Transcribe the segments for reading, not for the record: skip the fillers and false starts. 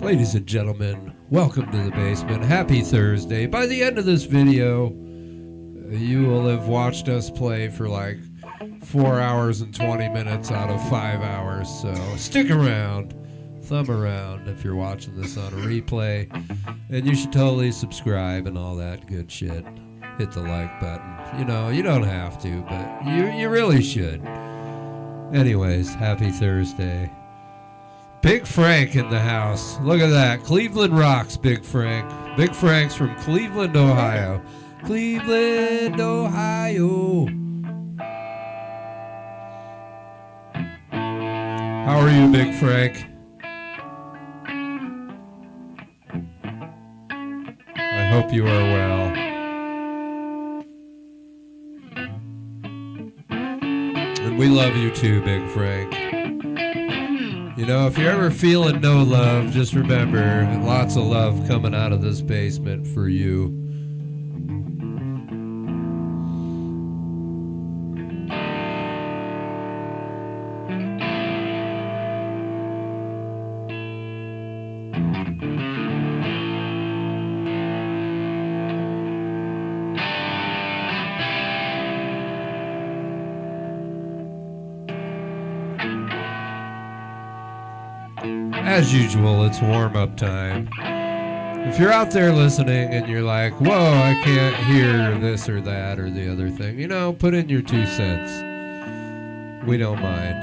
Ladies and gentlemen, welcome to the basement. Happy Thursday. By the end of this video, you will have watched us play for like 4 hours and 20 minutes out of 5 hours. So stick around, thumb around if you're watching this on a replay. And you should totally subscribe and all that good shit. Hit the like button. You know, you don't have to, but you really should. Anyways, happy Thursday. Big Frank in the house. Look at that. Cleveland rocks, Big Frank. Big Frank's from Cleveland, Ohio. Cleveland, Ohio. How are you, Big Frank? I hope you are well. And we love you too, Big Frank. You know, if you're ever feeling no love, just remember, lots of love coming out of this basement for you. As usual, it's warm-up time. If you're out there listening and you're like, whoa, I can't hear this or that or the other thing, you know, put in your 2 cents. We don't mind.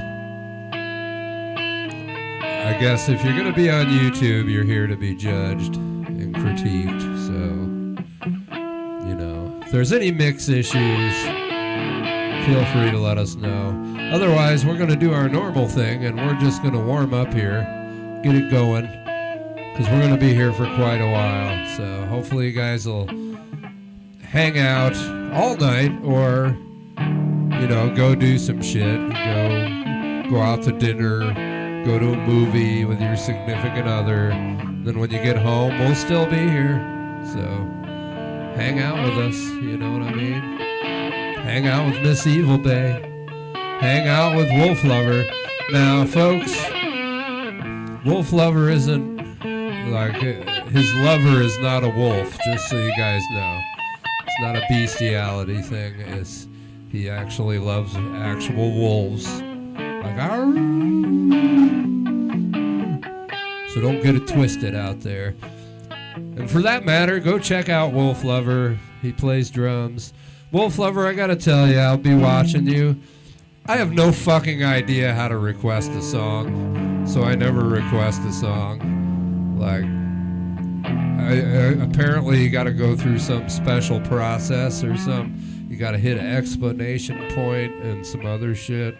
I guess if you're going to be on YouTube, you're here to be judged and critiqued. So, you know, if there's any mix issues, feel free to let us know. Otherwise, we're going to do our normal thing and we're just going to warm up here. Get it going, because we're going to be here for quite a while. So hopefully you guys will hang out all night, or, you know, go do some shit. Go out to dinner, go to a movie with your significant other. Then when you get home, we'll still be here. So hang out with us, you know what I mean? Hang out with Miss Evil Bay. Hang out with Wolf Lover. Now, folks, Wolf Lover isn't, like, his lover is not a wolf, just so you guys know. It's not a bestiality thing. He actually loves actual wolves. Like, arr! So don't get it twisted out there. And for that matter, go check out Wolf Lover. He plays drums. Wolf Lover, I gotta tell you, I'll be watching you. I have no fucking idea how to request a song, so I never request a song. Like, apparently you gotta go through some special process or you gotta hit an exclamation point and some other shit.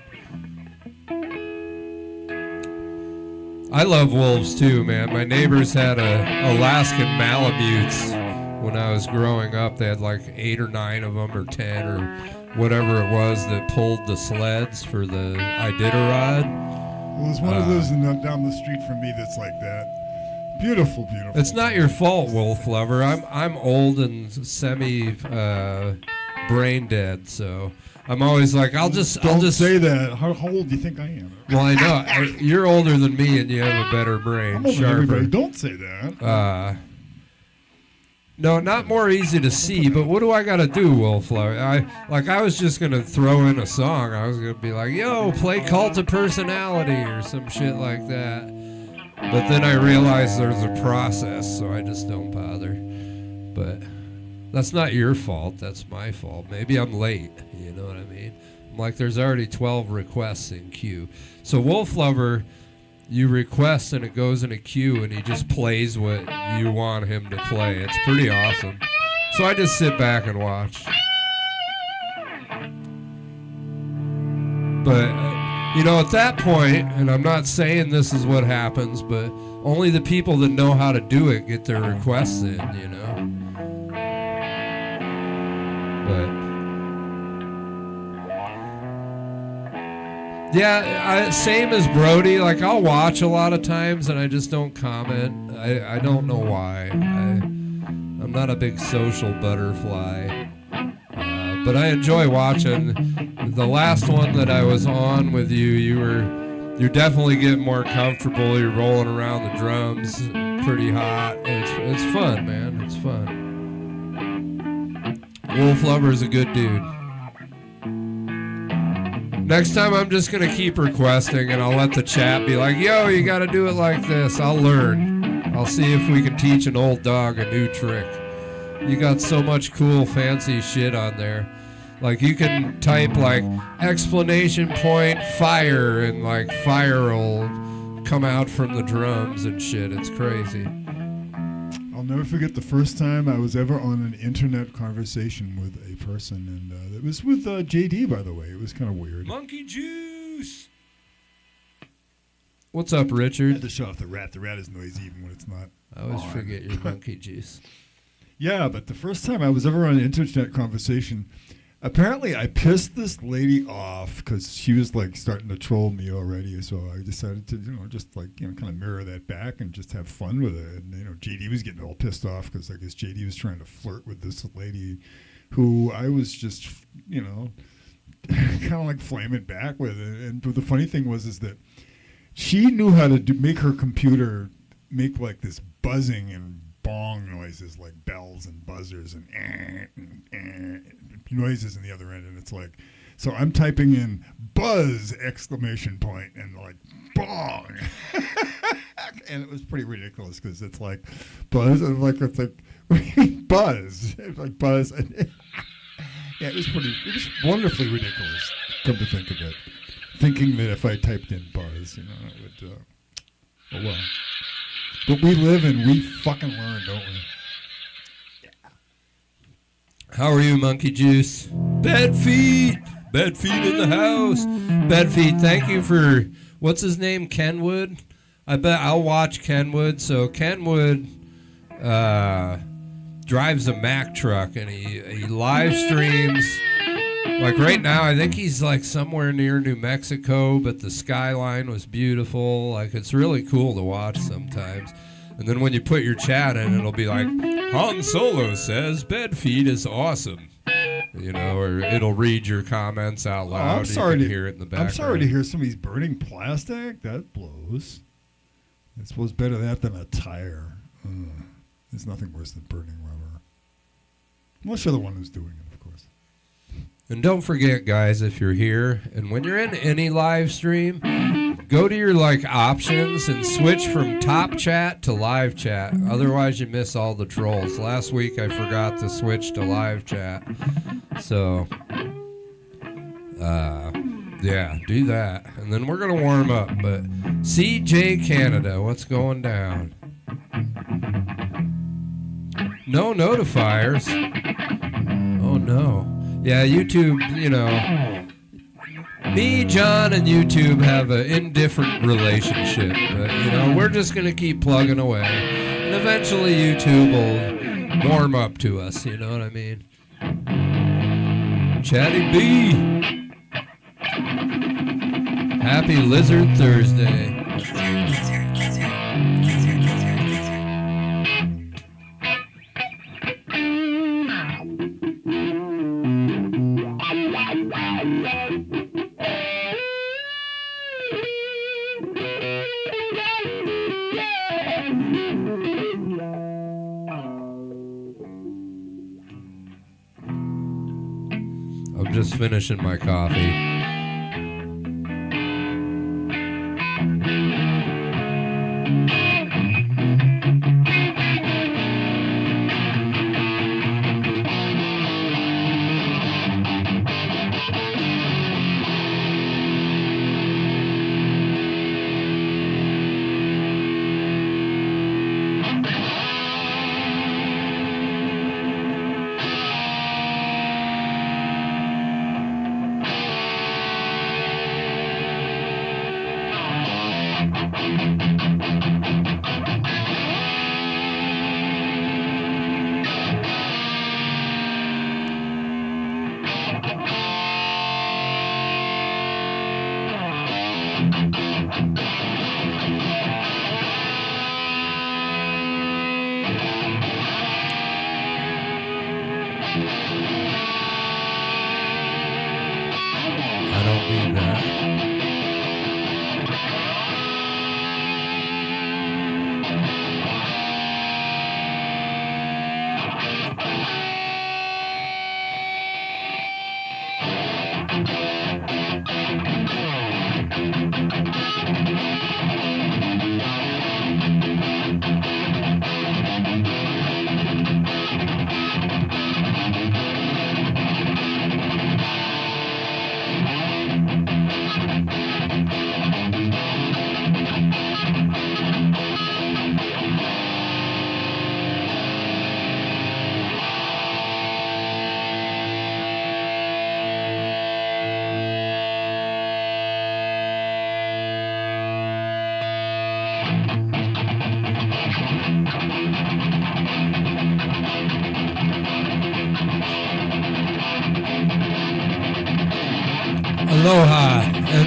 I love wolves too, man. My neighbors had Alaskan Malamutes when I was growing up. They had like 8 or 9 of them, or 10, or whatever it was that pulled the sleds for the Iditarod. Well, there's one of those down the street from me that's like that. Beautiful, beautiful. It's not your fault, Wolf Lover. I'm old and semi brain dead, so I'm always like, I'll just say that. How old do you think I am? Well, I know you're older than me, and you have a better brain, I'm older sharper. than everybody. Don't say that. No, not more easy to see, but what do I got to do, Wolf Lover? I was just going to throw in a song. I was going to be like, yo, play Cult of Personality or some shit like that. But then I realized there's a process, so I just don't bother. But that's not your fault. That's my fault. Maybe I'm late. You know what I mean? I'm like, there's already 12 requests in queue. So Wolf Lover, you request and it goes in a queue and he just plays what you want him to play. It's pretty awesome. So I just sit back and watch. But, you know, at that point, and I'm not saying this is what happens, but only the people that know how to do it get their requests in, you know? But yeah, same as Brody. Like, I'll watch a lot of times and I just don't comment. I don't know why. I'm not a big social butterfly. But I enjoy watching. The last one that I was on with you, you're definitely getting more comfortable. You're rolling around the drums. pretty hot. It's fun, man. It's fun. Wolf Lover's a good dude. Next time I'm just going to keep requesting and I'll let the chat be like, yo, you got to do it like this. I'll learn. I'll see if we can teach an old dog a new trick. You got so much cool, fancy shit on there. Like, you can type, like, exclamation point fire, and, like, fire will come out from the drums and shit. It's crazy. I'll never forget the first time I was ever on an internet conversation with a person, and it was with JD, by the way. It was kind of weird. Monkey juice! What's up, I Richard? had to shut off the rat. The rat is noisy even when it's not. I always forget your monkey juice. Yeah, but the first time I was ever on an internet conversation, apparently I pissed this lady off because she was like starting to troll me already. So I decided to, just like, kind of mirror that back and just have fun with it. And, JD was getting all pissed off because I guess JD was trying to flirt with this lady who I was just, kind of like flaming back with. And the funny thing is that she knew how to make her computer make like this buzzing and bong noises, like bells and buzzers and noises in the other end. And it's like, so I'm typing in buzz exclamation point and like bong. And it was pretty ridiculous because it's like buzz and like it's like buzz. It's like buzz. And yeah, it was wonderfully ridiculous, come to think of it. Thinking that if I typed in buzz, it would, oh well. But we live and we fucking learn, don't we? Yeah. How are you, Monkey Juice? Bed feet! Bed feet in the house! Bed feet, thank you for, what's his name, Kenwood? I bet I'll watch Kenwood. So Kenwood drives a Mack truck and he live streams. Like right now, I think he's like somewhere near New Mexico, but the skyline was beautiful. Like, it's really cool to watch sometimes. And then when you put your chat in, it'll be like, Han Solo says bed feed is awesome. Or it'll read your comments out loud. I'm sorry to hear it in the background. I'm sorry to hear somebody's burning plastic. That blows. I suppose better that than a tire. There's nothing worse than burning rubber. Unless you're the one who's doing it, of course. And don't forget, guys, if you're here, and when you're in any live stream, go to your options and switch from top chat to live chat. Otherwise, you miss all the trolls. Last week, I forgot to switch to live chat. So, yeah, do that. And then we're going to warm up. But CJ Canada, what's going down? No notifiers. Oh, no. Yeah, YouTube, me, John, and YouTube have an indifferent relationship. But, we're just going to keep plugging away. And eventually YouTube will warm up to us, you know what I mean? Chatty B. Happy Lizard Thursday. I'm just finishing my coffee.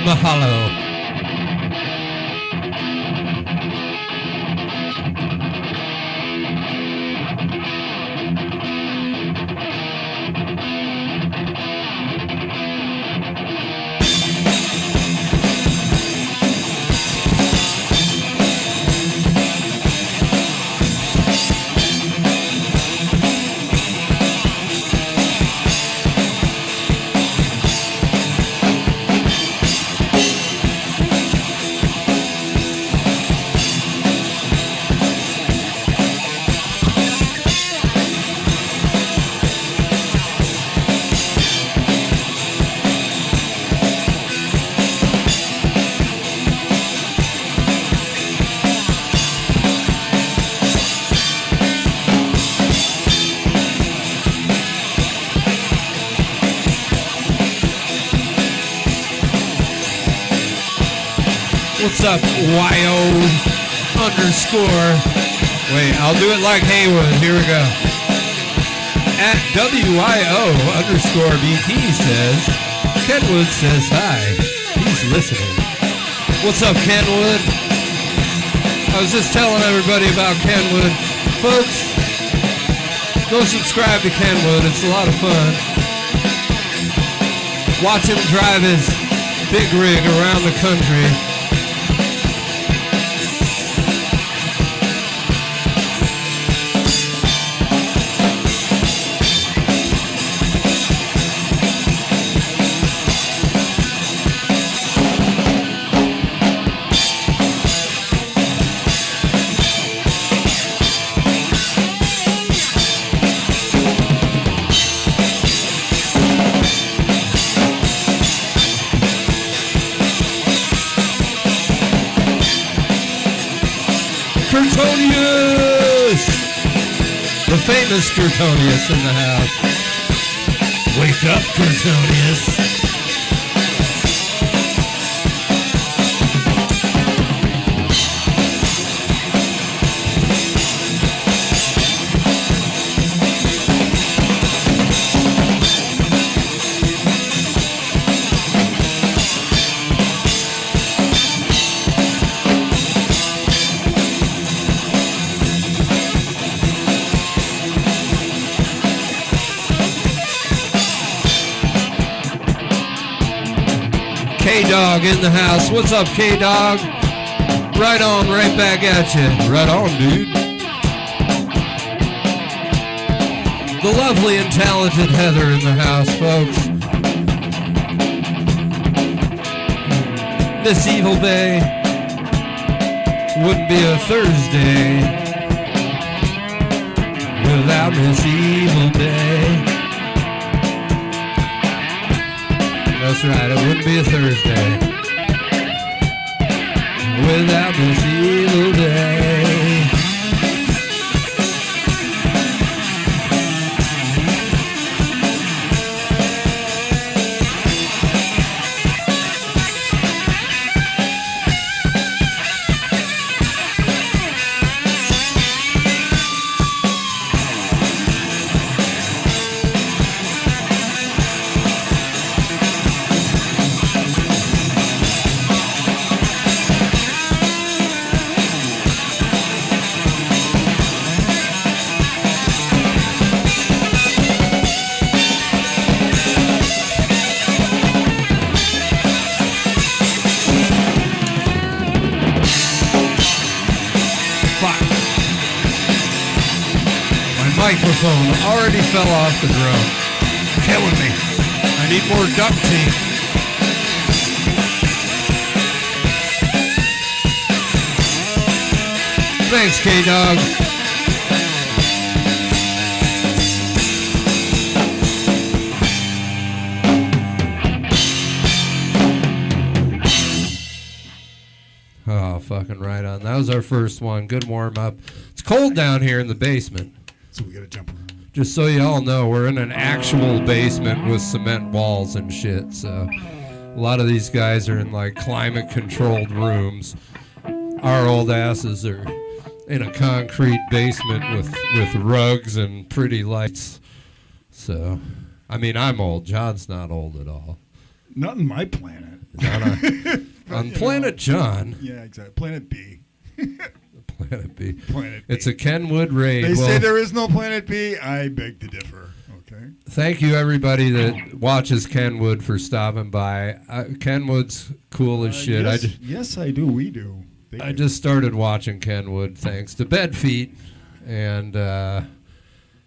Mahalo. What's up, YO_? Wait, I'll do it like Haywood. Here we go. At WYO_BT says, Kenwood says hi. He's listening. What's up, Kenwood? I was just telling everybody about Kenwood. Folks, go subscribe to Kenwood. It's a lot of fun. Watch him drive his big rig around the country. Curtonius! The famous Curtonius in the house. Wake up, Curtonius. K-Dog in the house. What's up, K-Dog? Right on, right back at you. Right on, dude. The lovely and talented Heather in the house, folks. This evil day wouldn't be a Thursday without this evil day. That's right, it wouldn't be a Thursday without this evil day. Microphone already fell off the drum. Killing me. I need more duct tape. Thanks, K-Dog. Oh, fucking right on. That was our first one. Good warm up. It's cold down here in the basement. So we gotta jump around. Just so you all know, we're in an actual basement with cement walls and shit. So a lot of these guys are in like climate-controlled rooms. Our old asses are in a concrete basement with rugs and pretty lights. So, I mean, I'm old. John's not old at all. Not in my planet. Not on Planet John. Yeah, exactly. Planet B. Planet B. Planet B. It's a Kenwood raid. They say there is no Planet B. I beg to differ. Okay. Thank you, everybody that watches Kenwood, for stopping by. Kenwood's cool as shit. Yes, I do. We do. I just started watching Kenwood thanks to Bed Feet, and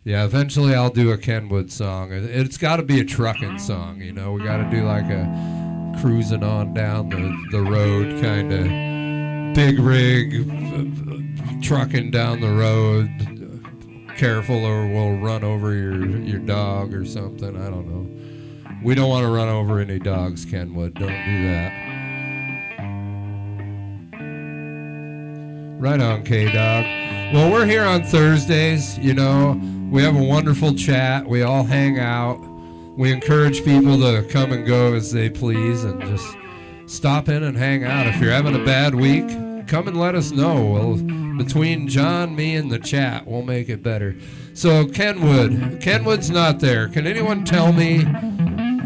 eventually I'll do a Kenwood song. It's got to be a trucking song, you know. We got to do like a cruising on down the road kind of big rig, trucking down the road. Careful or we'll run over your dog or something. I don't know. We don't want to run over any dogs, Kenwood. Don't do that. Right on, K-Dog. Well, we're here on Thursdays, you know. We have a wonderful chat. We all hang out. We encourage people to come and go as they please and just stop in and hang out. If you're having a bad week, come and let us know. Between John, me, and the chat, we'll make it better. So Kenwood's not there. Can anyone tell me,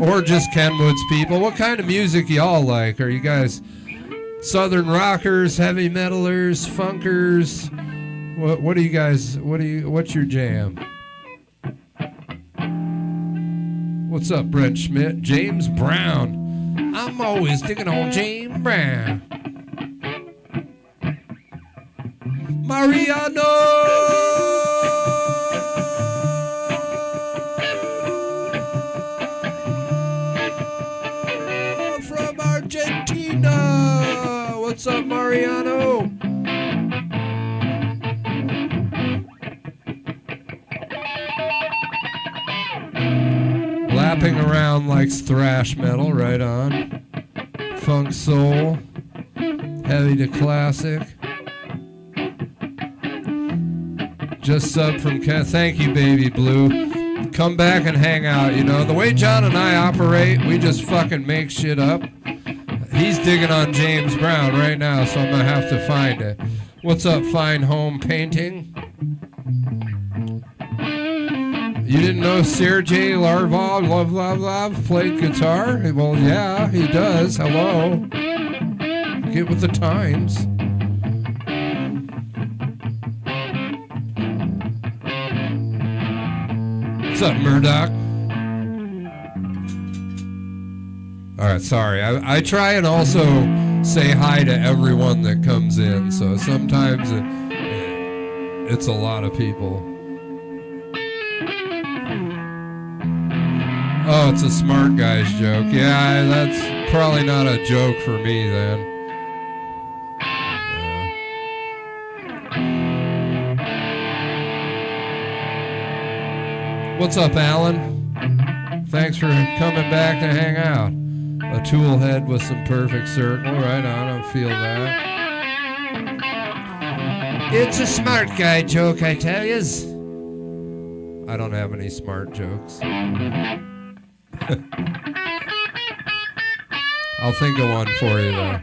or just Kenwood's people, what kind of music y'all like? Are you guys Southern rockers, heavy metalers, funkers? What do you guys? What's your jam? What's up, Brent Schmidt? James Brown. I'm always digging on James Brown. Mariano from Argentina. What's up, Mariano? Lapping around likes thrash metal, right on. Funk soul, heavy to classic. Just sub from Ken. Thank you, Baby Blue. Come back and hang out. You know, the way John and I operate, we just fucking make shit up. He's digging on James Brown right now, so I'm going to have to find it. What's up, Fine Home Painting? You didn't know Sergei Larvov played guitar? Well, yeah, he does. Hello. Get with the times. What's up, Murdoch? All right, sorry. I try and also say hi to everyone that comes in, so sometimes it's a lot of people. Oh, it's a smart guy's joke. Yeah, that's probably not a joke for me then. What's up, Alan? Thanks for coming back to hang out. A tool head with some perfect circle. Right on, I feel that. It's a smart guy joke, I tell yous. I don't have any smart jokes. I'll think of one for you, though.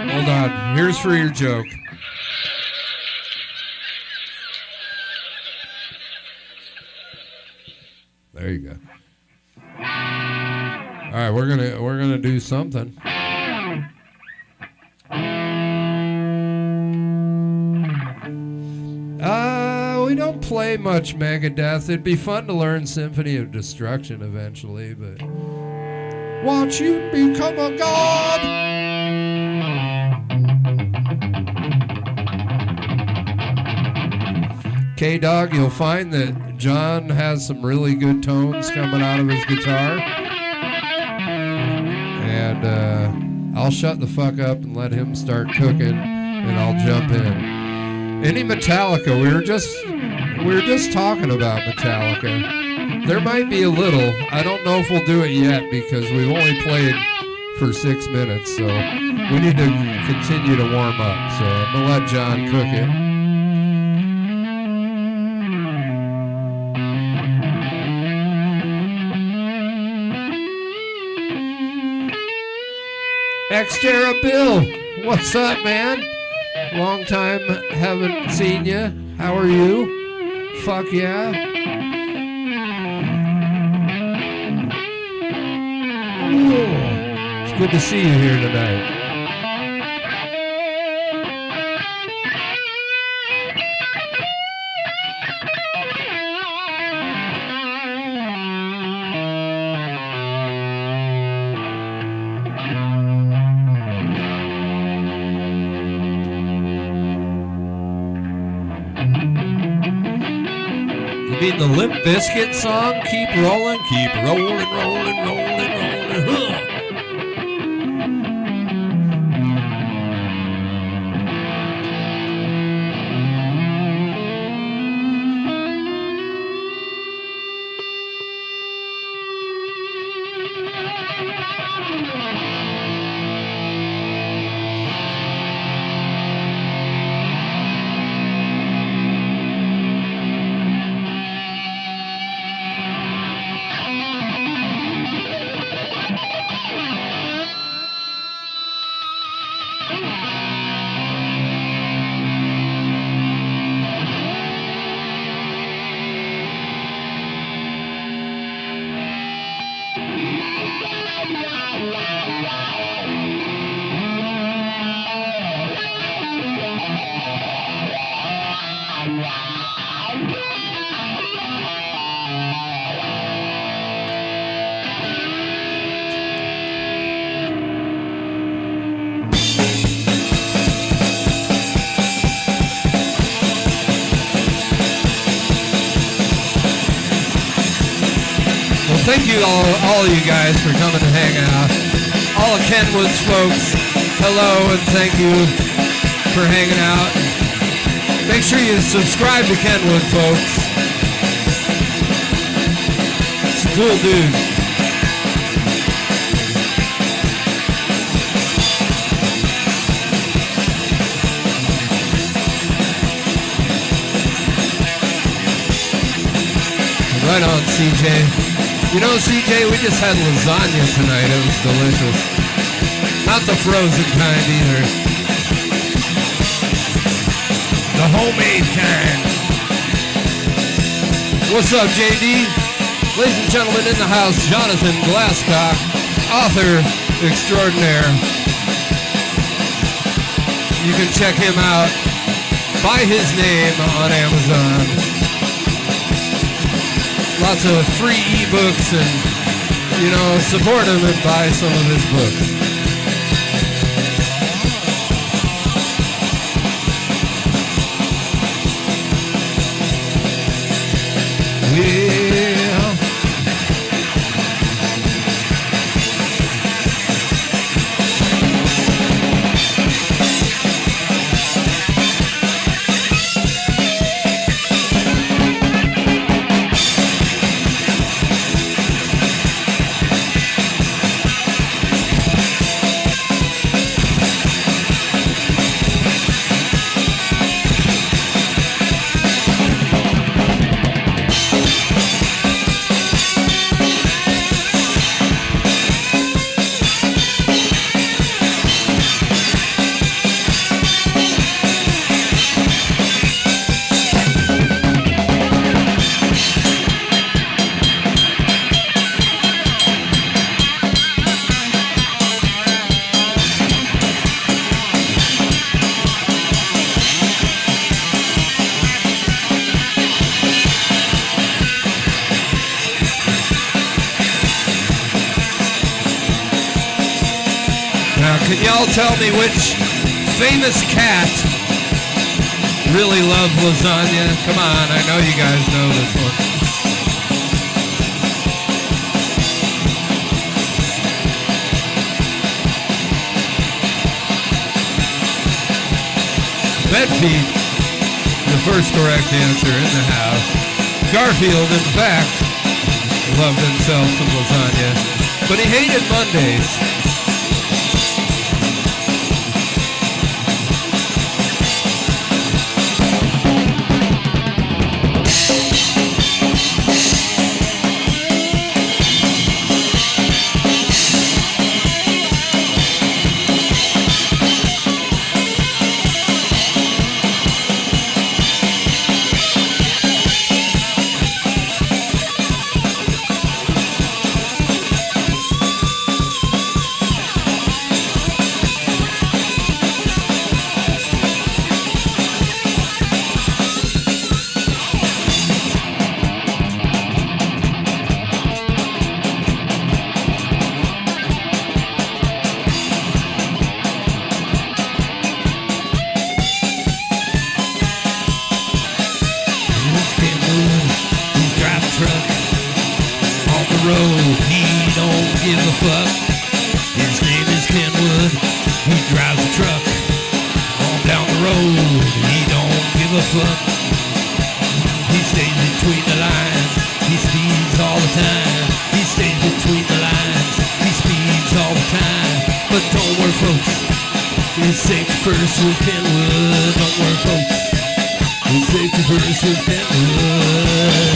Hold on. Here's for your joke. There you go. All right, we're gonna do something. We don't play much Megadeth. It'd be fun to learn Symphony of Destruction eventually, but watch you become a god. K-Dog, you'll find that John has some really good tones coming out of his guitar. And I'll shut the fuck up and let him start cooking, and I'll jump in. Any Metallica? We were just talking about Metallica. There might be a little. I don't know if we'll do it yet because we've only played for 6 minutes, so we need to continue to warm up. So I'm gonna let John cook it. Xterra Bill, what's up, man? Long time haven't seen you. How are you? Fuck yeah. It's good to see you here tonight. You mean the Limp Bizkit song? Keep rolling, rolling, rolling, rolling. Thank you all you guys for coming to hang out. All of Kenwood's folks, hello and thank you for hanging out. Make sure you subscribe to Kenwood, folks. It's a cool dude. Right on, CJ. You know, CJ, we just had lasagna tonight. It was delicious. Not the frozen kind either. The homemade kind. What's up, JD? Ladies and gentlemen, in the house, Jonathan Glasscock, author extraordinaire. You can check him out by his name on Amazon. Lots of free ebooks and, you know, support him and buy some of his books. Well, can y'all tell me which famous cat really loved lasagna? Come on, I know you guys know this one. Bedfeet, the first correct answer in the house. Garfield, in fact, loved himself some lasagna, but he hated Mondays. give a fuck. His name is Kenwood. He drives a truck on down the road. He don't give a fuck. He stays between the lines. He speeds all the time. He stays between the lines. He speeds all the time. But don't worry, folks. It's safety first with Kenwood. Don't worry, folks. It's safety first with Kenwood.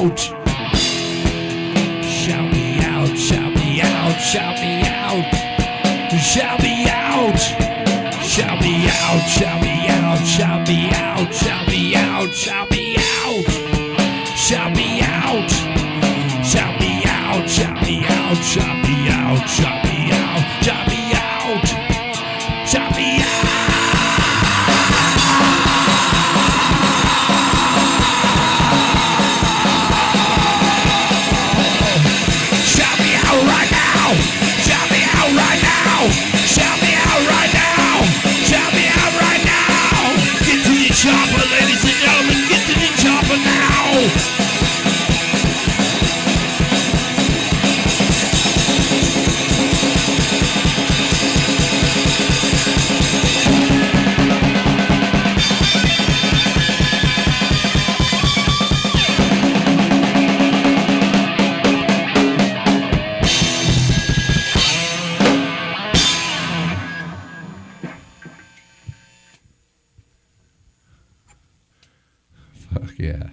out. Shout me out, shout me out, shout me out. Shout me out. Shout me out, shout me out, shout me out, shout me out, shout me out. Shout me out. Shout me out, shout me out, shout me out, shout me out, shout me out. Shout me out. Chopper, ladies and gentlemen, get to the chopper now! Fuck yeah.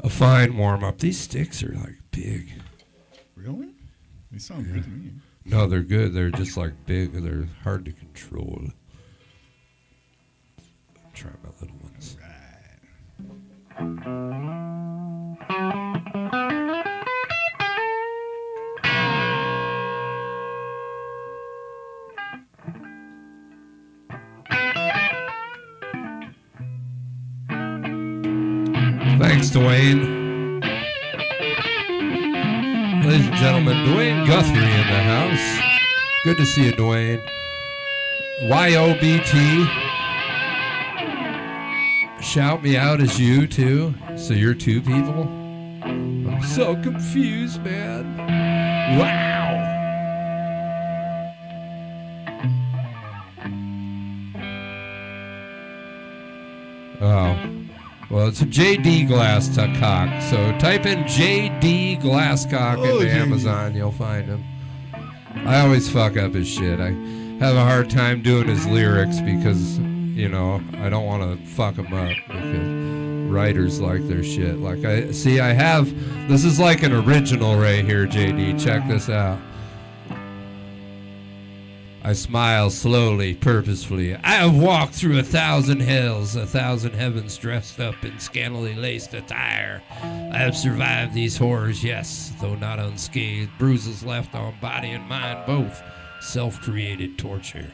A fine warm-up. These sticks are like big. Really? They sound good to me. No, they're good. They're just like big. They're hard to control. Try my little ones. Thanks, Thanks, Dwayne. Ladies and gentlemen, Dwayne Guthrie in the house. Good to see you, Dwayne. YOBT. Shout me out as you, too. So you're two people? I'm so confused, man. Wow. Oh. Well, it's a JD Glasscock. So type in JD Glasscock into Amazon. You'll find him. I always fuck up his shit. I have a hard time doing his lyrics because, you know, I don't want to fuck him up because writers like their shit. Like, I have, this is like an original right here, JD. Check this out. I smile slowly, purposefully. I have walked through 1,000 hells, 1,000 heavens dressed up in scantily laced attire. I have survived these horrors, yes, though not unscathed. Bruises left on body and mind, both self-created torture.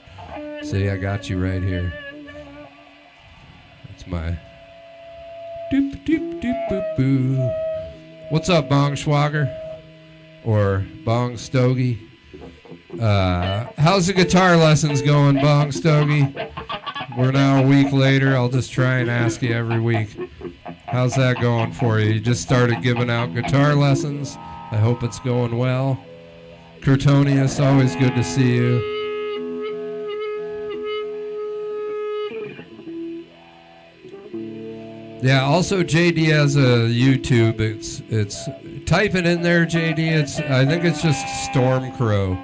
See, I got you right here. That's my doop doop doop boop boo. What's up, Bong Schwager? Or Bong Stogie? How's the guitar lessons going, Bong Stogie? We're now a week later. I'll just try and ask you every week. How's that going for you? You just started giving out guitar lessons. I hope it's going well. Curtonius, always good to see you. Yeah, also JD has a YouTube. It's type it in there, JD. I think it's just Stormcrow.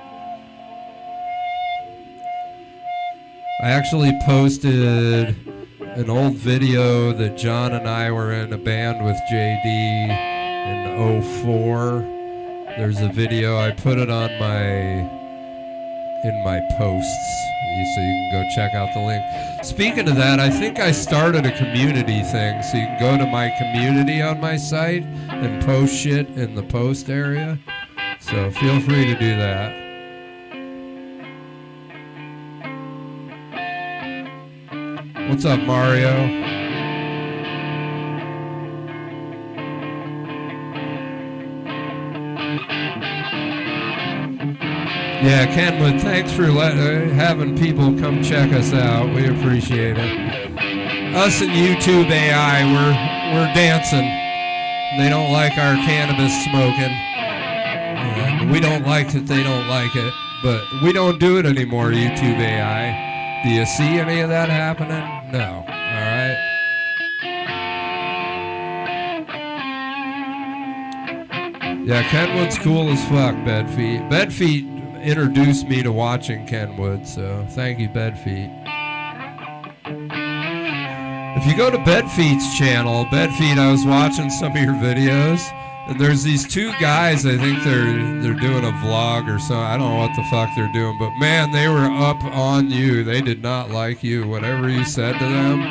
I actually posted an old video that John and I were in a band with JD in '04. There's a video. I put it on in my posts, so you can go check out the link. Speaking of that, I think I started a community thing, so you can go to my community on my site and post shit in the post area. So feel free to do that. What's up, Mario? Yeah, Kenwood, thanks for having people come check us out. We appreciate it. Us and YouTube AI, we're dancing. They don't like our cannabis smoking. We don't like that they don't like it, but we don't do it anymore, YouTube AI. Do you see any of that happening? No. All right. Yeah, Kenwood's cool as fuck, Bedfeet. Bedfeet introduced me to watching Kenwood, so thank you, Bedfeet. If you go to Bedfeet's channel, Bedfeet, I was watching some of your videos, and there's these two guys, I think they're doing a vlog or something. I don't know what the fuck they're doing, but man, they were up on you. They did not like you. Whatever you said to them,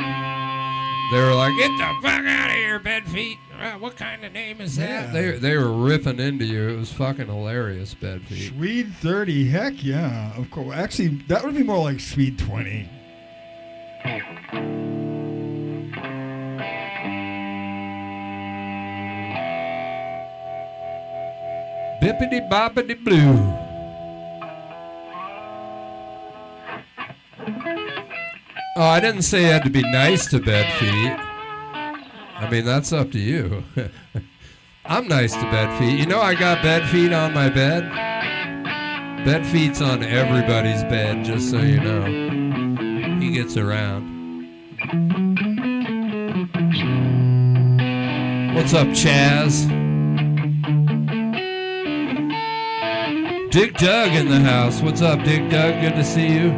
they were like, get the fuck out of here, Bedfeet. What kind of name is that? Yeah. They were ripping into you. It was fucking hilarious, Bedfeet. Swede 30, heck yeah. Of course. Actually, that would be more like Swede 20. Bippity boppity blue. Oh, I didn't say you had to be nice to Bedfeet. I mean, that's up to you. I'm nice to Bedfeet. You know I got Bedfeet on my bed? Bedfeet's on everybody's bed, just so you know. He gets around. What's up, Chaz? Dig Doug in the house. What's up, Dig Doug? Good to see you.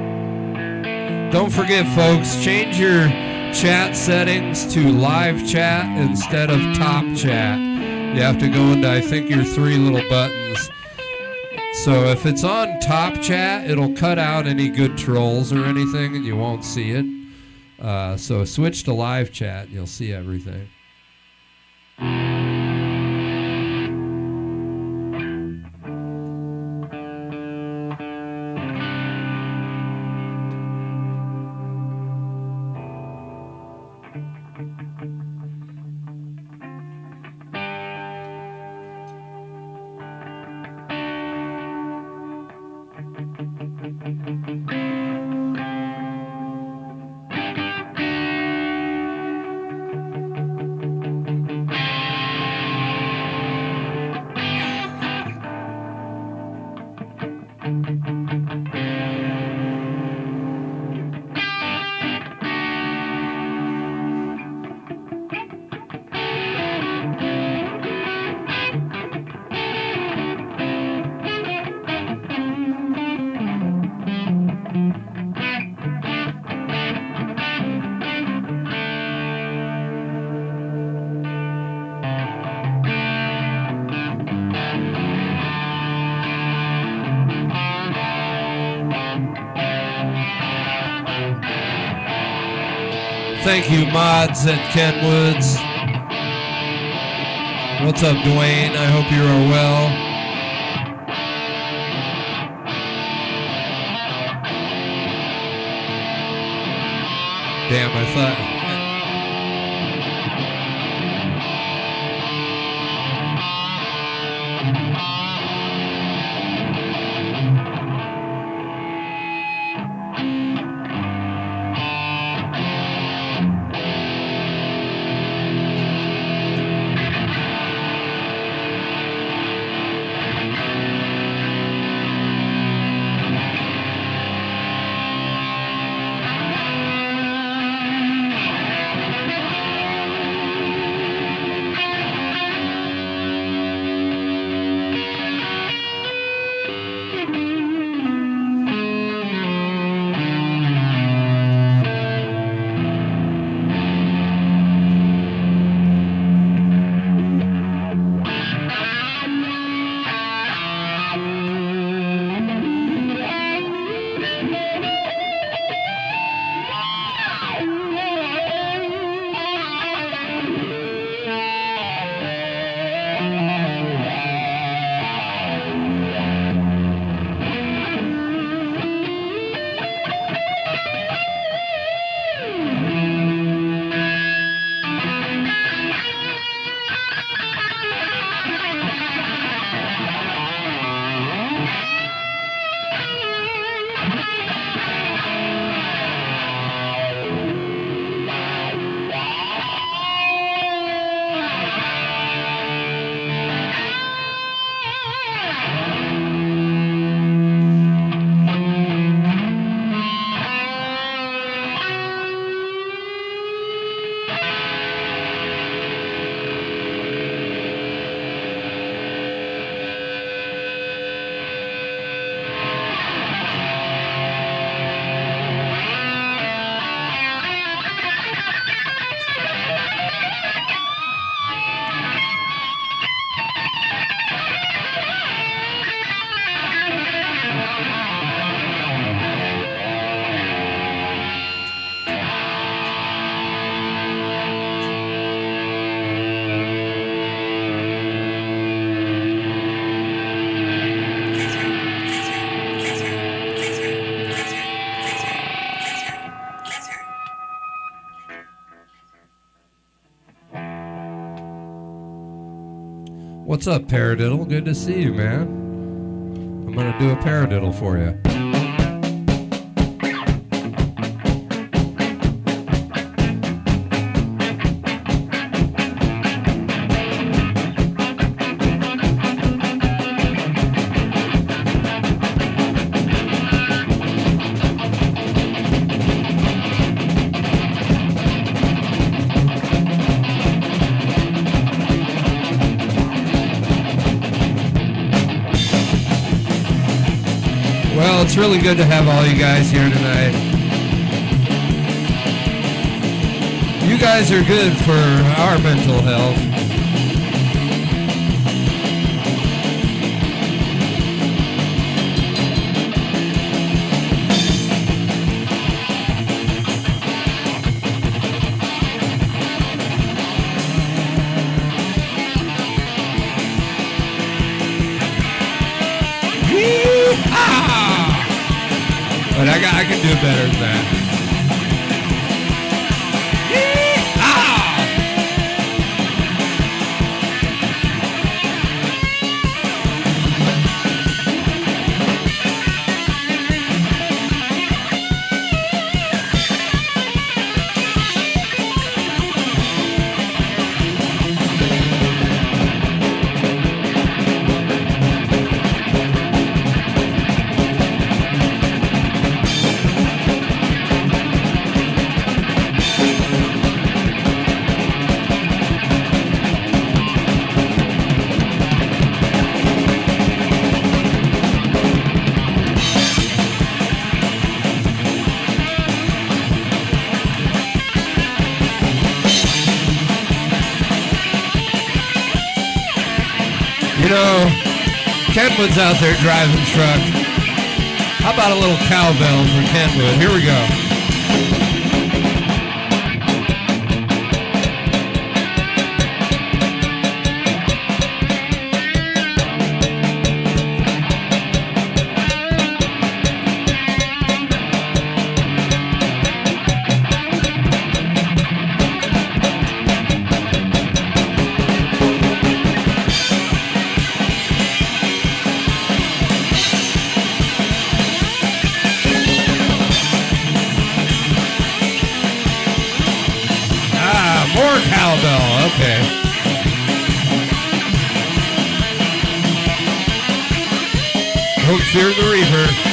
Don't forget, folks, change your chat settings to live chat instead of top chat. You have to go into, I think, your three little buttons. So if it's on top chat, it'll cut out any good trolls or anything, and you won't see it. So switch to live chat, and you'll see everything. Thank you, mods at Kenwood's. What's up, Dwayne? I hope you are well. Damn, I thought... What's up, Paradiddle? Good to see you, man. I'm gonna do a paradiddle for you. Well, it's really good to have all you guys here tonight. You guys are good for our mental health. But I can do better than that. You know, Kenwood's out there driving truck. How about a little cowbell for Kenwood? Here we go. cowbell. Okay. Don't fear the reaper.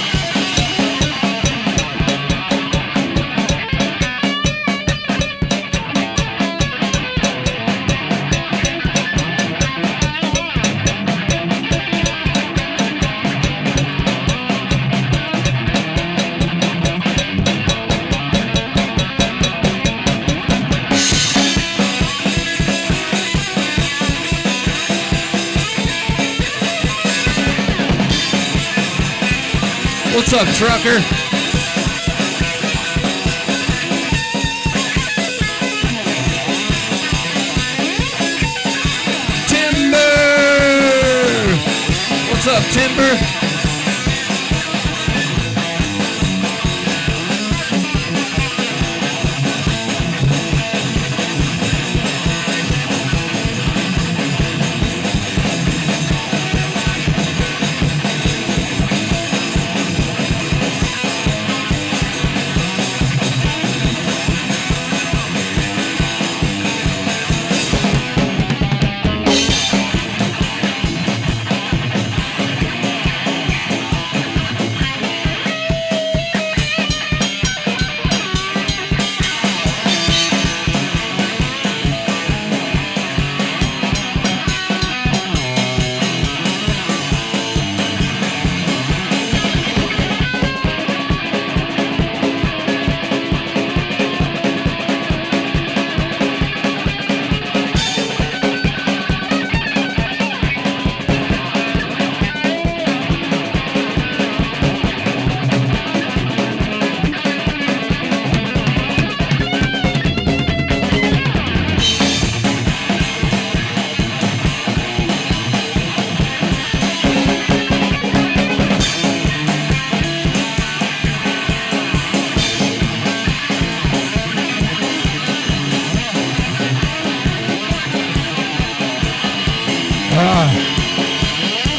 What's up, trucker? Timber! What's up, Timber?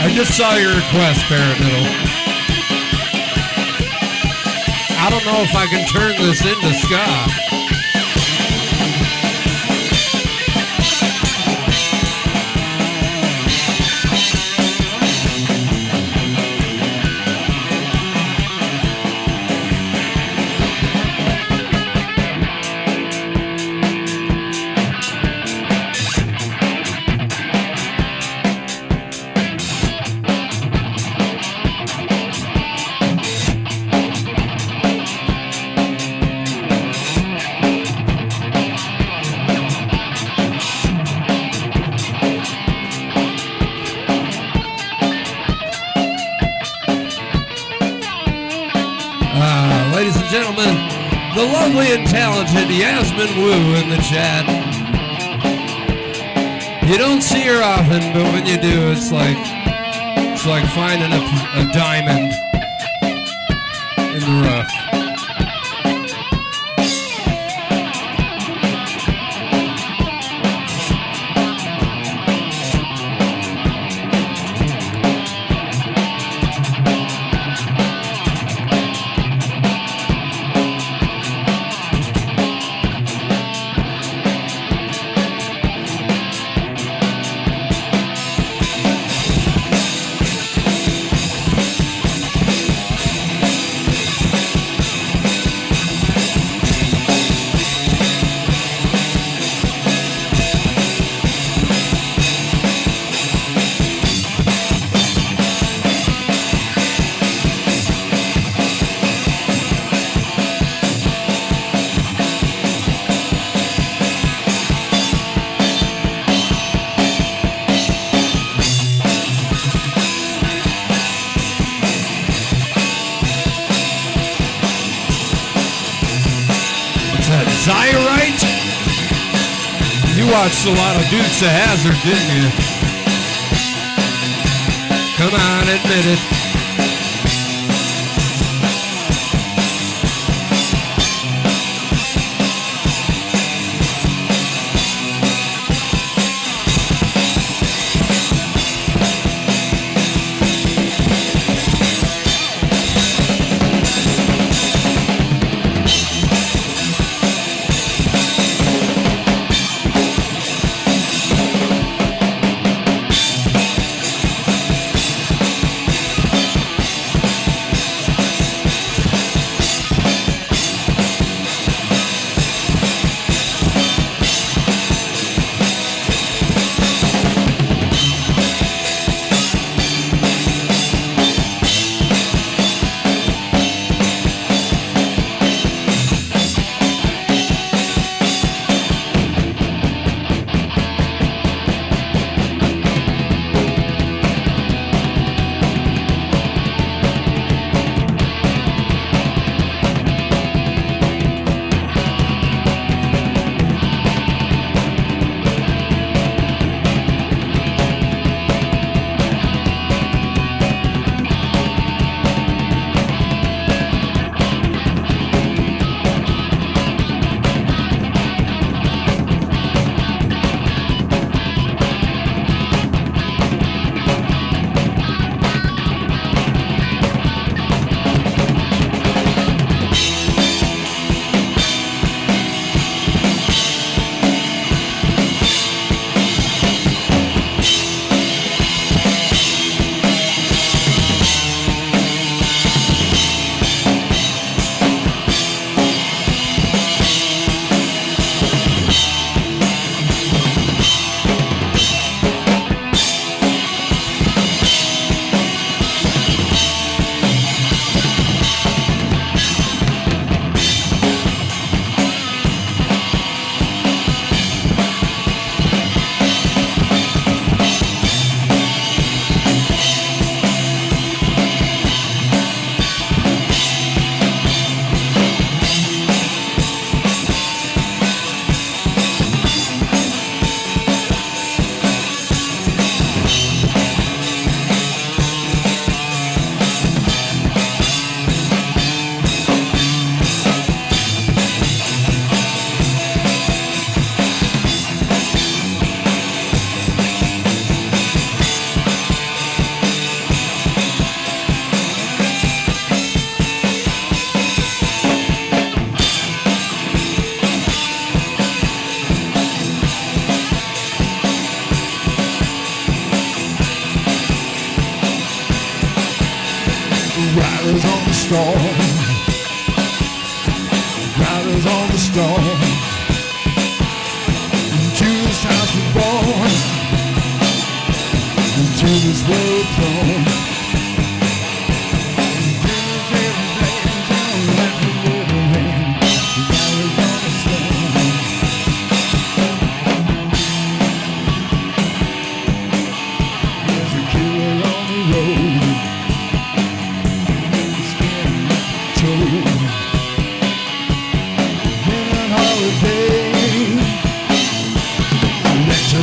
I just saw your request, Paradiddle. I don't know if I can turn this into ska. Ladies and gentlemen, the lovely and talented Yasmin Wu in the chat. You don't see her often, but when you do, it's like finding a diamond in the rough. Zyrite? You watched a lot of Dukes of Hazzard, didn't you? Come on, admit it. riders on the storm, riders on the storm. Into this house we're born, into this world throne.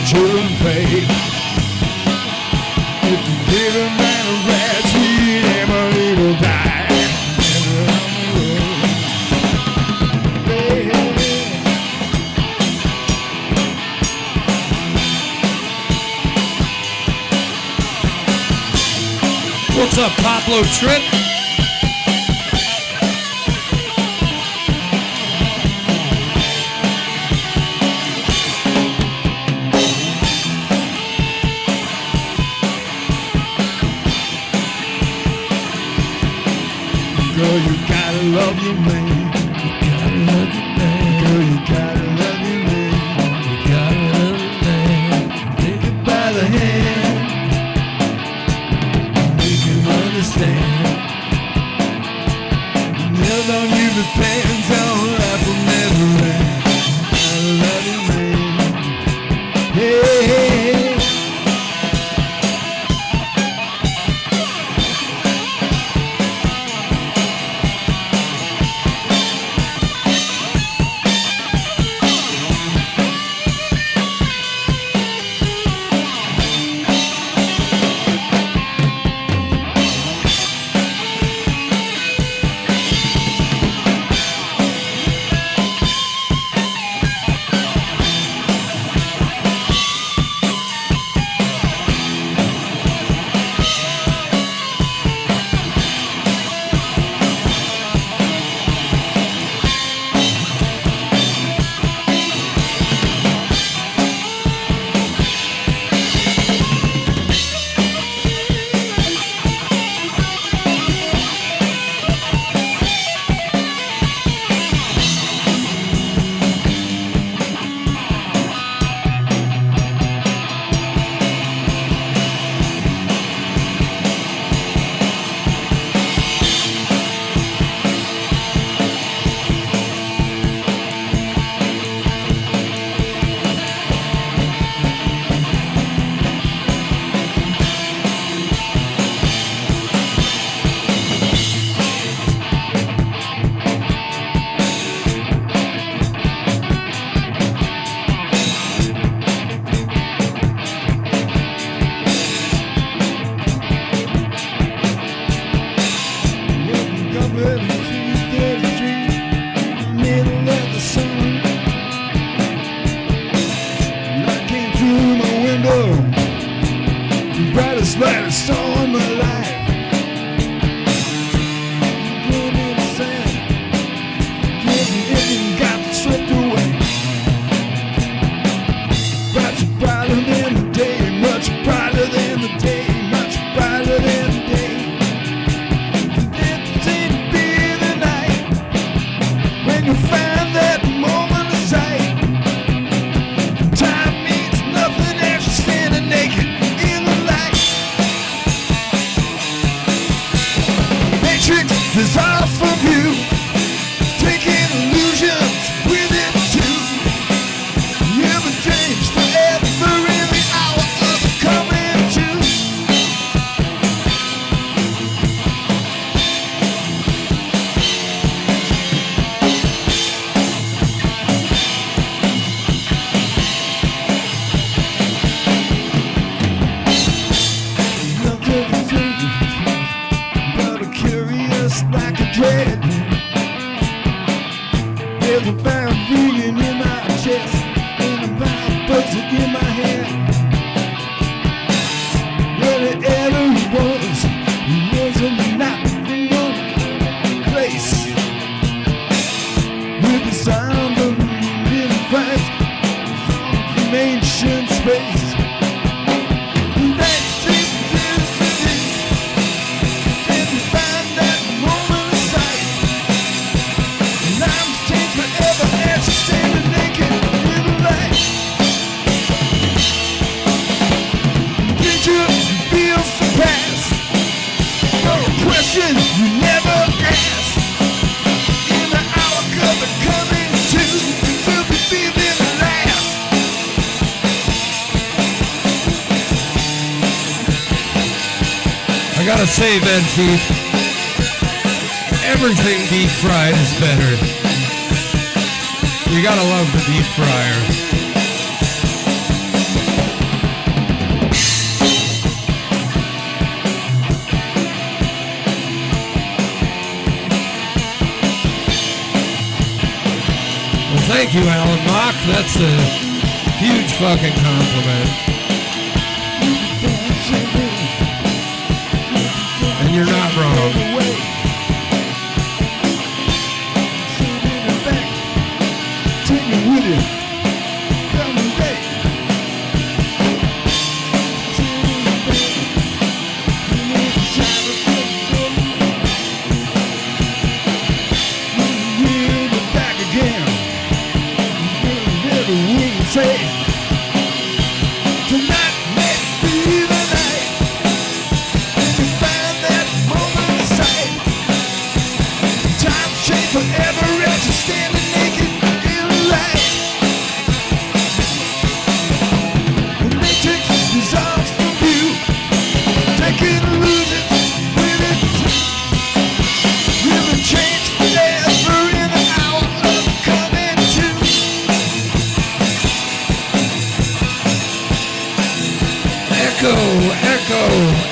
Children pay. If you give a man a rat, he'd ever little die. What's up, Pablo Trip? Girl, you gotta love your man. You gotta love your man. Girl, you gotta love your man. You gotta love your man. Take it by the hand. Make him understand. Love on you depends on life will never end. Gotta love your man. Hey, hey, hey. question you never asked. In the hour club and coming to, we'll be feeling the last. I gotta say, Ben Teeth, everything deep fried is better. You gotta love the deep fryer. Well, thank you, Alan Mock. That's a huge fucking compliment. And you're not wrong.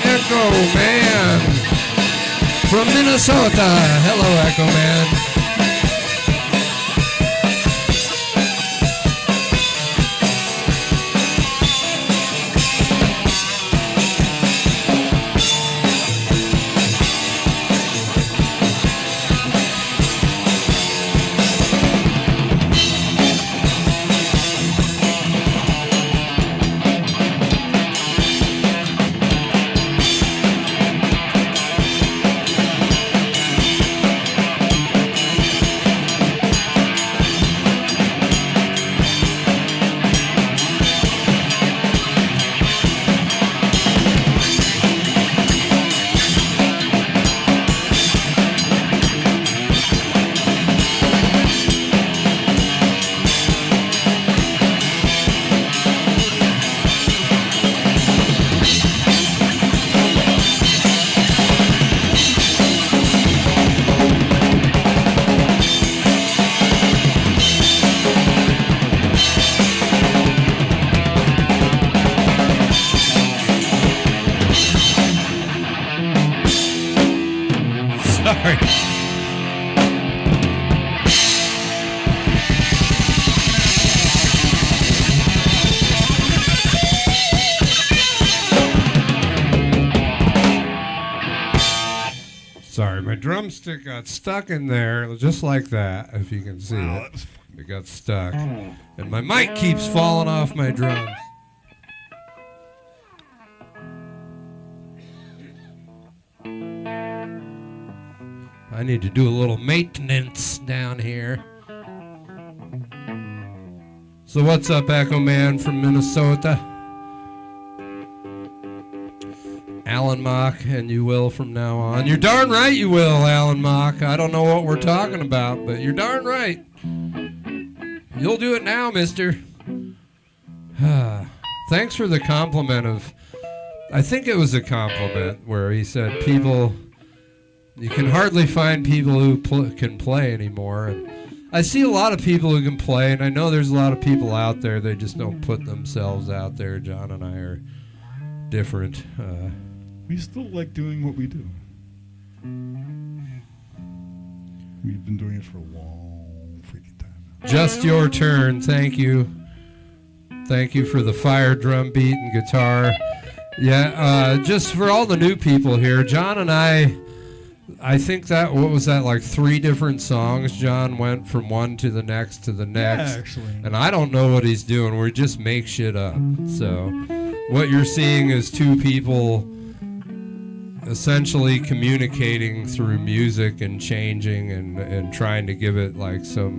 Echo Man from Minnesota. Hello, Echo Man. Sorry, my drumstick got stuck in there, just like that, if you can see it. It got stuck. And my mic keeps falling off my drums. I need to do a little maintenance down here. So what's up, Echo Man from Minnesota? Alan Mock, and you will from now on. You're darn right you will, Alan Mock. I don't know what we're talking about, but you're darn right. You'll do it now, mister. Thanks for the compliment of... I think it was a compliment where he said people... You can hardly find people who can play anymore. And I see a lot of people who can play, and I know there's a lot of people out there. They just don't put themselves out there. John and I are different. We still like doing what we do. We've been doing it for a long freaking time now. Just your turn. Thank you. Thank you for the fire drum beat and guitar. Yeah, just for all the new people here, John and I think that, what was that, like 3 different songs? John went from one to the next to the next. Yeah, actually. And I don't know what he's doing. We just make shit up. So what you're seeing is 2 people essentially communicating through music and changing and trying to give it like some,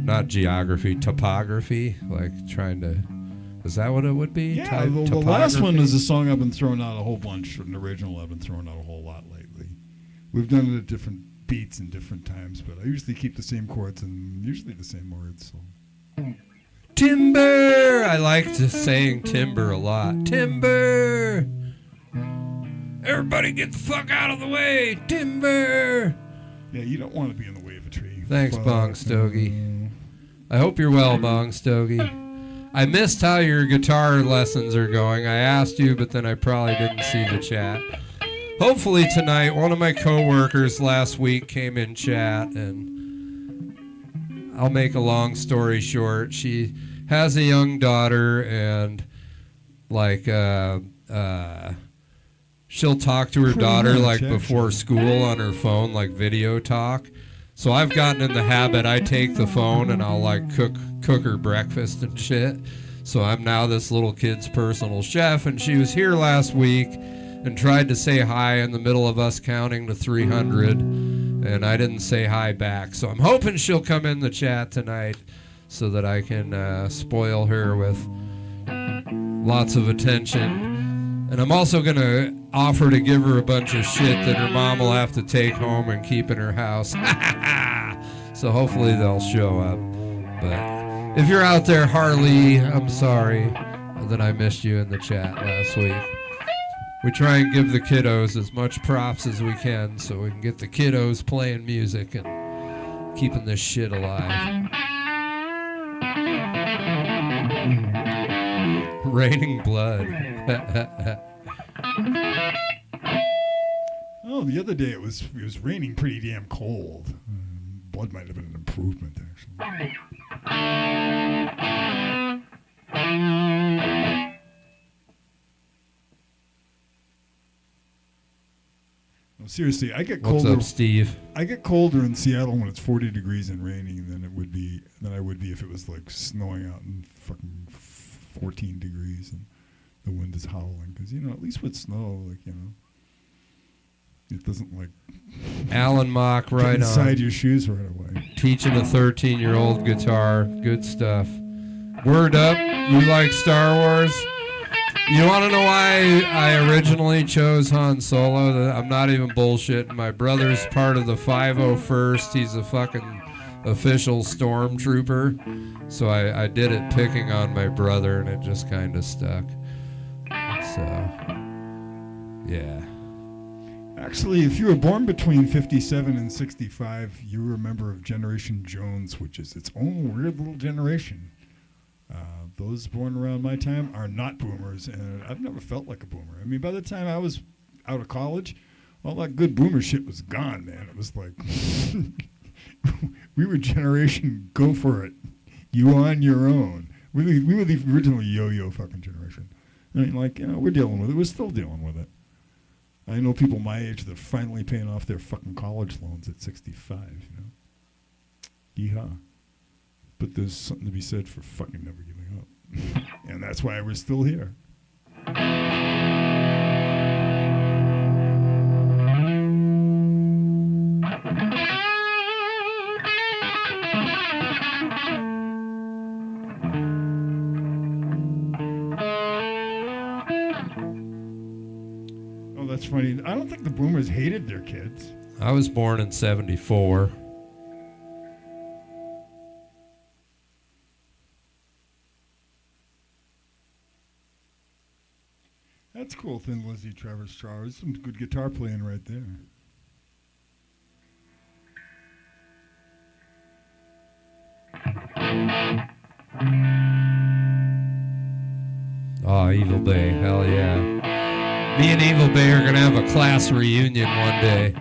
not geography, topography, like trying to, is that what it would be? Yeah, the last one is a song I've been throwing out a whole bunch. An original I've been throwing out a whole lot lately. We've done it at different beats and different times, but I usually keep the same chords and usually the same words. So. Timber! I like saying timber a lot. Timber! Everybody get the fuck out of the way! Timber! Yeah, you don't want to be in the way of a tree. Thanks, Bong Stogie. I hope you're well, Bong Stogie. I missed how your guitar lessons are going. I asked you, but then I probably didn't see the chat. Hopefully tonight, one of my coworkers last week came in chat, and I'll make a long story short. She has a young daughter, and like she'll talk to her daughter like before school on her phone, like video talk. So I've gotten in the habit. I take the phone and I'll like cook her breakfast and shit. So I'm now this little kid's personal chef, and she was here last week and tried to say hi in the middle of us counting to 300, and I didn't say hi back. So I'm hoping she'll come in the chat tonight so that I can spoil her with lots of attention. And I'm also going to offer to give her a bunch of shit that her mom will have to take home and keep in her house. So hopefully they'll show up. But if you're out there, Harley, I'm sorry that I missed you in the chat last week. We try and give the kiddos as much props as we can so we can get the kiddos playing music and keeping this shit alive. Raining blood. Oh, the other day it was raining pretty damn cold. Blood might have been an improvement, actually. No, seriously, I get colder. What's up, Steve? I get colder in Seattle when it's 40 degrees and raining than I would be if it was like snowing out and fucking 14 degrees and the wind is howling. Because at least with snow, it doesn't like Alan Mock, right inside on. your shoes right away. Teaching a 13-year-old guitar. Good stuff. Word up. You like Star Wars? You want to know why I originally chose Han Solo? I'm not even bullshitting. My brother's part of the 501st. He's a fucking official stormtrooper. So I did it picking on my brother, and it just kind of stuck. So, yeah. Actually, if you were born between 57 and 65, you were a member of Generation Jones, which is its own weird little generation. Those born around my time are not boomers, and I've never felt like a boomer. I mean, by the time I was out of college, all that good boomer shit was gone, man. It was like, we were generation, go for it. You on your own. We were the original yo-yo fucking generation. I mean, we're dealing with it. We're still dealing with it. I know people my age that are finally paying off their fucking college loans at 65, Yeehaw. But there's something to be said for fucking never giving up. And that's why we're still here. Oh, that's funny. I don't think the boomers hated their kids. I was born in 74. That's cool, Thin Lizzy, Trevor Strauss. There's some good guitar playing right there. Oh, Evil Bay. Hell yeah. Me and Evil Bay are going to have a class reunion one day.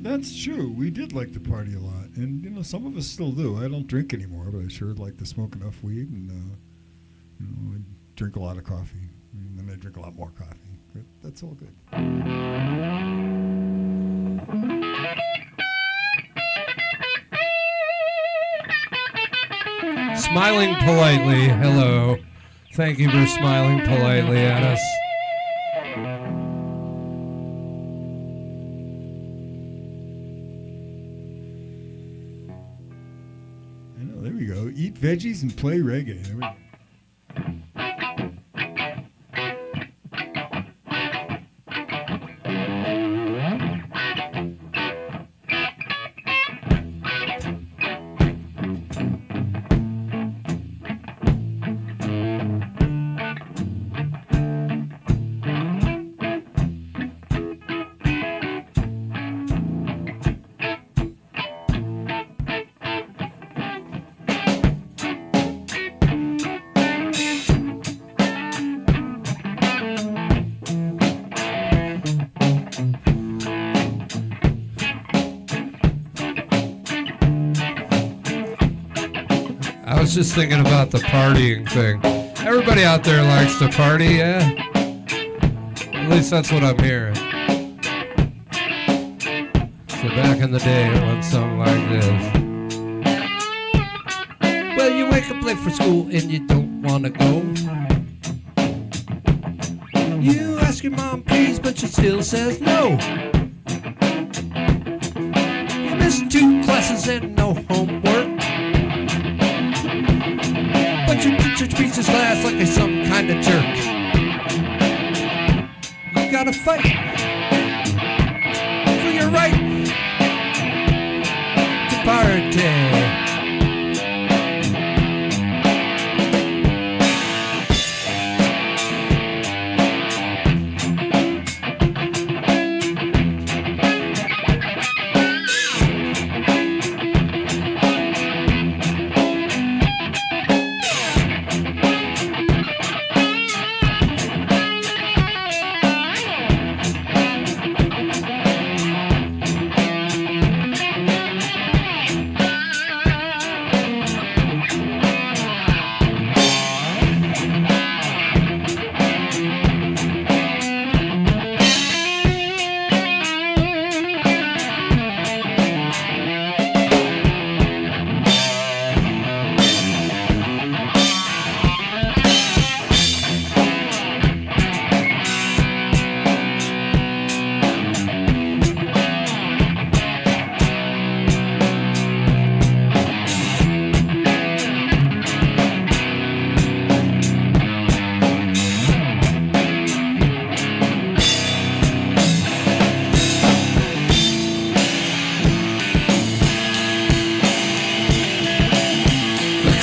That's true. We did like to party a lot, and some of us still do. I don't drink anymore, but I sure like to smoke enough weed, and I drink a lot of coffee, and then I drink a lot more coffee. But that's all good. Smiling politely. Hello. Thank you for smiling politely at us. There we go. Eat veggies and play reggae. There we go. I was just thinking about the partying thing. Everybody out there likes to party, yeah? At least that's what I'm hearing. So back in the day, it went something like this. Well, you wake up late for school and you don't want to go. You ask your mom please, but she still says no. You missed 2 classes and no homework. Your teacher treats his class like he's some kind of jerk. You gotta fight for your right to party.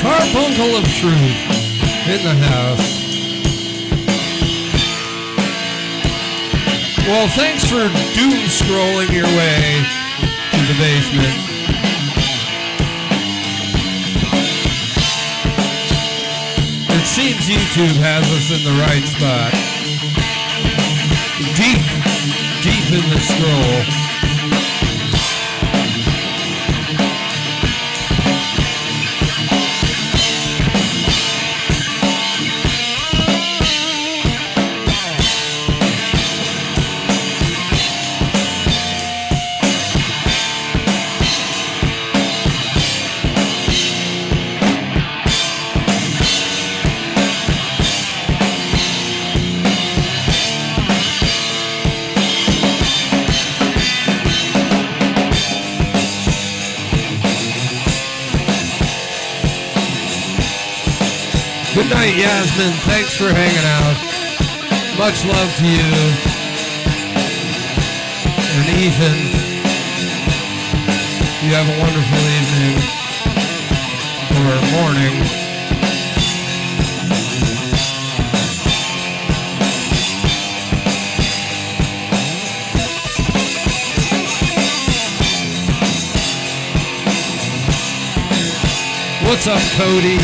Carbuncle of truth in the house. Well, thanks for doom scrolling your way to the basement. It seems YouTube has us in the right spot. Deep in the scroll. Good night, Yasmin. Thanks for hanging out. Much love to you. And Ethan, you have a wonderful evening or morning. What's up, Cody?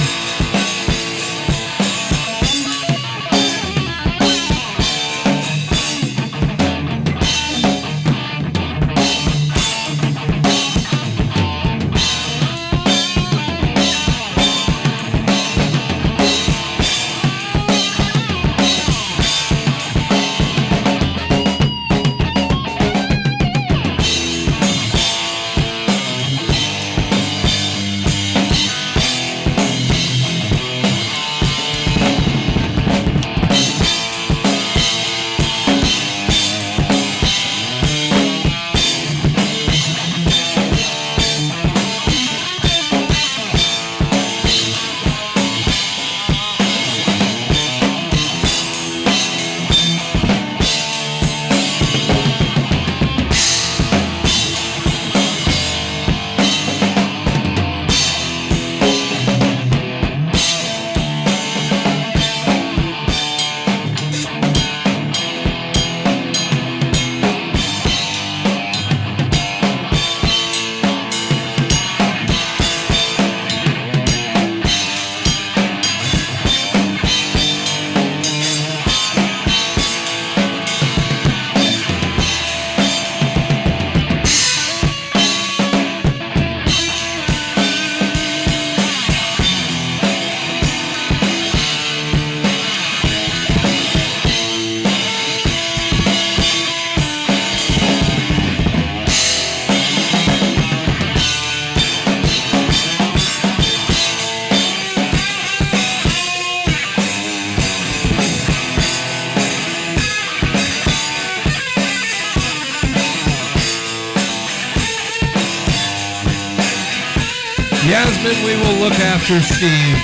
Yasmin, we will look after Steve.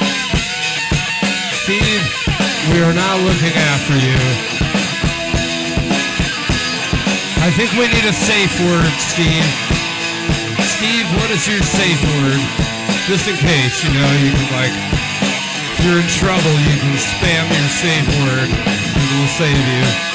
Steve, we are not looking after you. I think we need a safe word, Steve. Steve, what is your safe word? Just in case, you know, you can like, if you're in trouble, you can spam your safe word and we'll save you.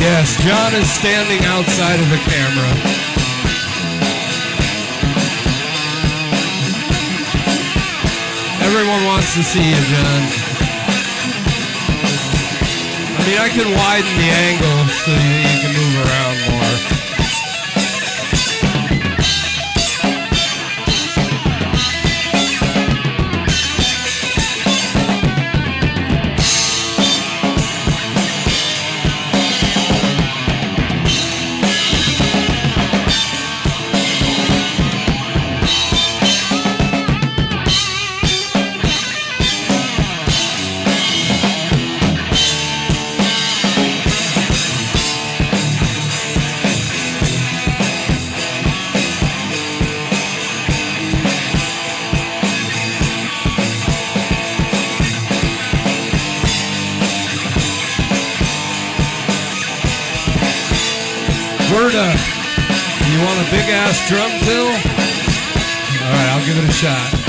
Yes, John is standing outside of the camera. Everyone wants to see you, John. I mean, I can widen the angle so you can move around more. Verda, you want a big ass drum fill? All right, I'll give it a shot.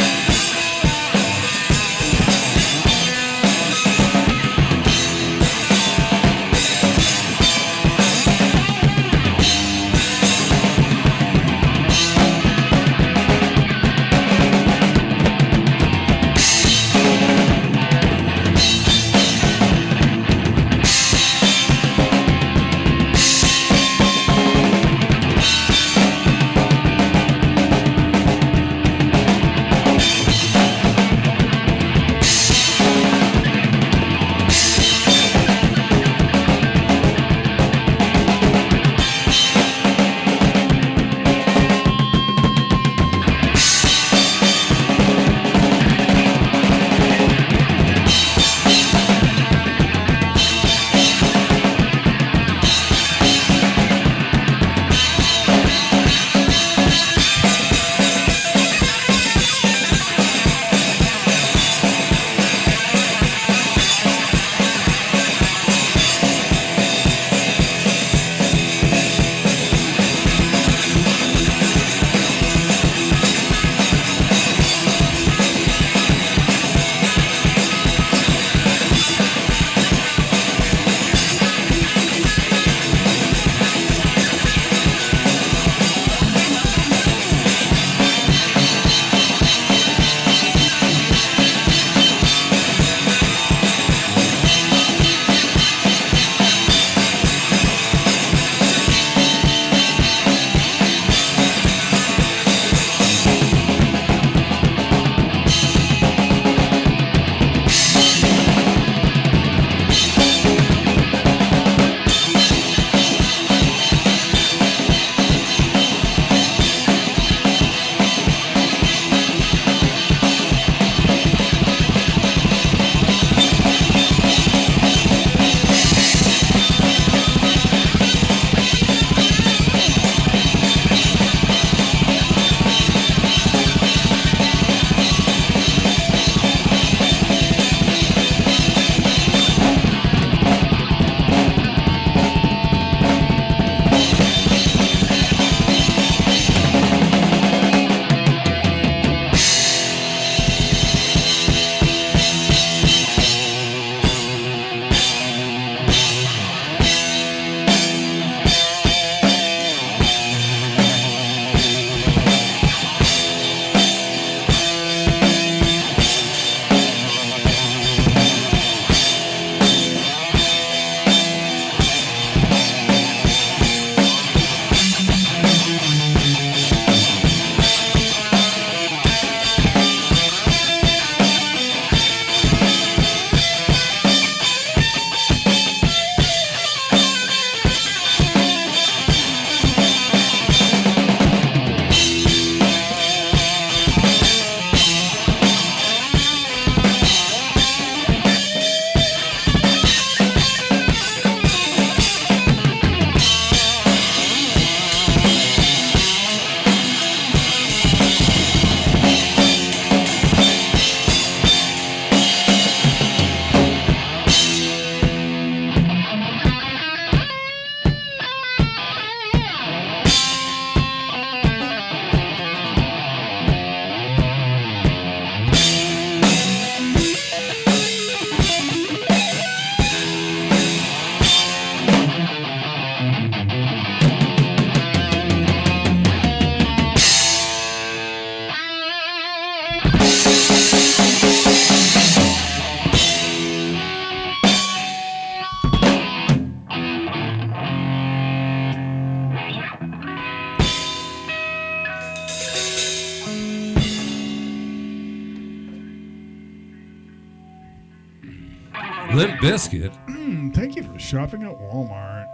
Limp Bizkit. Thank you for shopping at Walmart.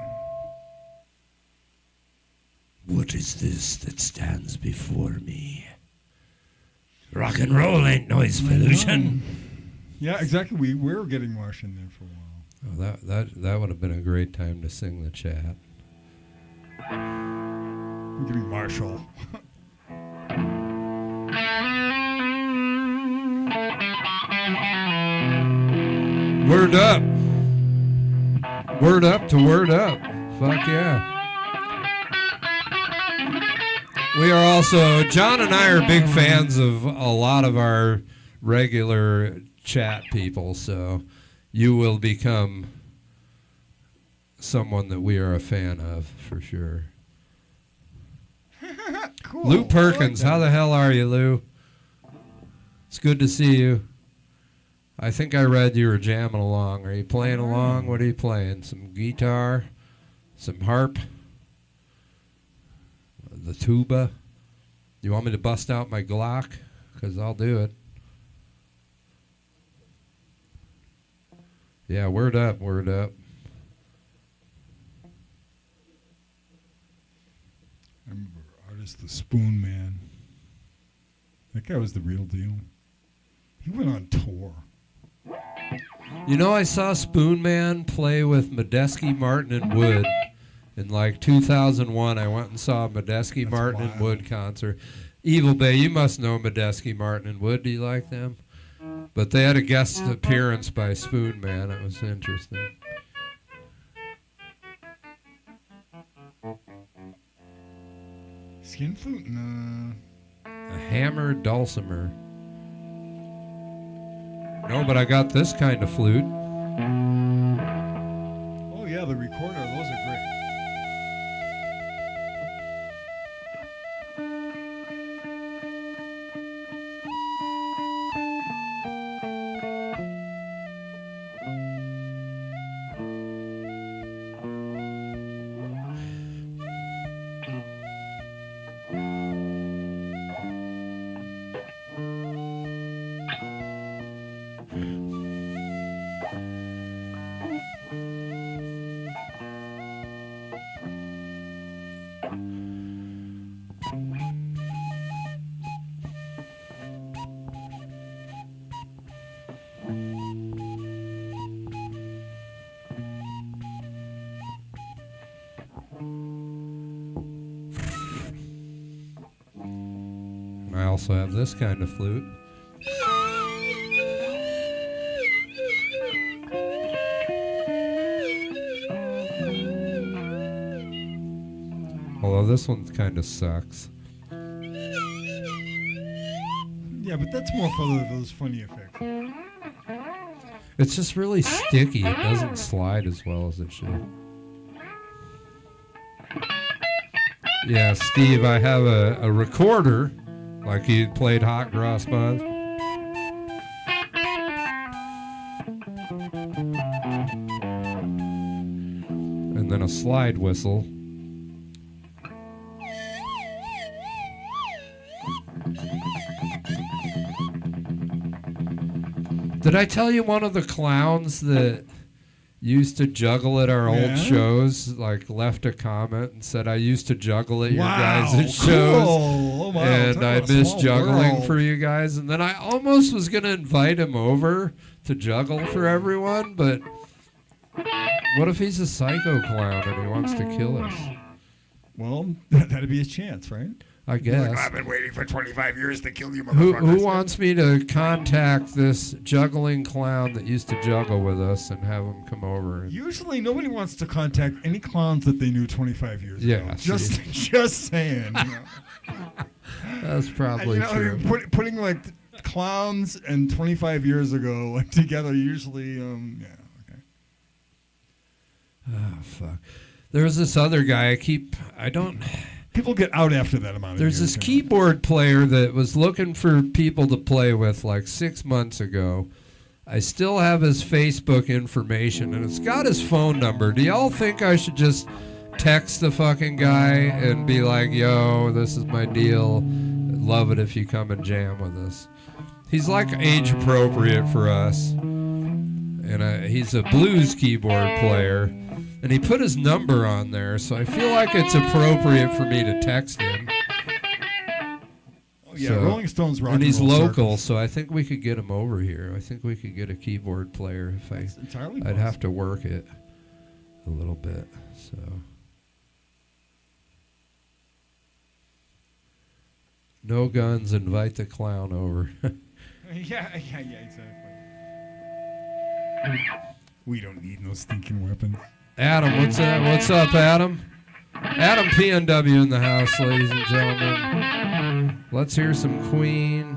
What is this that stands before me? Rock and roll ain't noise pollution. Yeah, exactly. We were getting Martian there for a while. Oh, that would have been a great time to sing the chat. I'm getting Marshall. Word up. Word up to word up. Fuck yeah. We are also, John and I are big fans of a lot of our regular chat people, so you will become someone that we are a fan of for sure. Cool. Lou Perkins, how the hell are you, Lou? It's good to see you. I think I read you were jamming along. Are you playing along? What are you playing? Some guitar? Some harp? The tuba? You want me to bust out my Glock? Because I'll do it. Yeah, word up, word up. I remember artist The Spoon Man. That guy was the real deal. He went on tour. You know, I saw Spoon Man play with Medeski, Martin, and Wood in like 2001. I went and saw a Medeski, Martin, and Wood concert. Evil Bay, you must know Medeski, Martin, and Wood. Do you like them? But they had a guest appearance by Spoon Man. It was interesting. Skin flute? No. A hammer dulcimer. No, but I got this kind of flute. Oh, yeah, the recorder. Those are great. I also have this kind of flute. Although this one kind of sucks. Yeah, but that's more for those funny effects. It's just really sticky. It doesn't slide as well as it should. Yeah, Steve, I have a recorder, like you played Hot Cross Buzz. And then a slide whistle. Did I tell you one of the clowns that used to juggle at our old shows, like left a comment and said, I used to juggle at your guys' shows, Oh, wow. and I miss juggling for you guys. And then I almost was going to invite him over to juggle for everyone, but what if he's a psycho clown and he wants to kill us? Well, that'd be a chance, right? I guess. Like, I've been waiting for 25 years to kill you, Who motherfuckers. wants me to contact this juggling clown that used to juggle with us and have him come over? Usually, nobody wants to contact any clowns that they knew 25 years ago. Yeah, just saying. You know. That's probably true. Putting like clowns and 25 years ago together usually, yeah. Okay. Oh fuck! There was this other guy. People get out after that amount of There's years. this keyboard player that was looking for people to play with like 6 months ago. I still have his Facebook information, and it's got his phone number. Do y'all think I should just text the fucking guy and be like, yo, this is my deal. Love it if you come and jam with us. He's like age appropriate for us. and he's a blues keyboard player, and he put his number on there, so I feel like it's appropriate for me to text him. Oh, yeah, Rolling Stones rock and he's roll local, circus. so I think we could get him over here. I think we could get a keyboard player if That's entirely I'd have to work it a little bit. So no guns, invite the clown over. yeah, exactly. We don't need no stinking weapons. Adam, what's up, Adam? Adam PNW in the house, ladies and gentlemen. Let's hear some Queen.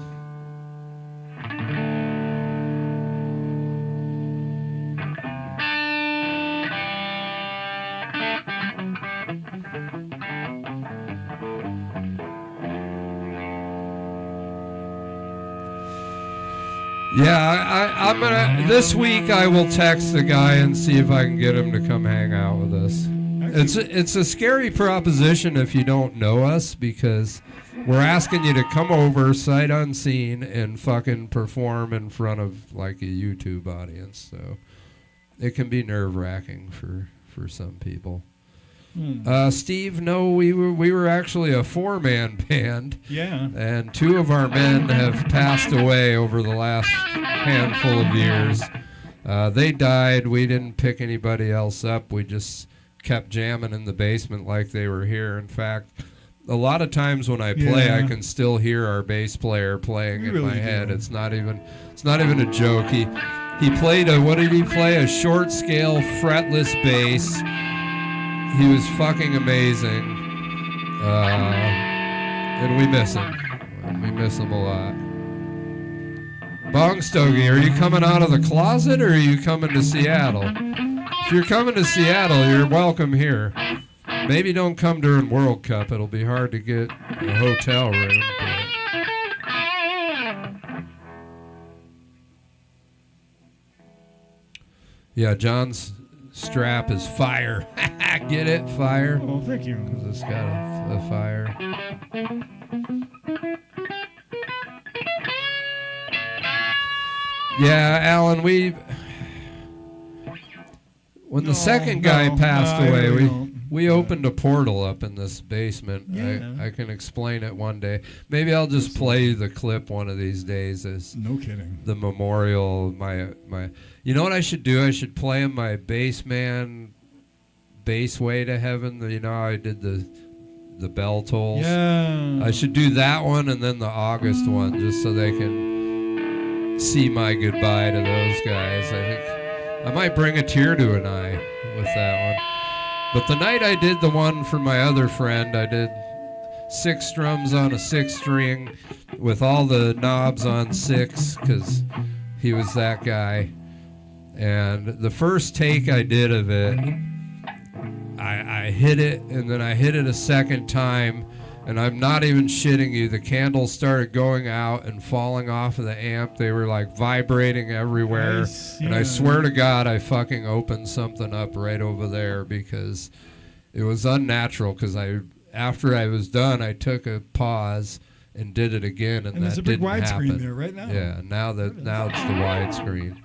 Yeah, I'm gonna. This week I will text the guy and see if I can get him to come hang out with us. It's a scary proposition if you don't know us, because we're asking you to come over sight unseen and fucking perform in front of like a YouTube audience. So it can be nerve-wracking for some people. Steve, no, we were actually a 4-man band. Yeah. And 2 of our men have passed away over the last handful of years. They died. We didn't pick anybody else up. We just kept jamming in the basement like they were here. In fact, a lot of times when I play, I can still hear our bass player playing in my head. It's not even a joke. He played what did he play? A short scale fretless bass. He was fucking amazing, and we miss him. We miss him a lot. Bong Stogie, are you coming out of the closet or are you coming to Seattle? If you're coming to Seattle, you're welcome here. Maybe don't come during World Cup. It'll be hard to get a hotel room. Yeah, John's strap is fire. Get it? Fire. Oh, thank you. Because it's got a fire. Yeah, Alan, when the second guy passed away, we opened a portal up in this basement. Yeah. I can explain it one day. Maybe I'll just play the clip one of these days as no kidding. The memorial. My. You know what I should do? I should play him my Bassman Bass Way to Heaven. You know how I did the bell tolls? Yeah. I should do that one and then the August one, just so they can see my goodbye to those guys. I think I might bring a tear to an eye with that one. But the night I did the one for my other friend, I did 6 drums on a 6-string with all the knobs on 6, because he was that guy. And the first take I did of it, I hit it, and then I hit it a second time, and I'm not even shitting you. The candles started going out and falling off of the amp. They were like vibrating everywhere. Nice, yeah. And I swear to God, I fucking opened something up right over there, because it was unnatural. Because after I was done, I took a pause and did it again, and there's that a big didn't happen. widescreen there right now. Yeah, now it's the widescreen.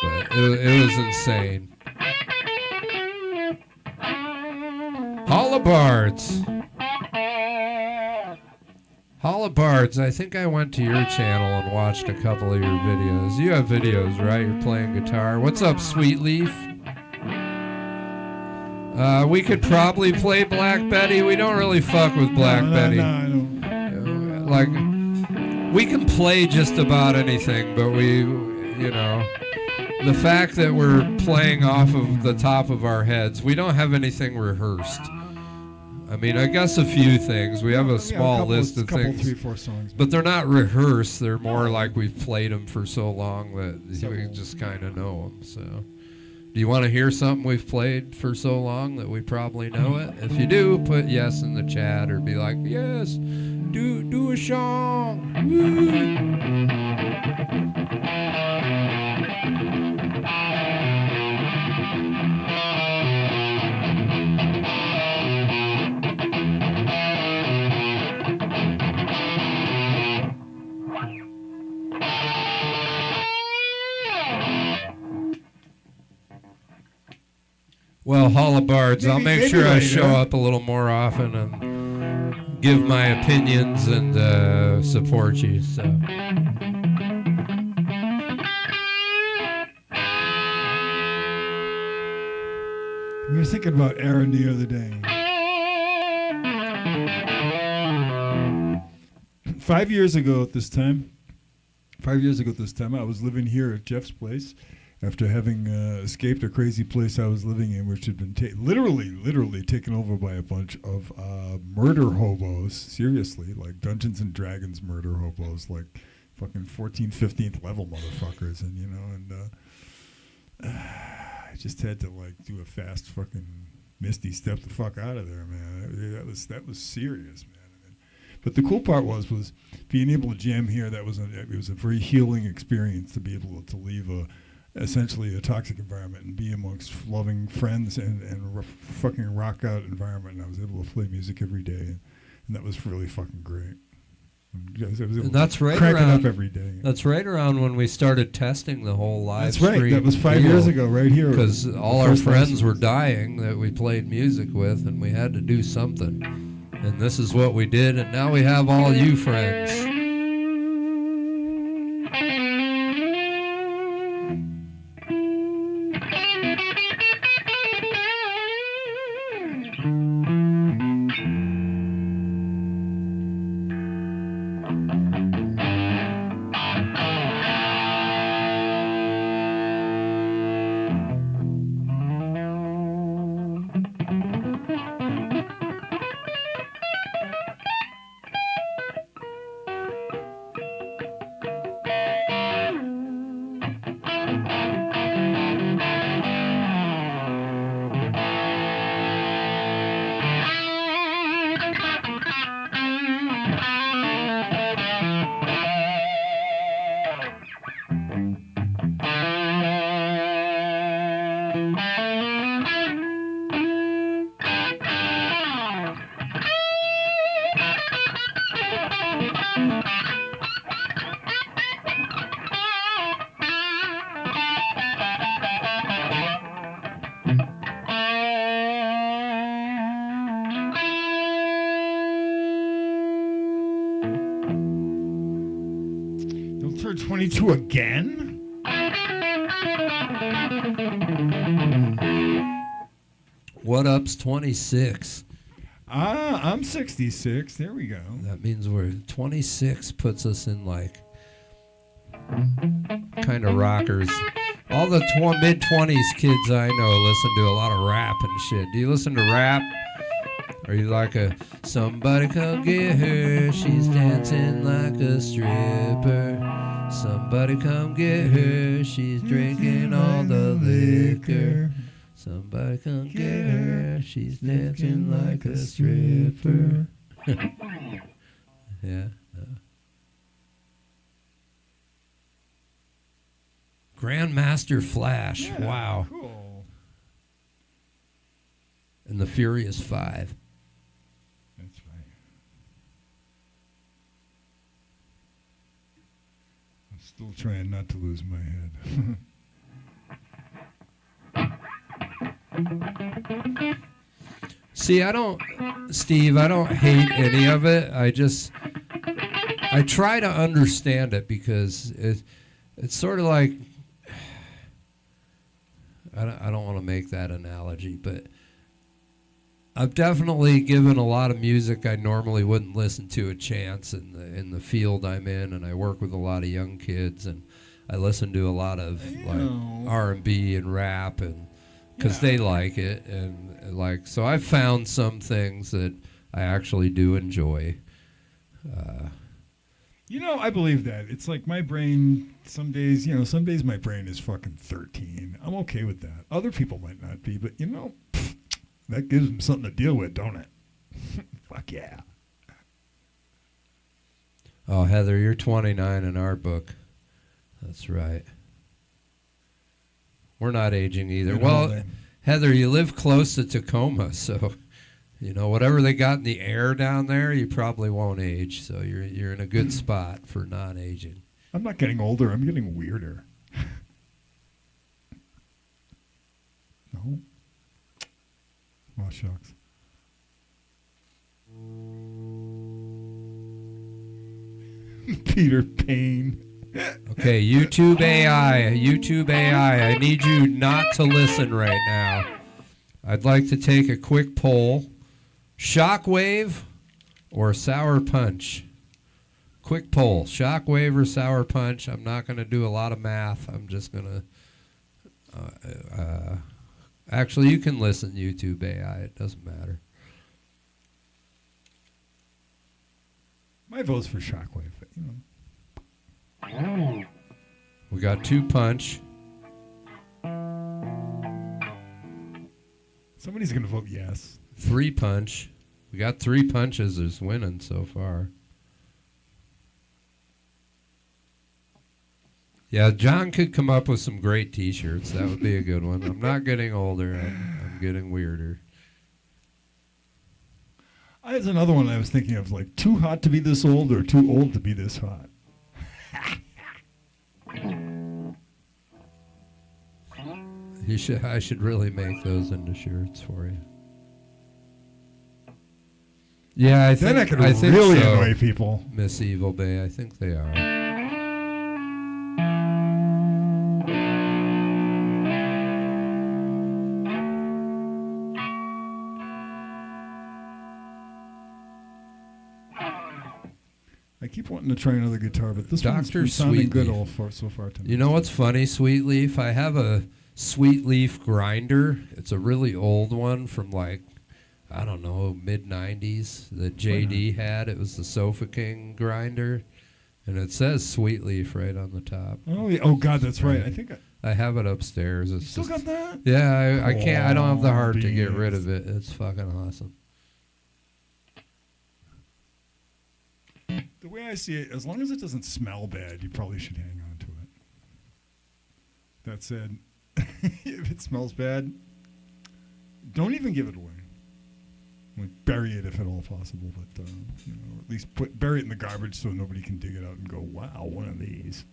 But it was insane. Hollabards. Hollabards, I think I went to your channel and watched a couple of your videos. You have videos, right? You're playing guitar. What's up, Sweet Leaf? We could probably play Black Betty. We don't really fuck with Black Betty. No, I don't. Like, we can play just about anything, but the fact that we're playing off of the top of our heads, we don't have anything rehearsed. I mean, I guess a few things. We have a small list of things, 3-4 songs, but they're not rehearsed. They're more like we've played them for so long that we just kind of know them. So, do you want to hear something we've played for so long that we probably know it? If you do, put yes in the chat or be like, yes, do a song. Woo. Well, Hollabards, I'll make maybe sure I later. show up a little more often and give my opinions and support you. So. We were thinking about Aaron the other day. 5 years ago at this time, I was living here at Jeff's place after having escaped a crazy place I was living in, which had been literally taken over by a bunch of murder hobos. Seriously, like Dungeons and Dragons murder hobos, like fucking 14th, 15th level motherfuckers, and I just had to like do a fast fucking Misty step the fuck out of there, man. That was serious, man. But the cool part was being able to jam here. It was a very healing experience to be able to leave essentially a toxic environment and be amongst loving friends and fucking rock out environment. And I was able to play music every day, and that was really fucking great. And that's right cranking around, up every day. That's right around when we started testing the whole live That's stream. right. That was 5 years ago, right here. Because all our friends were dying that we played music with, and we had to do something. And this is what we did, and now we have all you friends. Don't turn 22 again? What up's 26? I'm 66. There we go. That means we're 26 puts us in like kind of rockers. All the mid-20s kids I know listen to a lot of rap and shit. Do you listen to rap? Are you like somebody come get her, she's dancing like a stripper. Somebody come get her, she's drinking all the liquor. Somebody come get her, she's dancing like a stripper. Yeah. Grandmaster Flash, Yeah, wow. Cool. And the Furious Five. That's right. I'm still trying not to lose my head. See, Steve, I don't hate any of it. I try to understand it because it's sort of like, I don't want to make that analogy, but I've definitely given a lot of music I normally wouldn't listen to a chance in the field I'm in, and I work with a lot of young kids, and I listen to a lot of like R&B and rap, and because they like it, and like so I've found some things that I actually do enjoy. I believe that. It's like my brain, some days my brain is fucking 13. I'm okay with that. Other people might not be, but that gives them something to deal with, don't it? Fuck yeah. Oh, Heather, you're 29 in our book. That's right. We're not aging either. Well, Heather, you live close to Tacoma, so whatever they got in the air down there, you probably won't age. So you're in a good spot for not aging. I'm not getting older. I'm getting weirder. No. Oh, shucks. Peter Payne. Okay, YouTube AI, I need you not to listen right now. I'd like to take a quick poll. Shockwave or Sour Punch? Quick poll. Shockwave or Sour Punch? I'm not going to do a lot of math. I'm just going to... actually, you can listen YouTube AI. It doesn't matter. My vote's for Shockwave. You know. We got 2 punch. Somebody's going to vote yes. 3 punch. We got 3 punches as winning so far. Yeah, John could come up with some great T-shirts. That would be a good one. I'm not getting older. I'm getting weirder. There's another one I was thinking of, like, too hot to be this old or too old to be this hot. I should really make those into shirts for you. Yeah, I think really so. annoy people. Miss Evil Bay, I think they are. I keep wanting to try another guitar, but this one's Dr. been sounding good Sweetleaf. so far tonight. You know what's funny, Sweetleaf? I have a Sweetleaf grinder. It's a really old one from like, I don't know, mid-90s that JD had. It was the Sofa King grinder. And it says Sweetleaf right on the top. Oh, yeah. Oh God, that's right. I think I have it upstairs. It's still got that? Yeah, I can't. I don't have the heart to get beans. rid of it. It's fucking awesome. The way I see it, as long as it doesn't smell bad, you probably should hang on to it. That said, if it smells bad, don't even give it away. Like, bury it if at all possible, but you know, at least bury it in the garbage so nobody can dig it out and go, "Wow, one of these."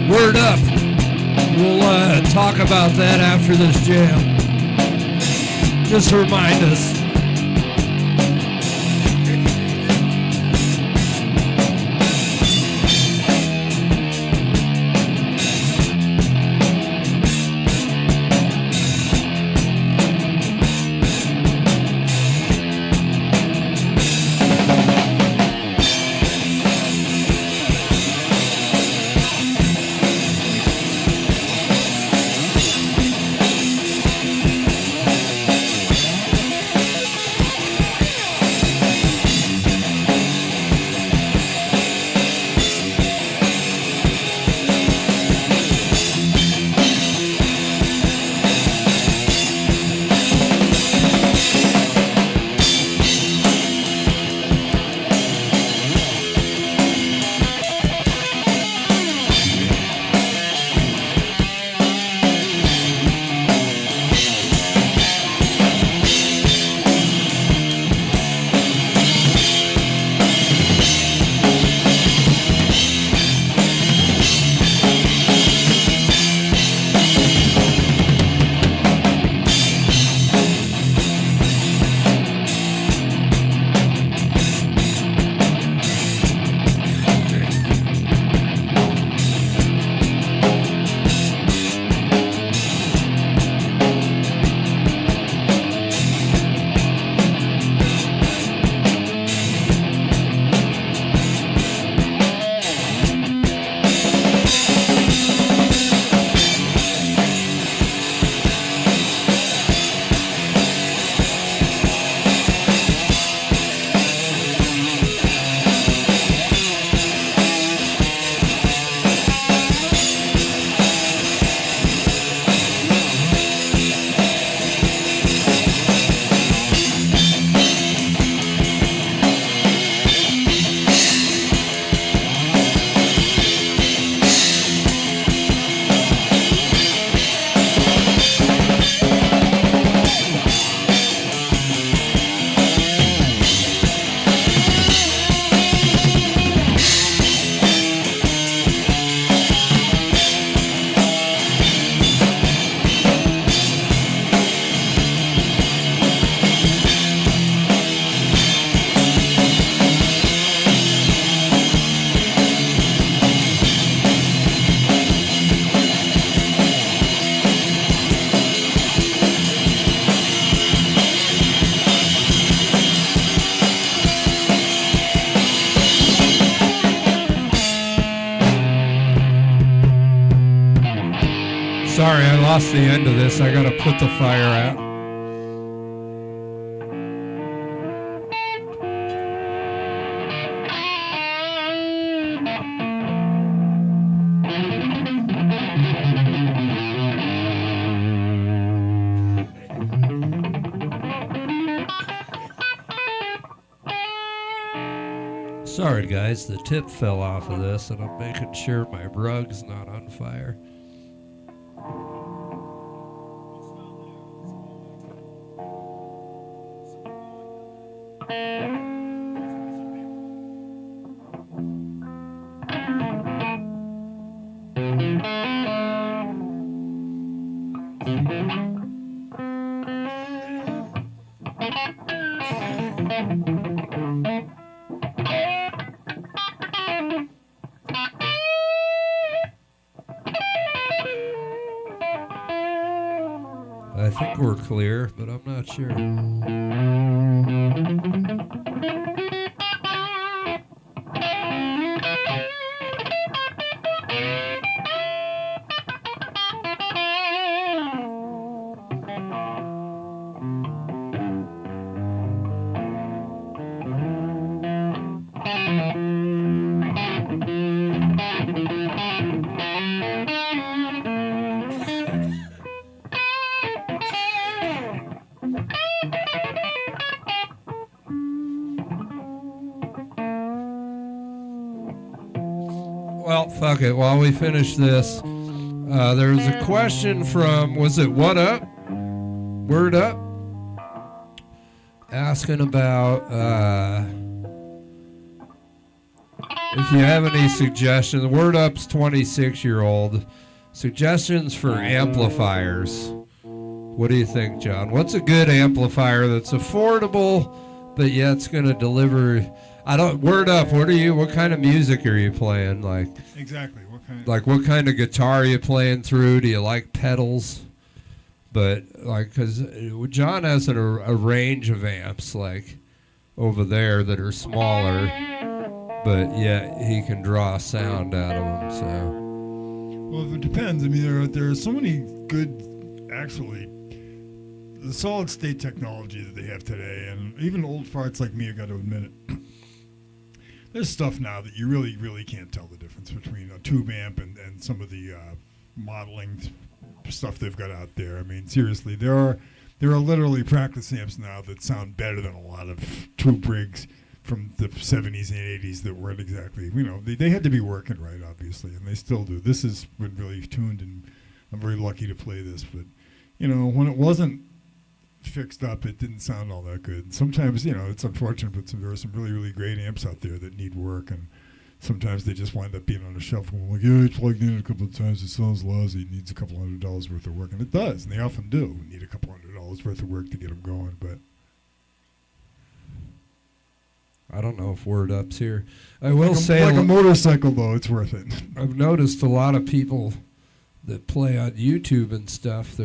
Word up. We'll talk about that after this jam. Just remind us. Sorry, I lost the end of this. I gotta put the fire out. Sorry guys, the tip fell off of this and I'm making sure my rug's not on fire. I think we're clear, but I'm not sure. Well, fuck it. While we finish this, there's a question from, was it What Up? Word Up? Asking about if you have any suggestions. Word Up's 26-year-old. Suggestions for amplifiers. What do you think, John? What's a good amplifier that's affordable, but yet it's going to deliver... Word Up, what kind of music are you playing? Like, exactly. What kind of guitar are you playing through? Do you like pedals? But, because John has a range of amps, like, over there that are smaller, but yet he can draw sound out of them, so. Well, it depends. I mean, there are so many good, actually, the solid state technology that they have today, and even old farts like me, I got to admit it. There's stuff now that you really, really can't tell the difference between a tube amp and some of the modeling stuff they've got out there. I mean, seriously, there are literally practice amps now that sound better than a lot of tube rigs from the 70s and 80s that weren't exactly, they had to be working right, obviously, and they still do. This has been really tuned, and I'm very lucky to play this. But, when it wasn't fixed up, it didn't sound all that good. Sometimes, it's unfortunate, but there are some really, really great amps out there that need work, and sometimes they just wind up being on a shelf and we're like, yeah, it's plugged in a couple of times, it sounds lousy, it needs a couple $100 worth of work, and it does, and they often do need a couple $100 worth of work to get them going, but I don't know if Word Up's here. I will say... Like a motorcycle, though, it's worth it. I've noticed a lot of people that play on YouTube and stuff,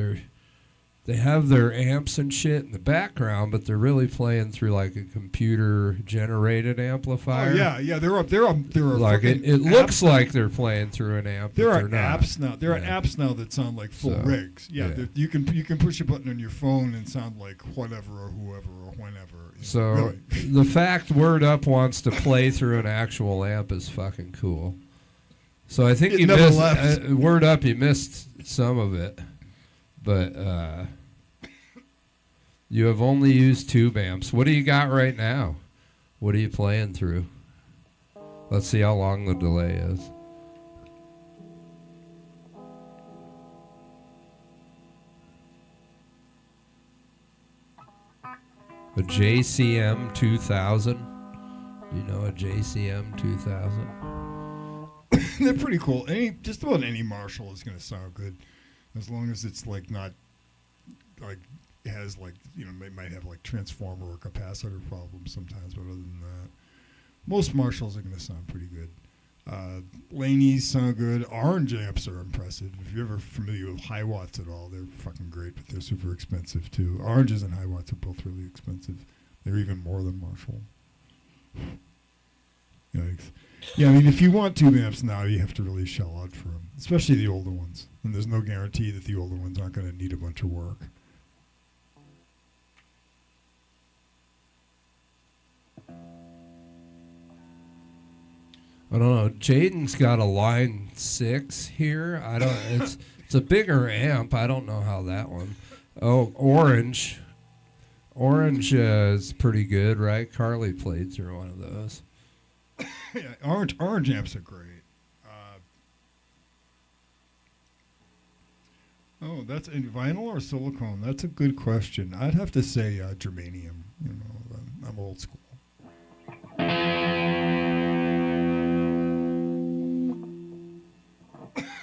they have their amps and shit in the background, but they're really playing through like a computer-generated amplifier. Oh, yeah, they're like it looks like they're playing through an amp. There are not. apps now. There are apps now that sound like full rigs. Yeah, you can push a button on your phone and sound like whatever or whoever or whenever. So really. The fact Word Up wants to play through an actual amp is fucking cool. So I think you missed Word Up. You missed some of it, but. You have only used tube amps. What do you got right now? What are you playing through? Let's see how long the delay is. A JCM 2000. You know a JCM 2000? They're pretty cool. Just about any Marshall is going to sound good, as long as it's not it has might have transformer or capacitor problems sometimes, but other than that, most Marshalls are going to sound pretty good. Laney's sound good. Orange amps are impressive. If you're ever familiar with high watts at all, they're fucking great, but they're super expensive too. Oranges and high watts are both really expensive. They're even more than Marshall. thanks. Yeah, I mean, if you want tube amps now, you have to really shell out for them, especially the older ones. And there's no guarantee that the older ones aren't going to need a bunch of work. I don't know. Jaden's got a line 6 here. I don't. It's a bigger amp. I don't know how that one. Oh, orange. Orange is pretty good, right? Carly played through one of those. Yeah, orange amps are great. Oh, that's in vinyl or silicone? That's a good question. I'd have to say germanium. You know, I'm old school.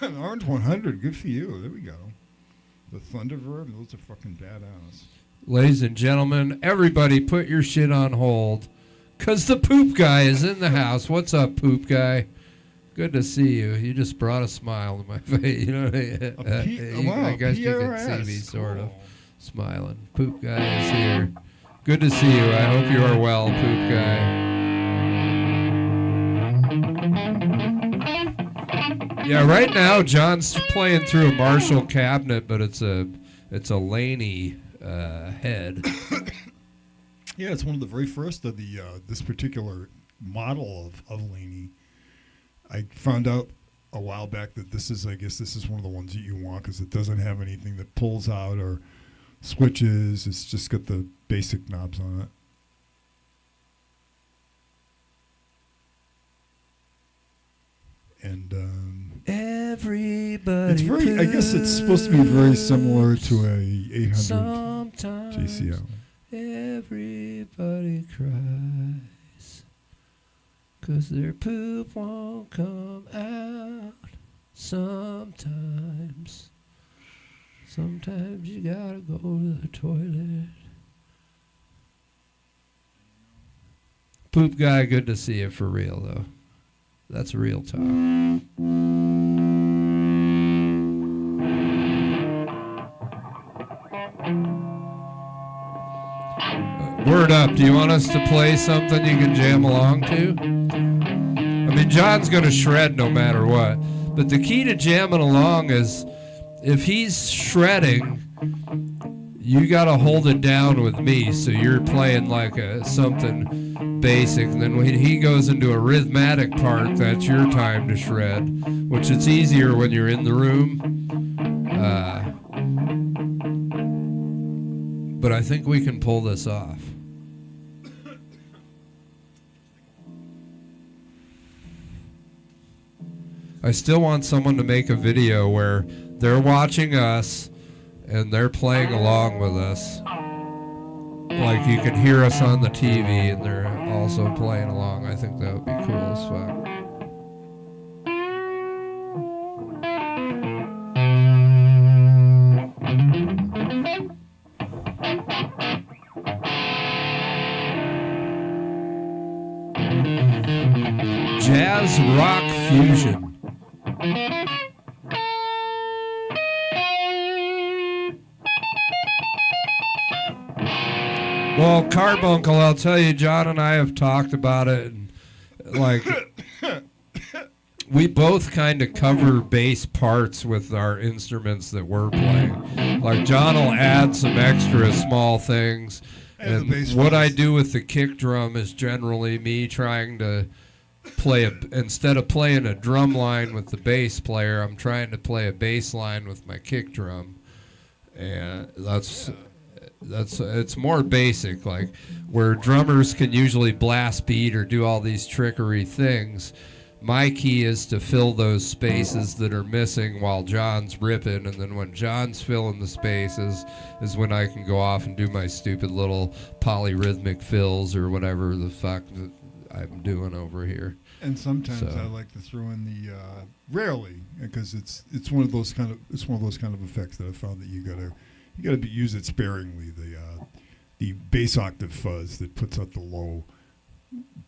An Orange 100, good for you. There we go. The Thunderverb, those are fucking badass. Ladies and gentlemen, everybody put your shit on hold, because the poop guy is in the house. What's up, poop guy? Good to see you. You just brought a smile to my face. You know what I mean? Wow, I guess you can PRS, see me sort of cool. smiling. Poop guy is here. Good to see you. I hope you are well, poop guy. Yeah, right now John's playing through a Marshall cabinet, but it's a Laney head. Yeah, it's one of the very first of the this particular model of Laney. I found out a while back that I guess this is one of the ones that you want because it doesn't have anything that pulls out or switches. It's just got the basic knobs on it. And everybody. It's very. I guess it's supposed to be very similar to a 800 Sometimes JCL. Everybody cries 'cause their poop won't come out. Sometimes you gotta go to the toilet. Poop guy, good to see you for real though. That's real talk. Word up, do you want us to play something you can jam along to? I mean, John's going to shred no matter what. But the key to jamming along is if he's shredding, you got to hold it down with me. So you're playing like something basic. And then when he goes into a rhythmatic part, that's your time to shred, which it's easier when you're in the room. But I think we can pull this off. I still want someone to make a video where they're watching us and they're playing along with us. Like you can hear us on the TV and they're also playing along. I think that would be cool as fuck. Jazz rock fusion. Well, Carbuncle, I'll tell you, John and I have talked about it, and like we both kind of cover bass parts with our instruments that we're playing. Like John will add some extra small things, and what I do with the kick drum is generally me trying to play instead of playing a drum line with the bass player, I'm trying to play a bass line with my kick drum, and it's more basic, like where drummers can usually blast beat or do all these trickery things. My key is to fill those spaces that are missing while John's ripping, and then when John's filling the spaces is when I can go off and do my stupid little polyrhythmic fills or whatever the fuck that I'm doing over here. And sometimes I like to throw in the rarely, because it's one of those kind of effects that I found that you gotta use it sparingly. The bass octave fuzz that puts out the low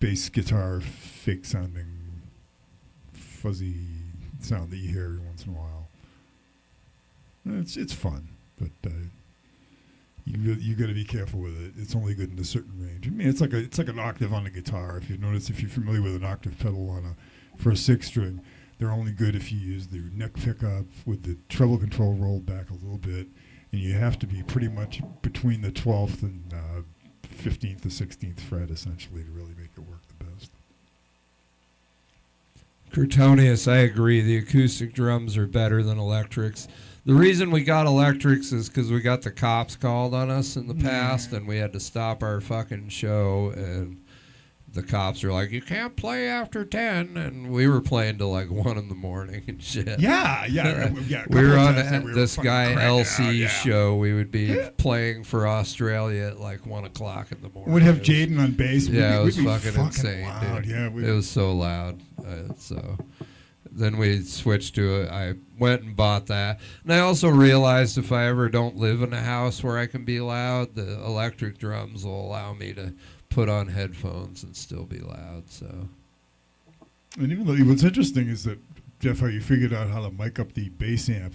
bass guitar fake sounding fuzzy sound that you hear every once in a while. It's fun, but you got to be careful with it. It's only good in a certain range. I mean, it's like an octave on a guitar. If you notice, if you're familiar with an octave pedal for a 6-string, they're only good if you use the neck pickup with the treble control rolled back a little bit, and you have to be pretty much between the 12th and 15th or 16th fret essentially to really make it work the best. Curtonius, I agree. The acoustic drums are better than electrics. The reason we got electrics is because we got the cops called on us in the past, and we had to stop our fucking show, and the cops were like, you can't play after 10, and we were playing till like 1 in the morning and shit. Yeah. We were on this guy LC's show. We would be playing for Australia at like 1 o'clock in the morning. We'd have Jaden on bass. Yeah, it was fucking insane, loud. dude. Yeah, it was so loud. So then we switched to it. I went and bought that. And I also realized if I ever don't live in a house where I can be loud, the electric drums will allow me to put on headphones and still be loud. So, and even though what's interesting is that, Jeff, how you figured out how to mic up the bass amp,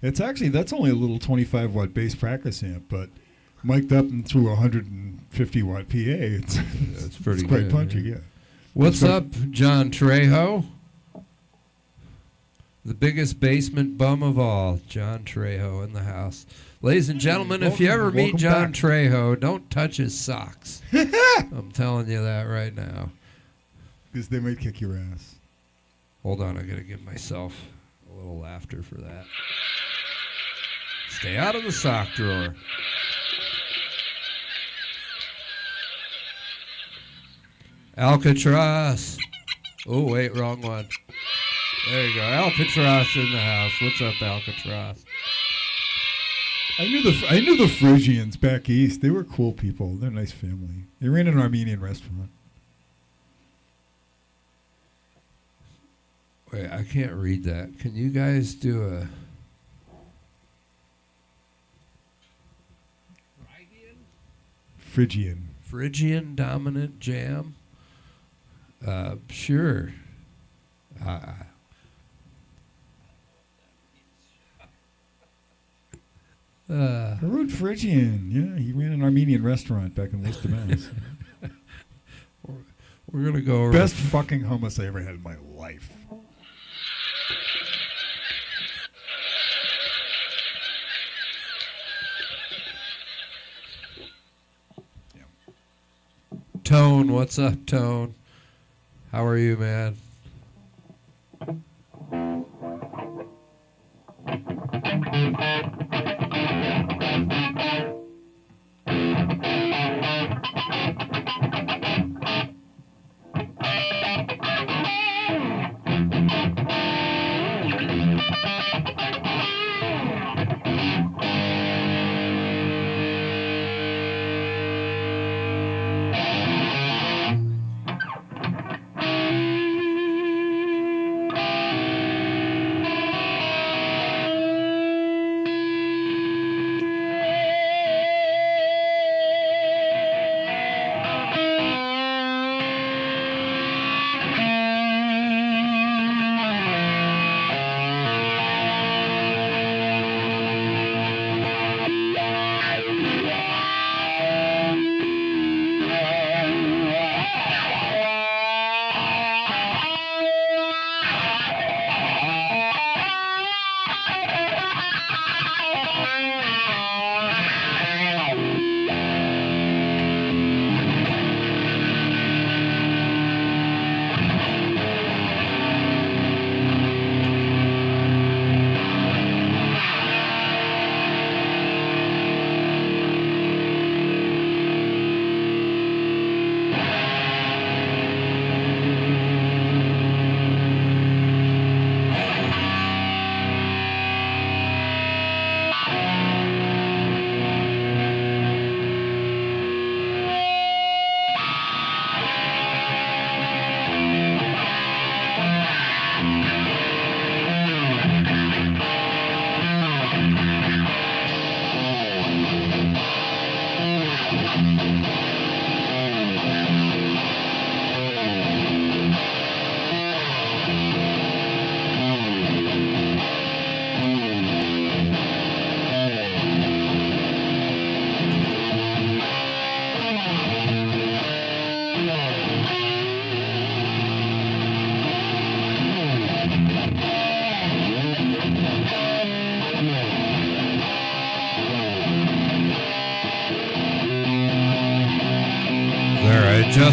that's only a little 25-watt bass practice amp, but mic'd up and through a 150-watt PA, it's pretty quite good, punchy. Yeah. What's up, John Trejo? The biggest basement bum of all, John Trejo in the house. Ladies and gentlemen, if you ever meet John Trejo, don't touch his socks. I'm telling you that right now. Because they might kick your ass. Hold on, I got to give myself a little laughter for that. Stay out of the sock drawer. Alcatraz. Oh, wait, wrong one. There you go. Alcatraz in the house. What's up, Alcatraz? I knew the Phrygians back east. They were cool people. They're a nice family. They ran an Armenian restaurant. Wait, I can't read that. Can you guys do a... Phrygian dominant jam? Sure. Harut Phrygian. Yeah, he ran an Armenian restaurant back in Worcester, Mass. We're going to go over... Best fucking hummus I ever had in my life. Tone, what's up, Tone? How are you, man?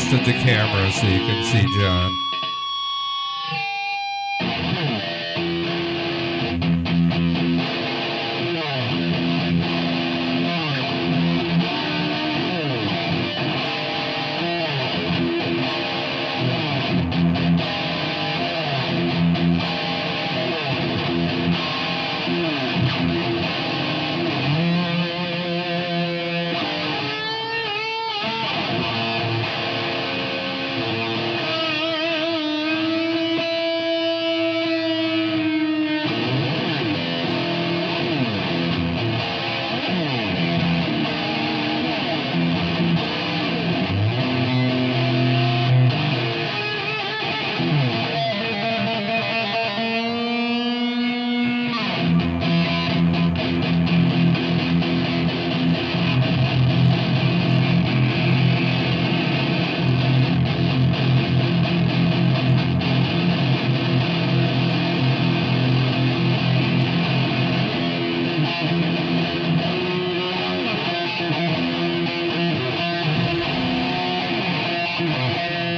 adjusted the camera so you can see John.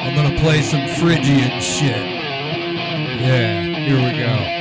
I'm gonna play some Phrygian shit. Yeah, here we go.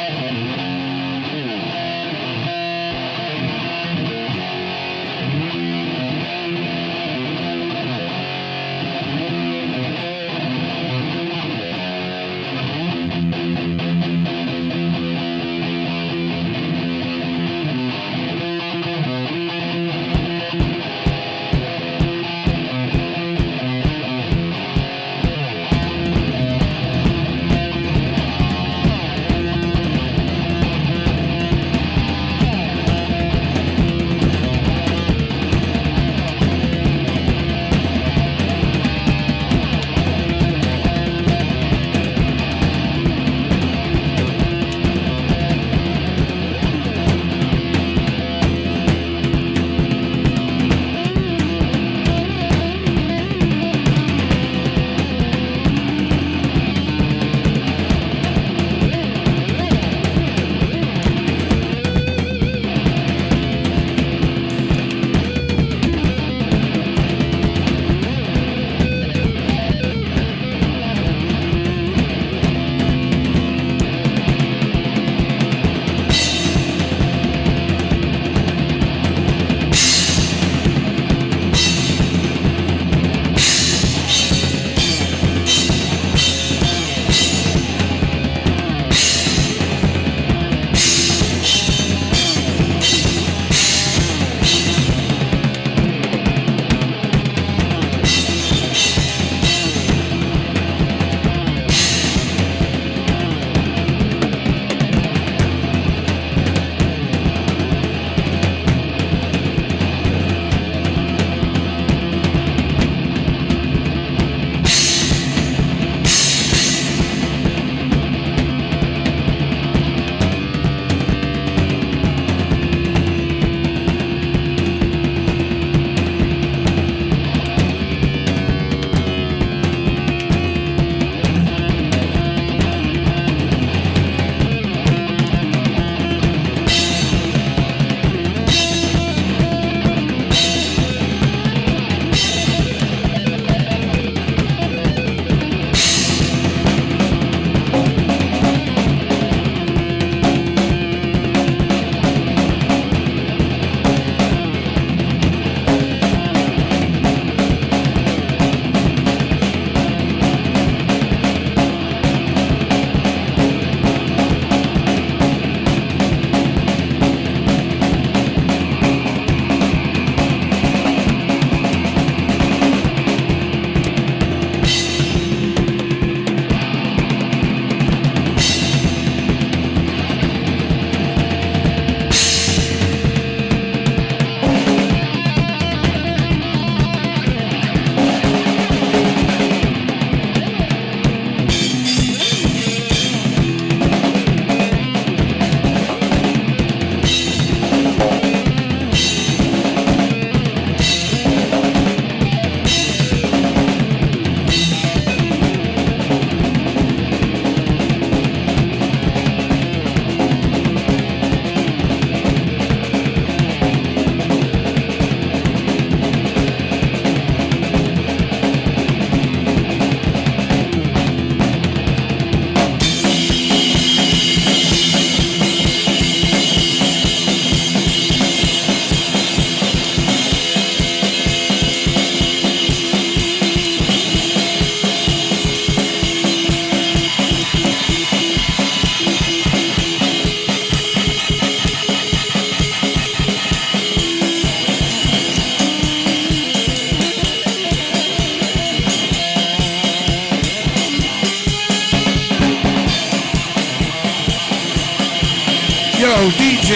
Yo, DJ.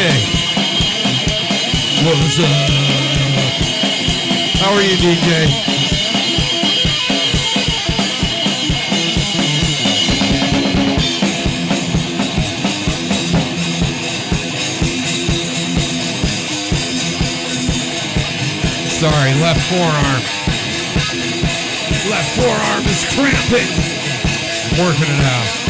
What's up? How are you, DJ? Sorry, left forearm. Left forearm is cramping. I'm working it out.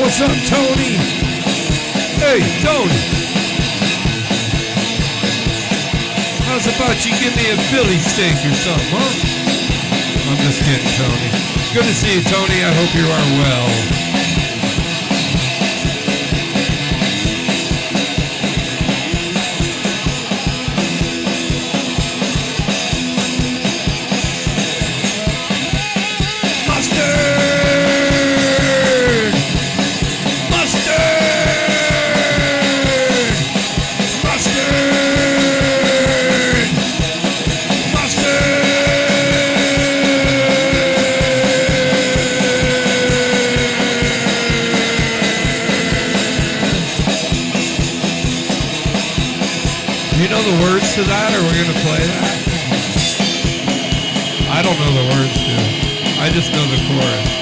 What's up, Tony? Hey, Tony. How's about you give me a Philly steak or something, huh? I'm just kidding, Tony. Good to see you, Tony. I hope you are well. To that, or we're gonna play that? I don't know the words to it. I just know the chorus.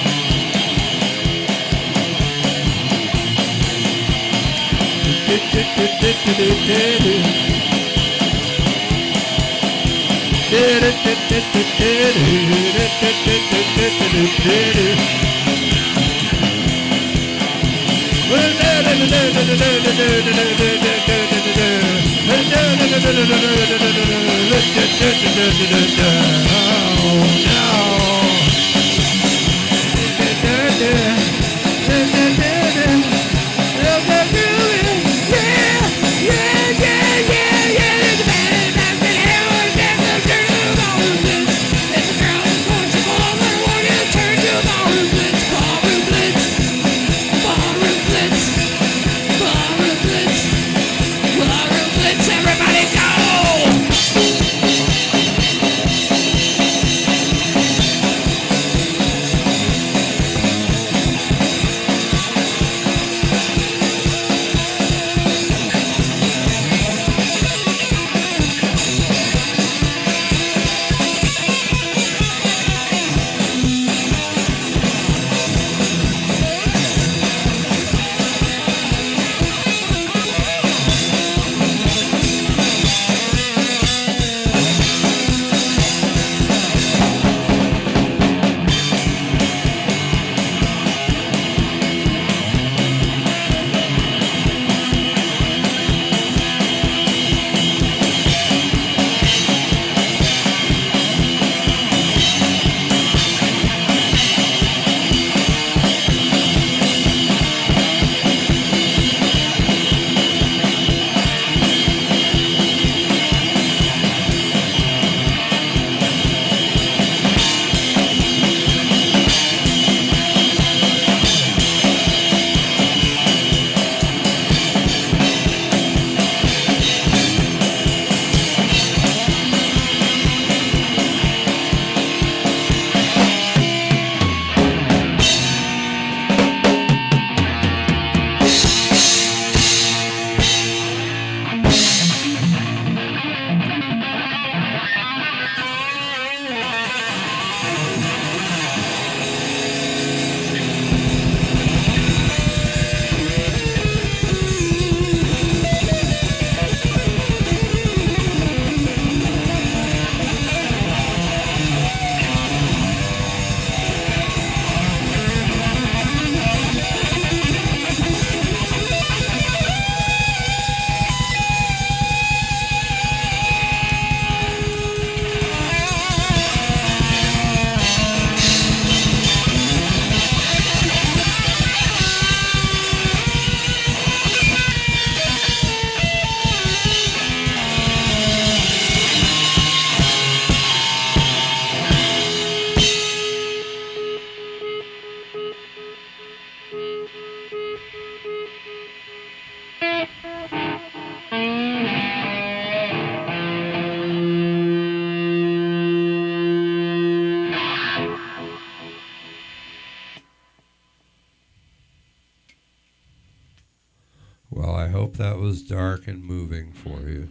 Well, I hope that was dark and moving for you.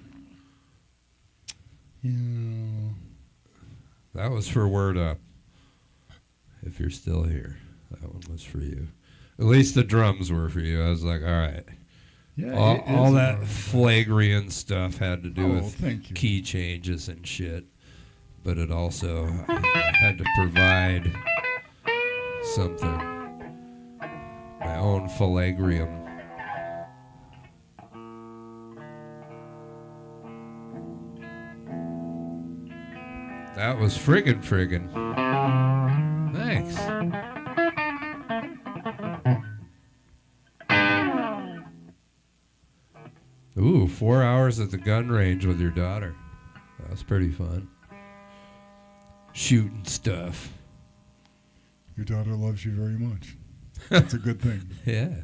Yeah. That was for Word Up. If you're still here, that one was for you. At least the drums were for you. I was like, all right. Yeah, All that Flagrian stuff had to do with thank you. key changes and shit. But it also had to provide something. My own Flagrium. That was friggin'. Thanks. Ooh, 4 hours at the gun range with your daughter. That was pretty fun. Shooting stuff. Your daughter loves you very much. That's a good thing. Yeah.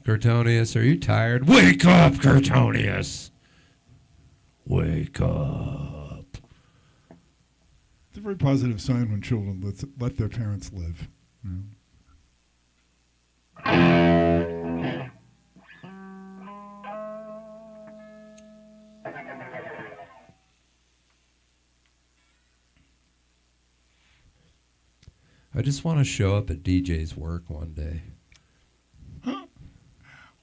Curtonius, are you tired? Wake up, Curtonius! Wake up. It's a very positive sign when children let their parents live. You know? I just want to show up at DJ's work one day.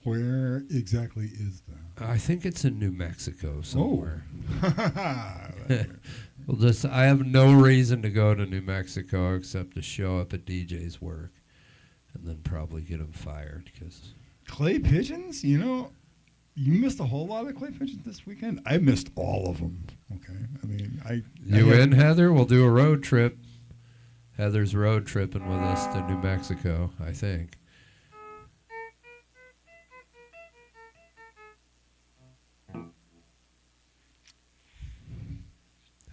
Where exactly is that? I think it's in New Mexico somewhere. Oh. Well, I have no reason to go to New Mexico except to show up at DJ's work and then probably get him fired. Cause Clay pigeons? You know, you missed a whole lot of clay pigeons this weekend. I missed all of them. Okay. I mean, You in, Heather? We'll do a road trip. Heather's road tripping with us to New Mexico, I think.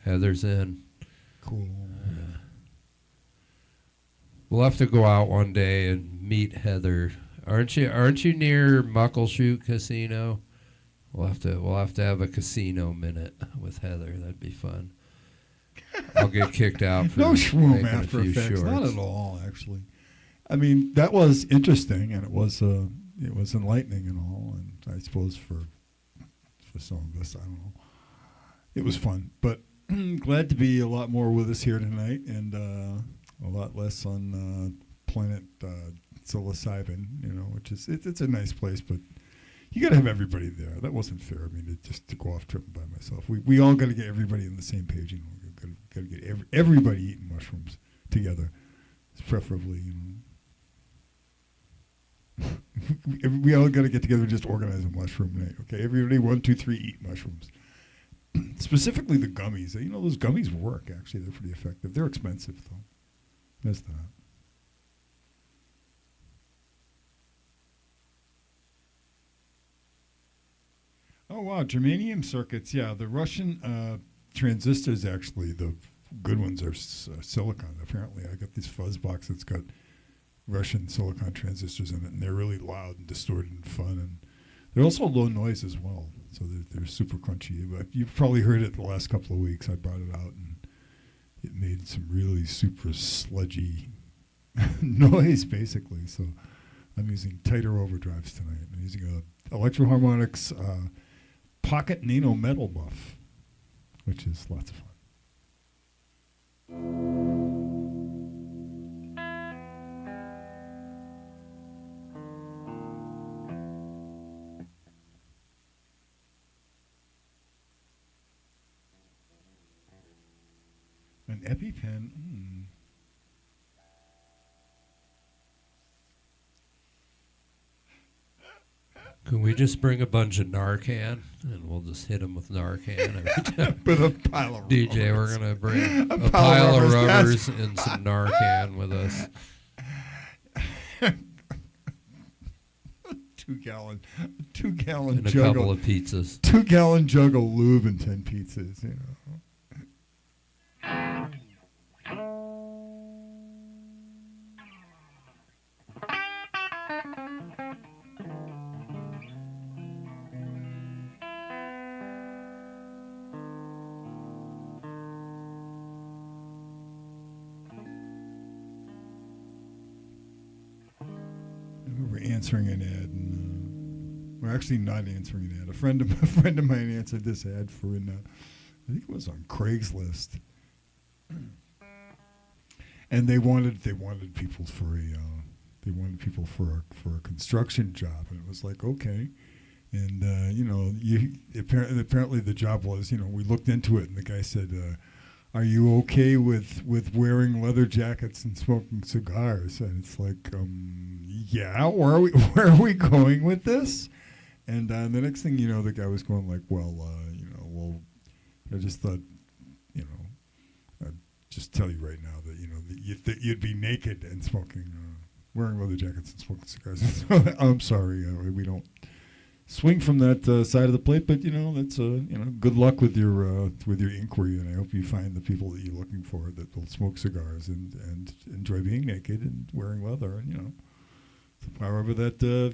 Heather's in. Cool. We'll have to go out one day and meet Heather. Aren't you near Muckleshoot Casino? We'll have to have a casino minute with Heather. That'd be fun. I'll get kicked out for No shroom making after a few effects. shorts. Not at all, actually. I mean, that was interesting, and it was enlightening and all, and I suppose for some of us, I don't know. It was fun, but glad to be a lot more with us here tonight, and a lot less on planet psilocybin, which is it's a nice place, but you got to have everybody there. That wasn't fair. I mean, just to go off tripping by myself. We all got to get everybody on the same page. We got to get everybody eating mushrooms together, preferably. We all got to get together and just organize a mushroom night. Okay, everybody 1, 2, 3 eat mushrooms. Specifically the gummies. Those gummies work. Actually, they're pretty effective. They're expensive though. There's that. Oh, wow. Germanium circuits. Yeah, the Russian transistors, actually, the good ones are silicon, apparently. I got this fuzz box that's got Russian silicon transistors in it, and they're really loud and distorted and fun. And they're also low noise as well, so they're super crunchy. But you've probably heard it the last couple of weeks. I brought it out, and it made some really super sludgy noise, basically. So I'm using tighter overdrives tonight. I'm using a Electro-Harmonix Pocket Nano Metal Buff, which is lots of fun. An EpiPen. Can we just bring a bunch of Narcan and we'll just hit them with Narcan every time? With a pile of DJ, rubbers. we're going to bring A a pile of rubbers, rubbers and some Narcan with us. 2-gallon And a jug couple of pizzas. 2-gallon jug of lube and 10 pizzas, answering an ad, and we're actually not answering an ad. A friend of mine answered this ad for I think it was on Craigslist, and they wanted people for a construction job, and it was like, okay. And apparently the job was, we looked into it, and the guy said, "Are you okay with wearing leather jackets and smoking cigars?" And it's like, yeah. Where are we going with this? And the next thing you know, the guy was going like, well, I just thought, I'd just tell you right now that that you'd be naked and smoking, wearing leather jackets and smoking cigars. I'm sorry, we don't swing from that side of the plate, but that's good luck with your inquiry, and I hope you find the people that you're looking for that will smoke cigars and enjoy being naked and wearing leather, and however that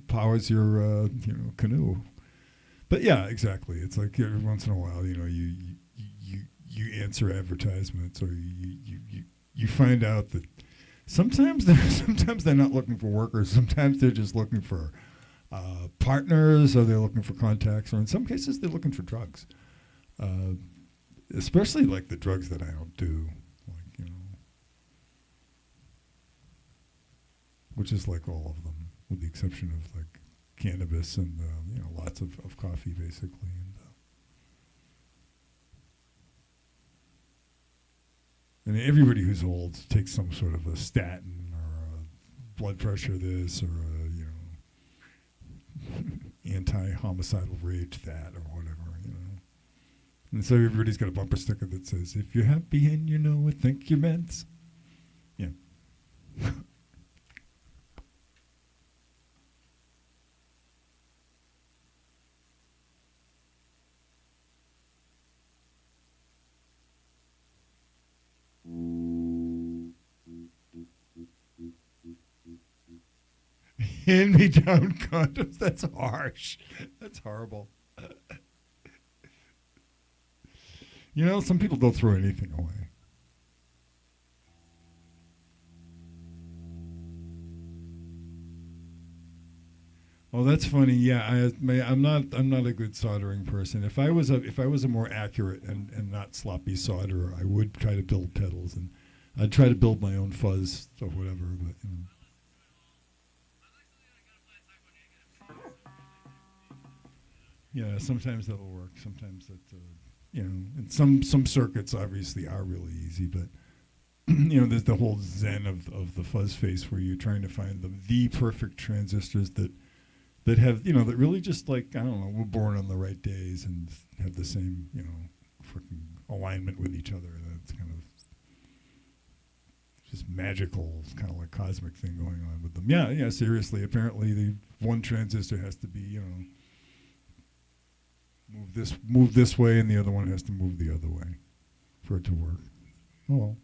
powers your canoe. But yeah, exactly. It's like every once in a while, you answer advertisements, or you find out that sometimes they're not looking for workers. Sometimes they're just looking for partners, or they're looking for contacts, or in some cases they're looking for drugs, especially like the drugs that I don't do, like which is like all of them, with the exception of like cannabis and lots of coffee basically, and everybody who's old takes some sort of a statin or a blood pressure this, or anti-homicidal rage that, or whatever, And so everybody's got a bumper sticker that says, "If you're happy and you know it, think you're meant." Yeah. Hand-me-down condoms. That's harsh. That's horrible. Some people don't throw anything away. Oh, that's funny. Yeah, I'm not a good soldering person. If I was a more accurate and not sloppy solderer, I would try to build pedals, and I'd try to build my own fuzz or whatever. But yeah, sometimes that'll work. Sometimes that, and some circuits obviously are really easy, but there's the whole zen of the fuzz face, where you're trying to find the perfect transistors that have, that really just, like, I don't know, were born on the right days and have the same, freaking alignment with each other. That's kind of just magical, kind of like cosmic thing going on with them. Yeah, seriously. Apparently, the one transistor has to be, move this way, and the other one has to move the other way for it to work. Oh well.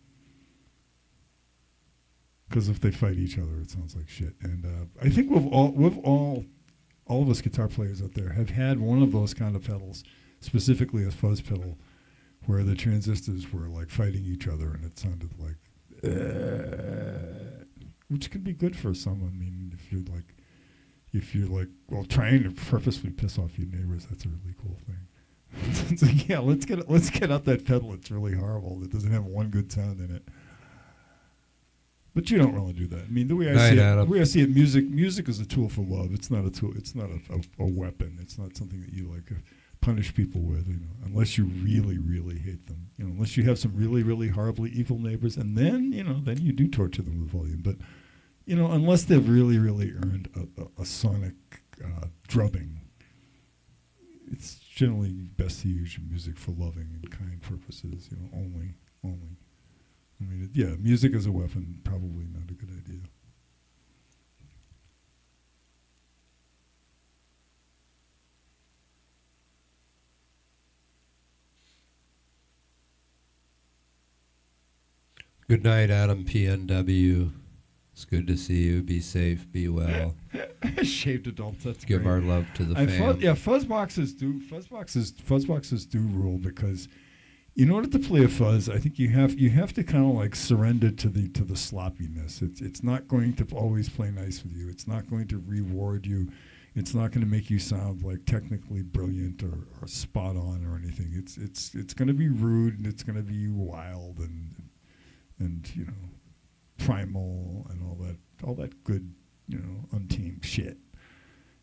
Because if they fight each other, it sounds like shit. And I think all of us guitar players out there have had one of those kind of pedals, specifically a fuzz pedal, where the transistors were like fighting each other, and it sounded like, which could be good for some. I mean, if you're trying to purposely piss off your neighbors, that's a really cool thing. It's like, yeah, let's get out that pedal. It's really horrible. It doesn't have one good sound in it. But you don't really do that. I mean, the way I see it, music is a tool for love. It's not a tool. It's not a weapon. It's not something that you punish people with. Unless you really, really hate them. Unless you have some really, really horribly evil neighbors, and then then you do torture them with volume. But unless they've really, really earned a sonic drubbing, it's generally best to use your music for loving and kind purposes. Only. I mean, music as a weapon, probably not a good idea. Good night, Adam PNW. It's good to see you. Be safe. Be well. Shaved adults. That's Give great. our love to the fam. Fuzzboxes do rule, because in order to play a fuzz, I think you have to kind of like surrender to the sloppiness. It's not going to always play nice with you. It's not going to reward you. It's not going to make you sound like technically brilliant or spot on or anything. It's going to be rude, and it's going to be wild and you know, primal and all that good, you know, untamed shit.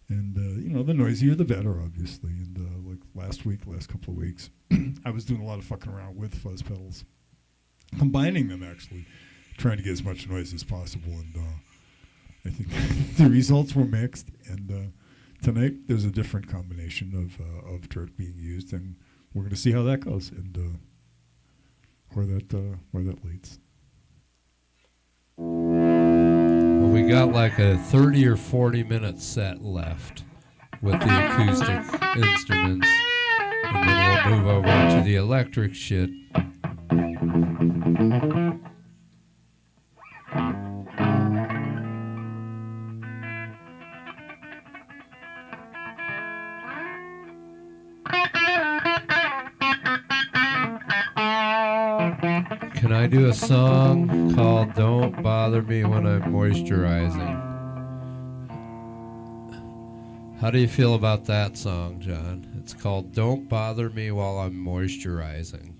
And you know, the noisier the better, obviously. And like last couple of weeks, I was doing a lot of fucking around with fuzz pedals, combining them actually, trying to get as much noise as possible. And I think the results were mixed. And tonight there's a different combination of dirt being used, and we're going to see how that goes and where that leads. Well, we got like a 30 or 40-minute set left with the acoustic instruments, and then we'll move over to the electric shit. Can I do a song called Don't Bother Me When I'm Moisturizing? How do you feel about that song, John? It's called Don't Bother Me While I'm Moisturizing.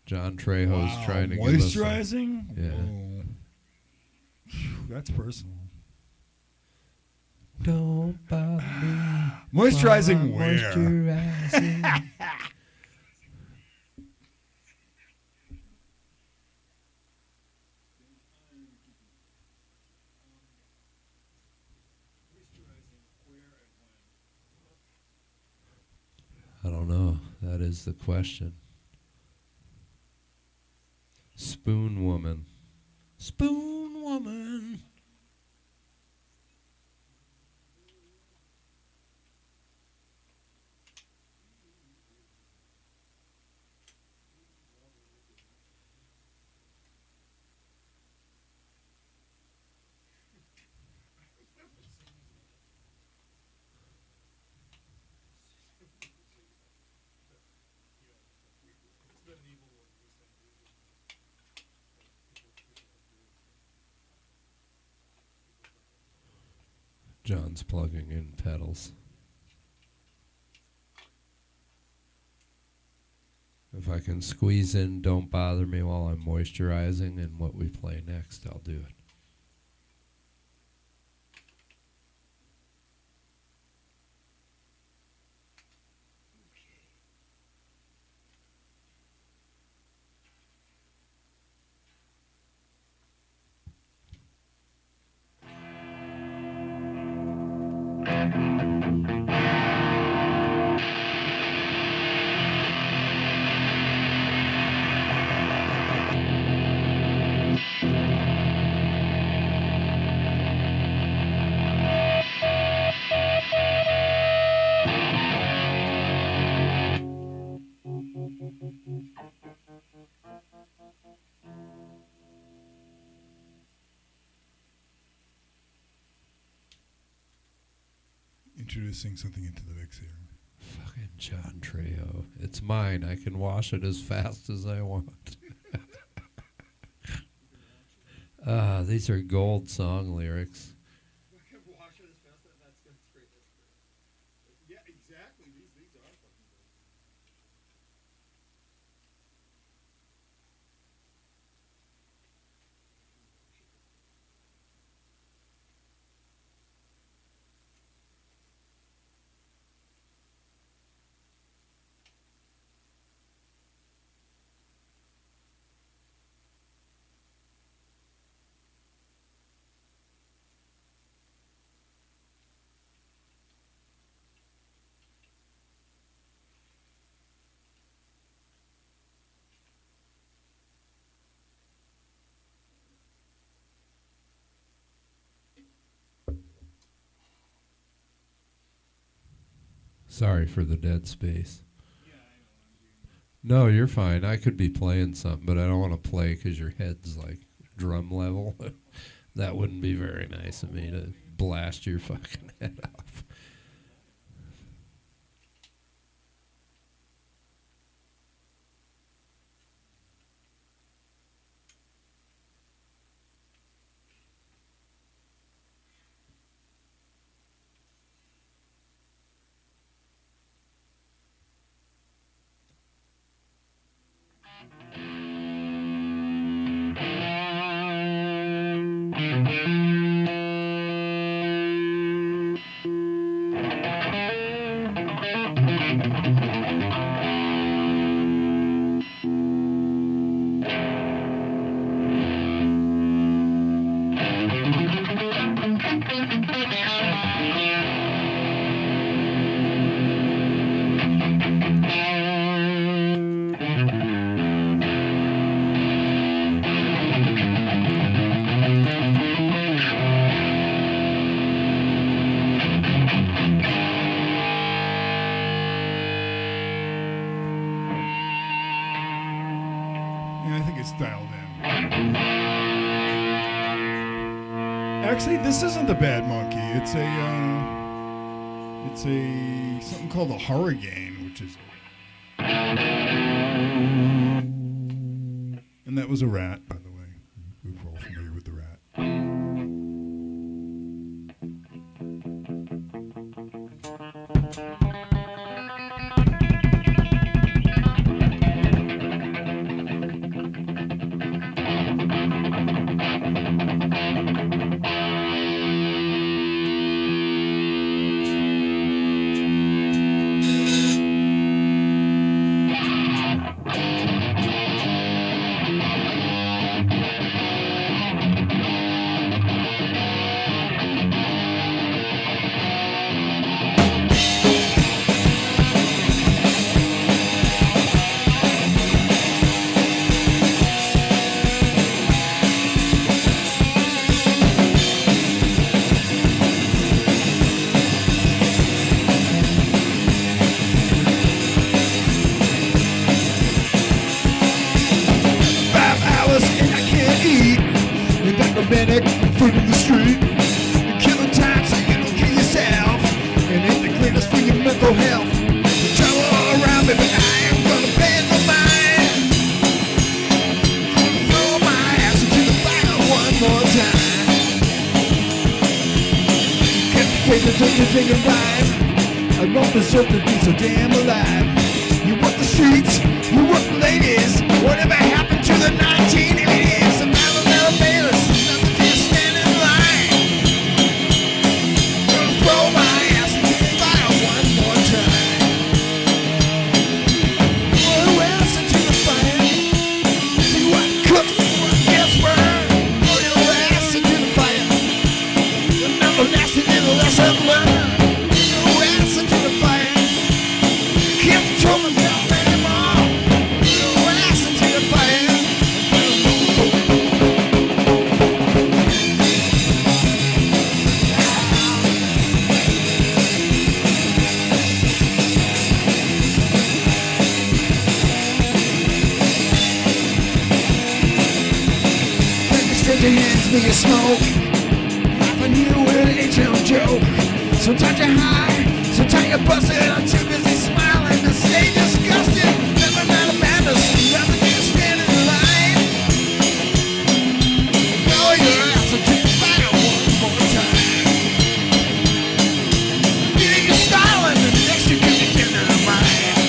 John Trejo's trying to give us moisturizing? Yeah. Oh. That's personal. Don't bother me. Moisturizing while I'm where? Moisturizing. I don't know. That is the question. Spoon Woman. Spoon Woman. John's plugging in pedals. If I can squeeze in Don't Bother Me While I'm Moisturizing and what we play next, I'll do it. Introducing something into the mix here. Fucking John Trejo. It's mine. I can wash it as fast as I want. These are gold song lyrics. I can wash it as fast as that's great. Yeah, exactly. These are fucking good. Sorry for the dead space. No, you're fine. I could be playing something, but I don't want to play because your head's like drum level. That wouldn't be very nice of me to blast your fucking head off. I think it's dialed in. Actually, this isn't the Bad Monkey. It's a something called a Hurricane, which is, and that was a rat, by the way. We're all familiar with the rat. Foot in the street, you're killing time so you don't kill yourself. It ain't the cleanest for your mental health. The trouble all around me, but I am gonna pay no mind. Gonna throw my ass into the fire one more time. Get the faith to take your thing and rhyme. I don't deserve to be so damn alive. You want the streets, you want the ladies. Whatever happened to the 1980s? The Alabama Bayless. Your hands when you smoke. Laughing you with an HL joke. Sometimes you're high, sometimes you're busted. I'm too busy smiling to stay disgusted. Never mind a madness, rather than standing in line. Blow your ass into the fire one more time. Getting your style and the next you can begin to mind.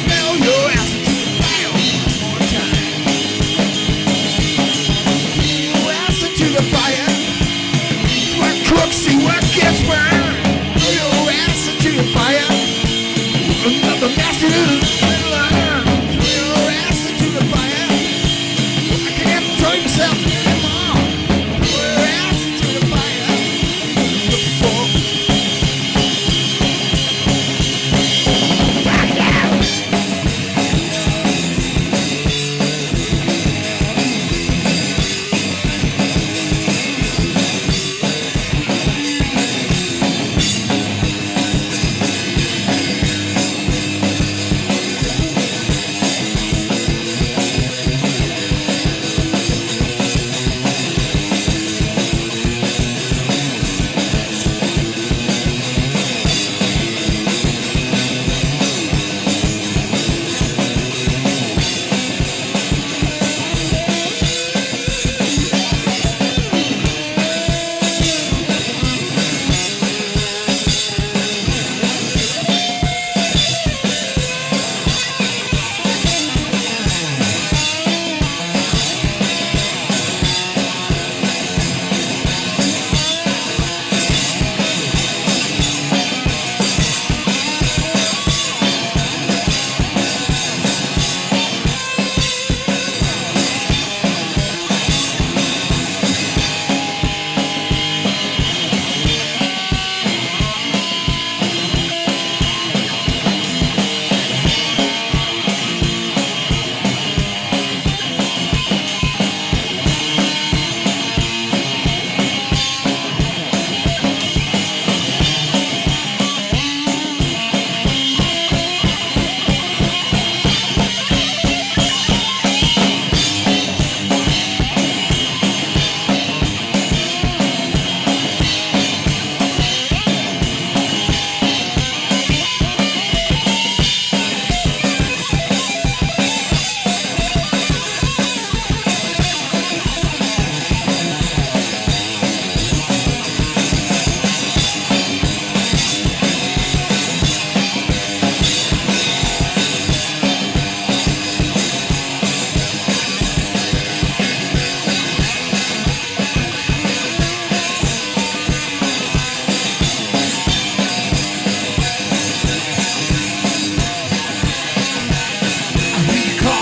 Blow your ass into the fire one more time. To the fire, what cooks, see what gets burned. Throw your ass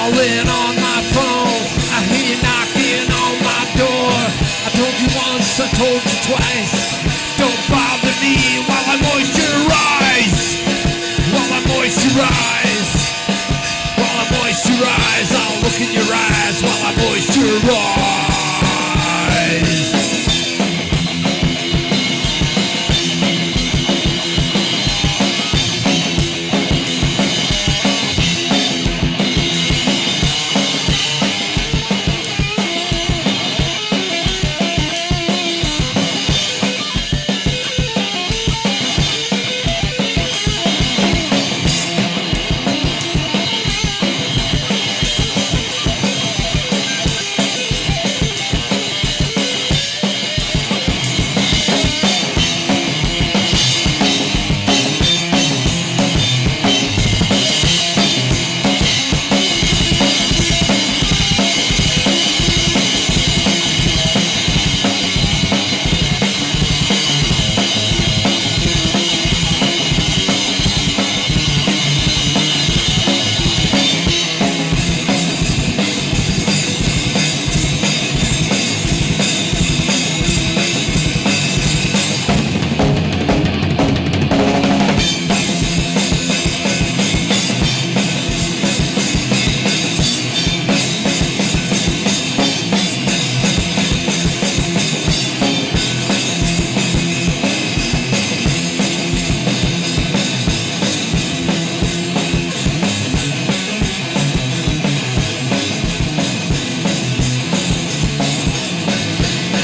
calling on my phone. I hear you knocking on my door. I told you once, I told you twice. Don't bother me while I moisturize. While I moisturize. While I moisturize. I'll look in your eyes while I moisturize.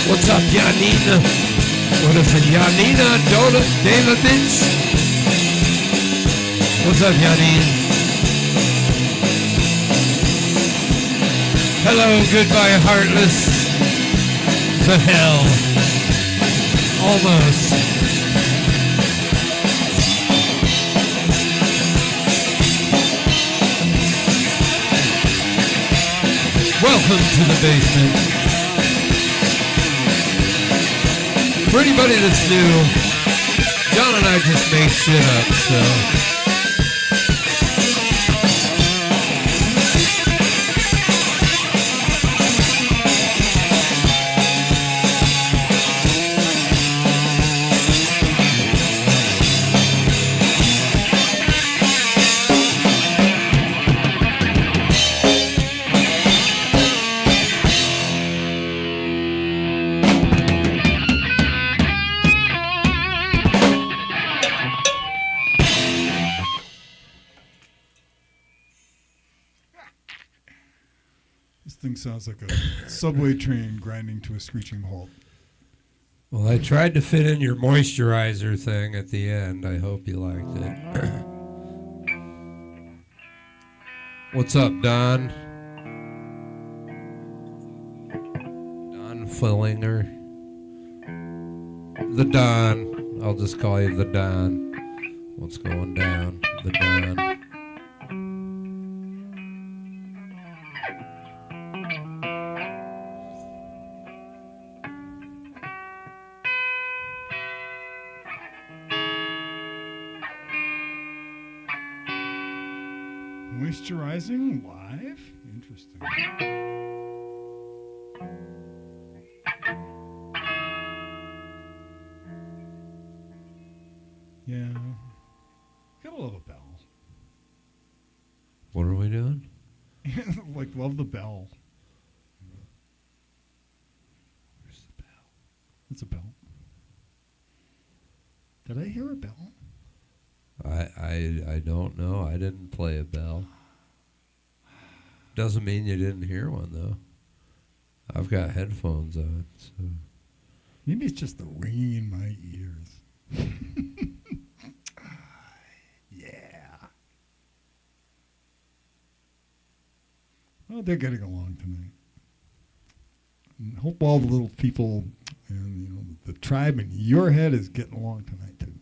What's up, Janina? What is it, Janina Davidovich? What's up, Janine? Hello, goodbye, heartless. To hell. Almost. Welcome to the basement. For anybody that's new, John and I just make shit up, so. This thing sounds like a subway train grinding to a screeching halt. Well, I tried to fit in your moisturizer thing at the end. I hope you liked it. What's up, Don? Don Fillinger. The Don. I'll just call you the Don. What's going down? The Don. Moisturizing live? Interesting. Yeah. Gotta love a bell. What are we doing? Like, love the bell. Where's the bell? It's a bell. Did I hear a bell? I don't know. I didn't play a bell. Doesn't mean you didn't hear one, though. I've got headphones on, so. Maybe it's just the ringing in my ears. Yeah. Well, they're getting along tonight. And hope all the little people and the tribe in your head is getting along tonight too.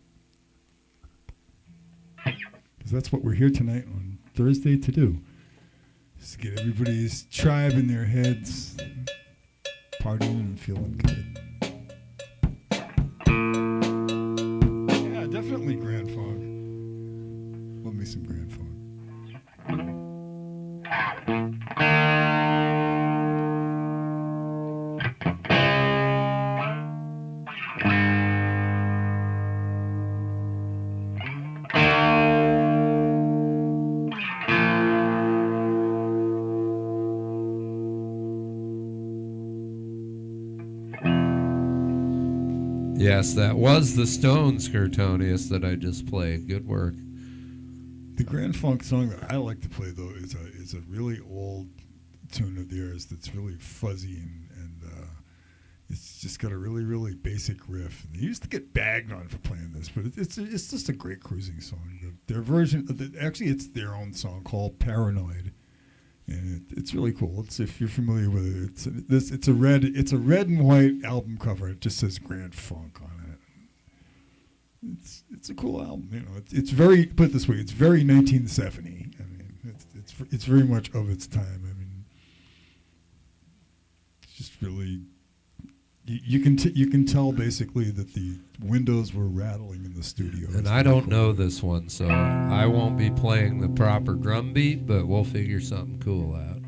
Because that's what we're here tonight on Thursday to do. Is to get everybody's tribe in their heads partying and feeling good. Yeah, definitely Grand Fog. Love me some Grand Fog. Yes, that was the Stones, Curtonius, that I just played. Good work. The Grand Funk song that I like to play, though, is a really old tune of theirs that's really fuzzy and it's just got a really, really basic riff. And they used to get bagged on for playing this, but it's just a great cruising song. Their version of actually, it's their own song called Paranoid, and it's really cool. It's, if you're familiar with it, it's a red and white album cover. It just says Grand Funk on it. It's a cool album. You know, it's very, put it this way, it's very 1970. I mean, it's very much of its time. I mean, it's just really. You can tell basically that the windows were rattling in the studio. And I don't know this one, so I won't be playing the proper drum beat, but we'll figure something cool out.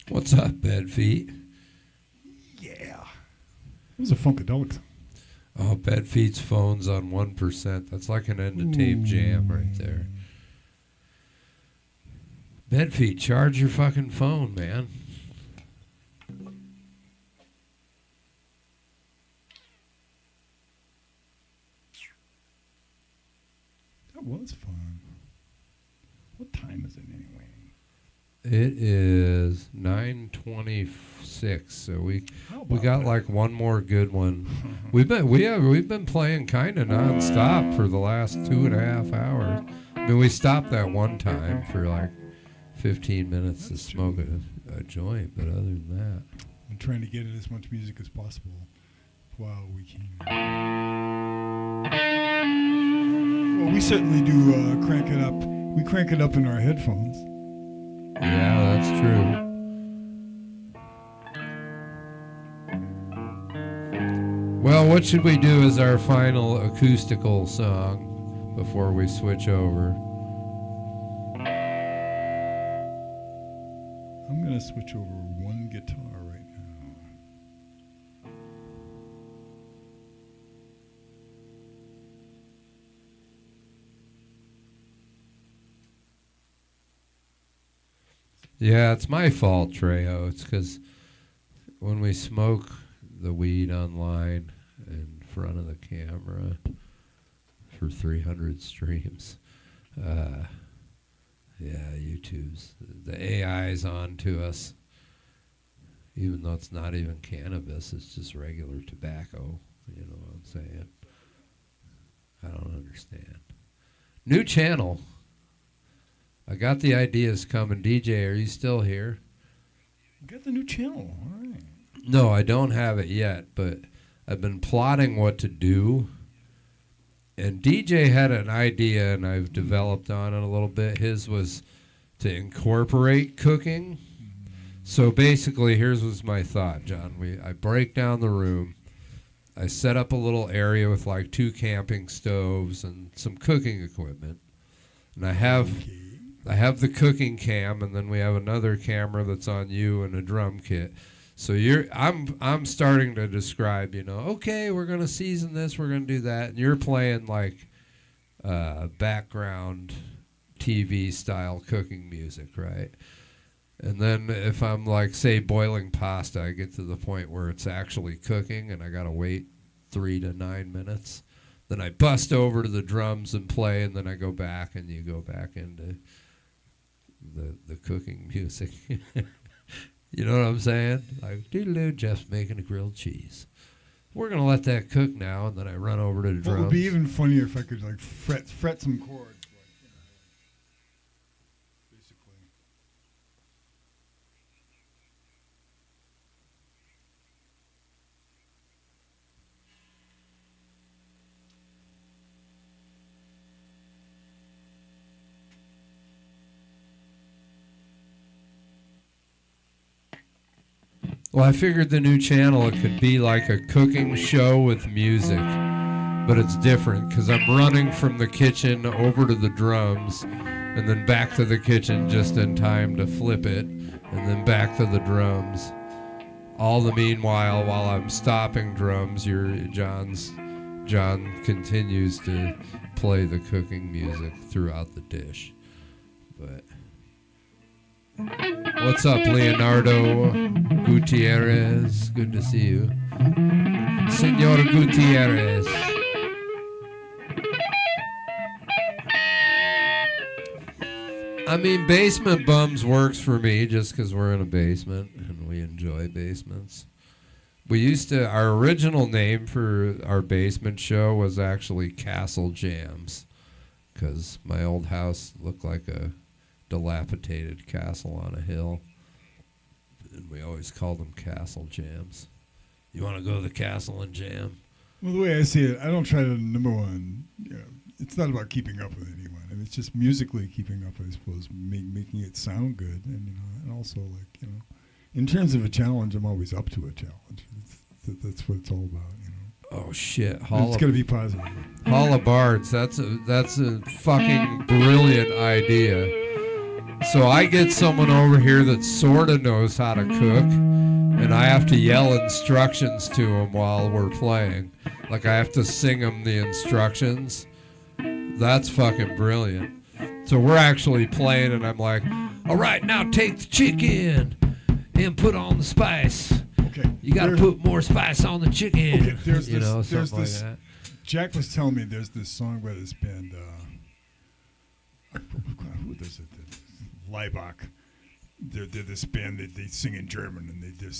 What's up, Bed Feet? Yeah. It was a Funkadelic song. Oh, Bed Feet's phone's on 1%. That's like an end of tape jam right there. Bed Feet, charge your fucking phone, man. That was fun. What time is it anyway? It is 9:26, so we got like one more good one. We've been playing kind of nonstop for the last 2.5 hours. I mean, we stopped that one time for like 15 minutes to smoke a joint, but other than that, I'm trying to get in as much music as possible while we can. Well, we certainly do crank it up. We crank it up in our headphones. Yeah, that's true. Well, what should we do as our final acoustical song before we switch over? I'm going to switch over one guitar right now. Yeah, it's my fault, Trejo. It's because when we smoke the weed online in front of the camera for 300 streams, YouTube's, the AI's on to us, even though it's not even cannabis, it's just regular tobacco. You know what I'm saying? I don't understand. New channel. I got the ideas coming. DJ, are you still here? You got the new channel. All right. No, I don't have it yet, but I've been plotting what to do. And DJ had an idea, and I've developed on it a little bit. His was to incorporate cooking. So basically, here's what's my thought, John. I break down the room. I set up a little area with like 2 camping stoves and some cooking equipment. And I have the cooking cam, and then we have another camera that's on you and a drum kit. So I'm starting to describe, okay, we're gonna season this, we're gonna do that, and you're playing like background TV style cooking music, right? And then if I'm like, say, boiling pasta, I get to the point where it's actually cooking, and I gotta wait 3 to 9 minutes. Then I bust over to the drums and play, and then I go back, and you go back into the cooking music. You know what I'm saying? Like, doodle-doo, Jeff's making a grilled cheese. We're going to let that cook now, and then I run over to the drums. It would be even funnier if I could, like, fret some chords. Basically. Well, I figured the new channel, it could be like a cooking show with music, but it's different because I'm running from the kitchen over to the drums and then back to the kitchen just in time to flip it and then back to the drums. All the meanwhile, while I'm stopping drums, John continues to play the cooking music throughout the dish. But what's up, Leonardo Gutierrez? Good to see you. Senor Gutierrez. I mean, Basement Bums works for me just because we're in a basement and we enjoy basements. Our original name for our basement show was actually Castle Jams because my old house looked like a dilapidated castle on a hill, and we always called them Castle Jams. You want to go to the castle and jam? Well, the way I see it, I don't try to number one. It's not about keeping up with anyone. I mean, it's just musically keeping up, I suppose, making it sound good, and and also in terms of a challenge, I'm always up to a challenge. That's what it's all about, Oh shit! It's got to be positive. Hall of Bards. That's a fucking brilliant idea. So I get someone over here that sort of knows how to cook, and I have to yell instructions to them while we're playing. Like I have to sing them the instructions. That's fucking brilliant. So we're actually playing, and I'm like, all right, now take the chicken and put on the spice. Okay. You got to put more spice on the chicken. Okay, there's something like this. that. Jack was telling me there's this song by this band. Who does it? Leibach. They're this band. They sing in German, and they're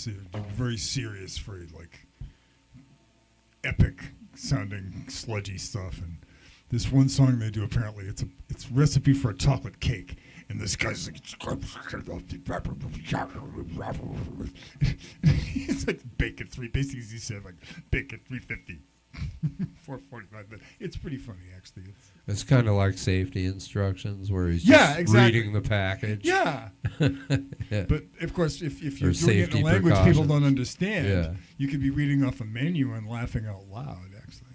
very serious, very like epic sounding sludgy stuff. And this one song they do, apparently it's recipe for a chocolate cake. And this guy's like, it's like bake at 3. Basically, he said like bake at 350, 445. But it's pretty funny, actually. It's kind of like safety instructions where he's reading the package. Yeah. Yeah. But of course, if you're doing it in a language people don't understand, you could be reading off a menu and laughing out loud. Actually.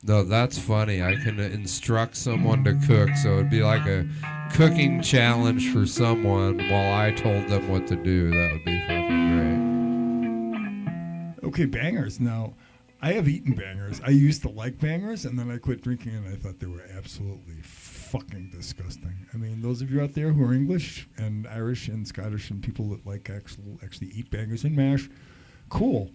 No, that's funny. I can instruct someone to cook, so it'd be like a cooking challenge for someone while I told them what to do. That would be fucking great. Okay, bangers. Now, I have eaten bangers. I used to like bangers, and then I quit drinking, and I thought they were absolutely fucking disgusting. I mean, those of you out there who are English and Irish and Scottish and people that like actually eat bangers and mash, cool.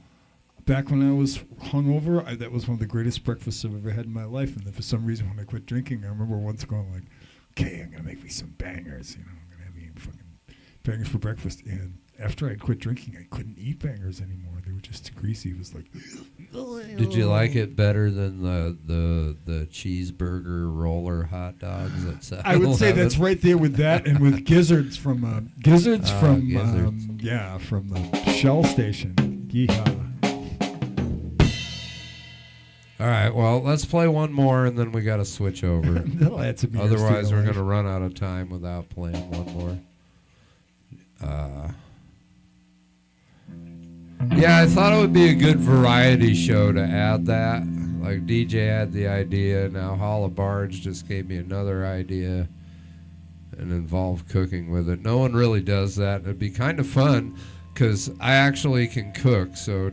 Back when I was hungover, that was one of the greatest breakfasts I've ever had in my life. And then for some reason, when I quit drinking, I remember once going like, okay, I'm going to make me some bangers. I'm going to have me fucking bangers for breakfast. And after I'd quit drinking, I couldn't eat bangers anymore. They were just too greasy. It was like... Did you like it better than the cheeseburger roller hot dogs at 7-Eleven? I would say that's right there with that and with gizzards from Gizzards. from the Shell station. Yeehaw. All right, well, let's play one more, and then we got to switch over. That'll add some years Otherwise, to we're your going to life. run out of time without playing one more. Yeah, I thought it would be a good variety show to add that. Like DJ had the idea, now Holla Barge just gave me another idea and involved cooking with it. No one really does that. It'd be kind of fun because I actually can cook, so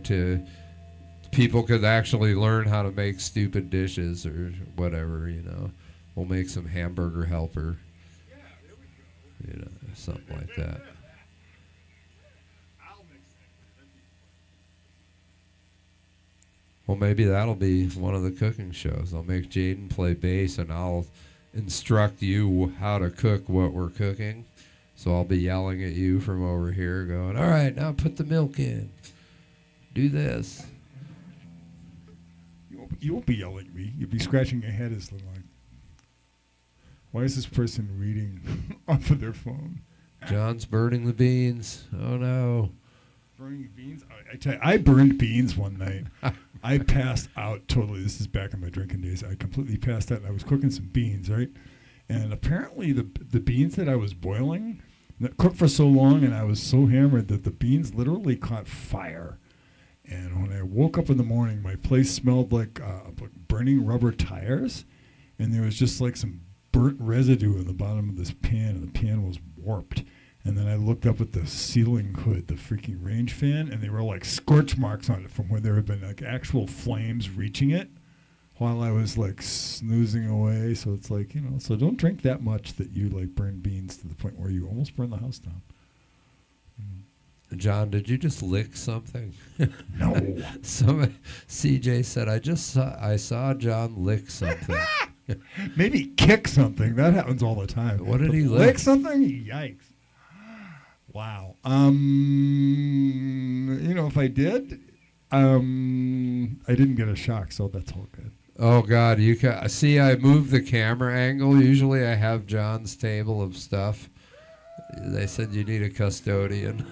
people could actually learn how to make stupid dishes or whatever, We'll make some hamburger helper, something like that. Well, maybe that'll be one of the cooking shows. I'll make Jaden play bass, and I'll instruct you how to cook what we're cooking. So I'll be yelling at you from over here going, all right, now put the milk in. Do this. You won't be yelling at me. You'll be scratching your head as like, why is this person reading off of their phone? John's burning the beans. Oh, no. Burning beans? I tell you, I burned beans one night. I passed out totally. This is back in my drinking days. I completely passed out. I was cooking some beans, right? And apparently the beans that I was boiling that cooked for so long, and I was so hammered that the beans literally caught fire. And when I woke up in the morning, my place smelled like burning rubber tires, and there was just like some burnt residue in the bottom of this pan, and the pan was warped. And then I looked up at the ceiling hood, the freaking range fan, and there were like scorch marks on it from where there had been like actual flames reaching it while I was like snoozing away. So it's like, so don't drink that much that you like burn beans to the point where you almost burn the house down. John, did you just lick something? No. CJ said, I saw John lick something. Maybe kick something. That happens all the time. What did he lick? Lick something? Yikes. Wow. If I did, I didn't get a shock, so that's all good. Oh, God. See, I moved the camera angle. Usually I have John's table of stuff. They said you need a custodian.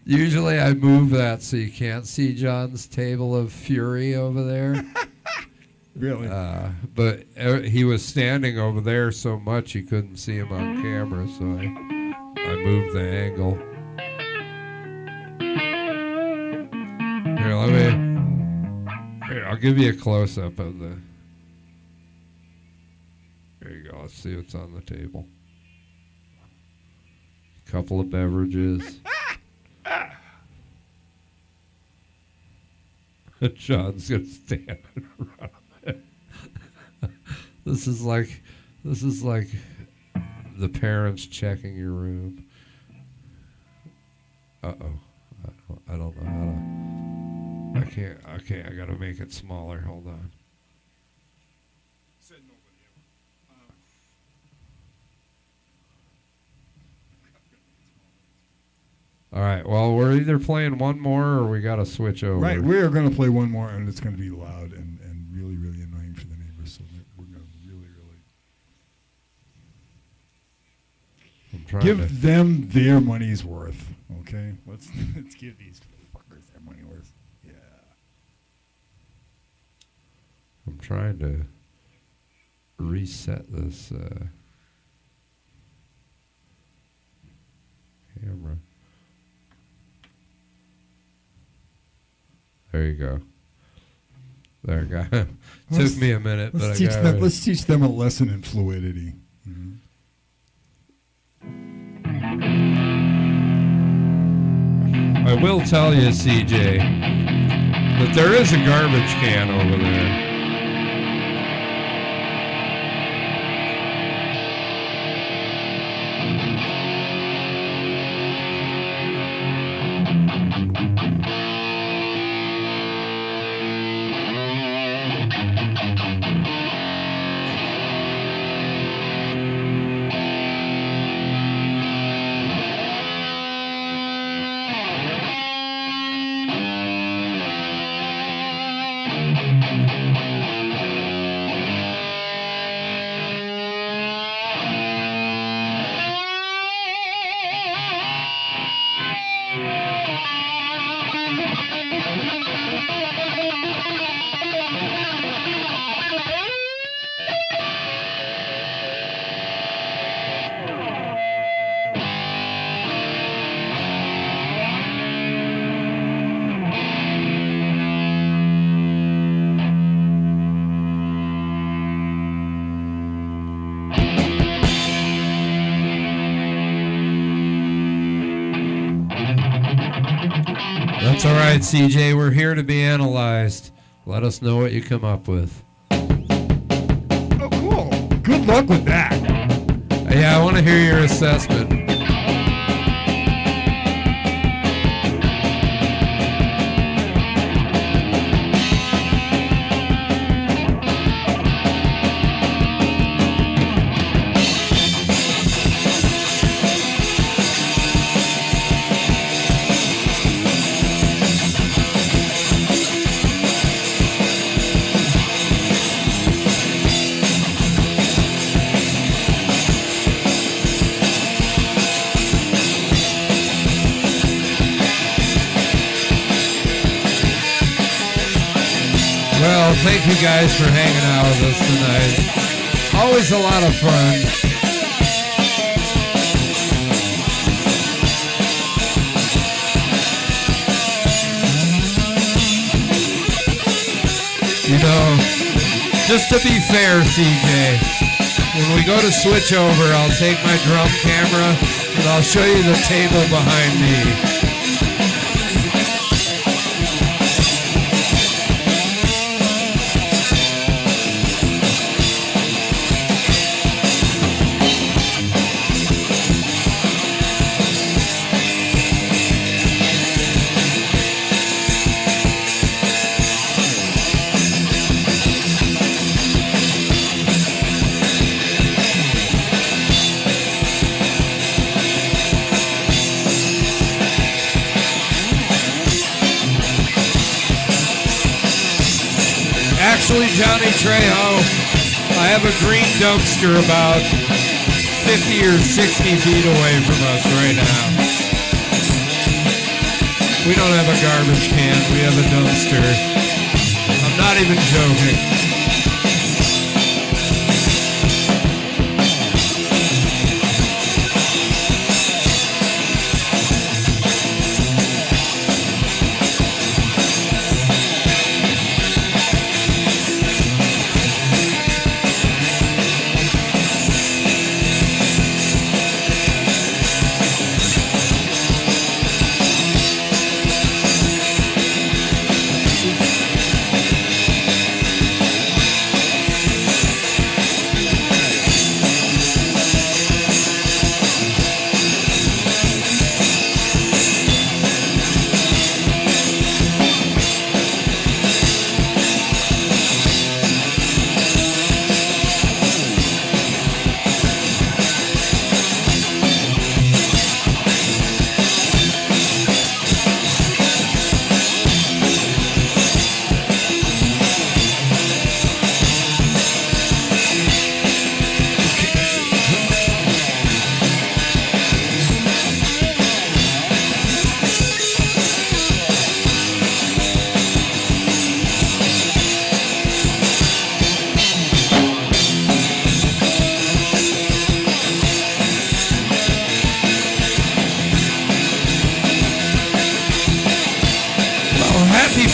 Usually I move that so you can't see John's table of fury over there. Really? But he was standing over there so much you couldn't see him on camera, so I moved the angle. Here, I'll give you a close-up of the... There you go. Let's see what's on the table. A couple of beverages. John's going to stand around it. This is like the parents checking your room. Uh-oh. I don't know how to... I can't. Okay, I got to make it smaller. Hold on. Said nobody ever. All right. Well, we're either playing one more or we got to switch over. Right, we are going to play one more, and it's going to be loud and really, really annoying for the neighbors. So we're going to really, really give them their money's worth. Okay, let's give these fuckers their money worth. Yeah. I'm trying to reset this camera. There you go. There, guy. Took me a minute, but I got it. Let's teach them a lesson in fluidity. Mm-hmm. I will tell you, CJ, that there is a garbage can over there. That's all right, CJ. We're here to be analyzed. Let us know what you come up with. Oh, cool. Good luck with that. Yeah, I want to hear your assessment. Well, thank you guys for hanging out with us tonight. Always a lot of fun. You know, just to be fair, CJ, when we go to switch over, I'll take my drum camera and I'll show you the table behind me. Actually, Johnny Trejo, I have a green dumpster about 50 or 60 feet away from us right now. We don't have a garbage can, we have a dumpster. I'm not even joking.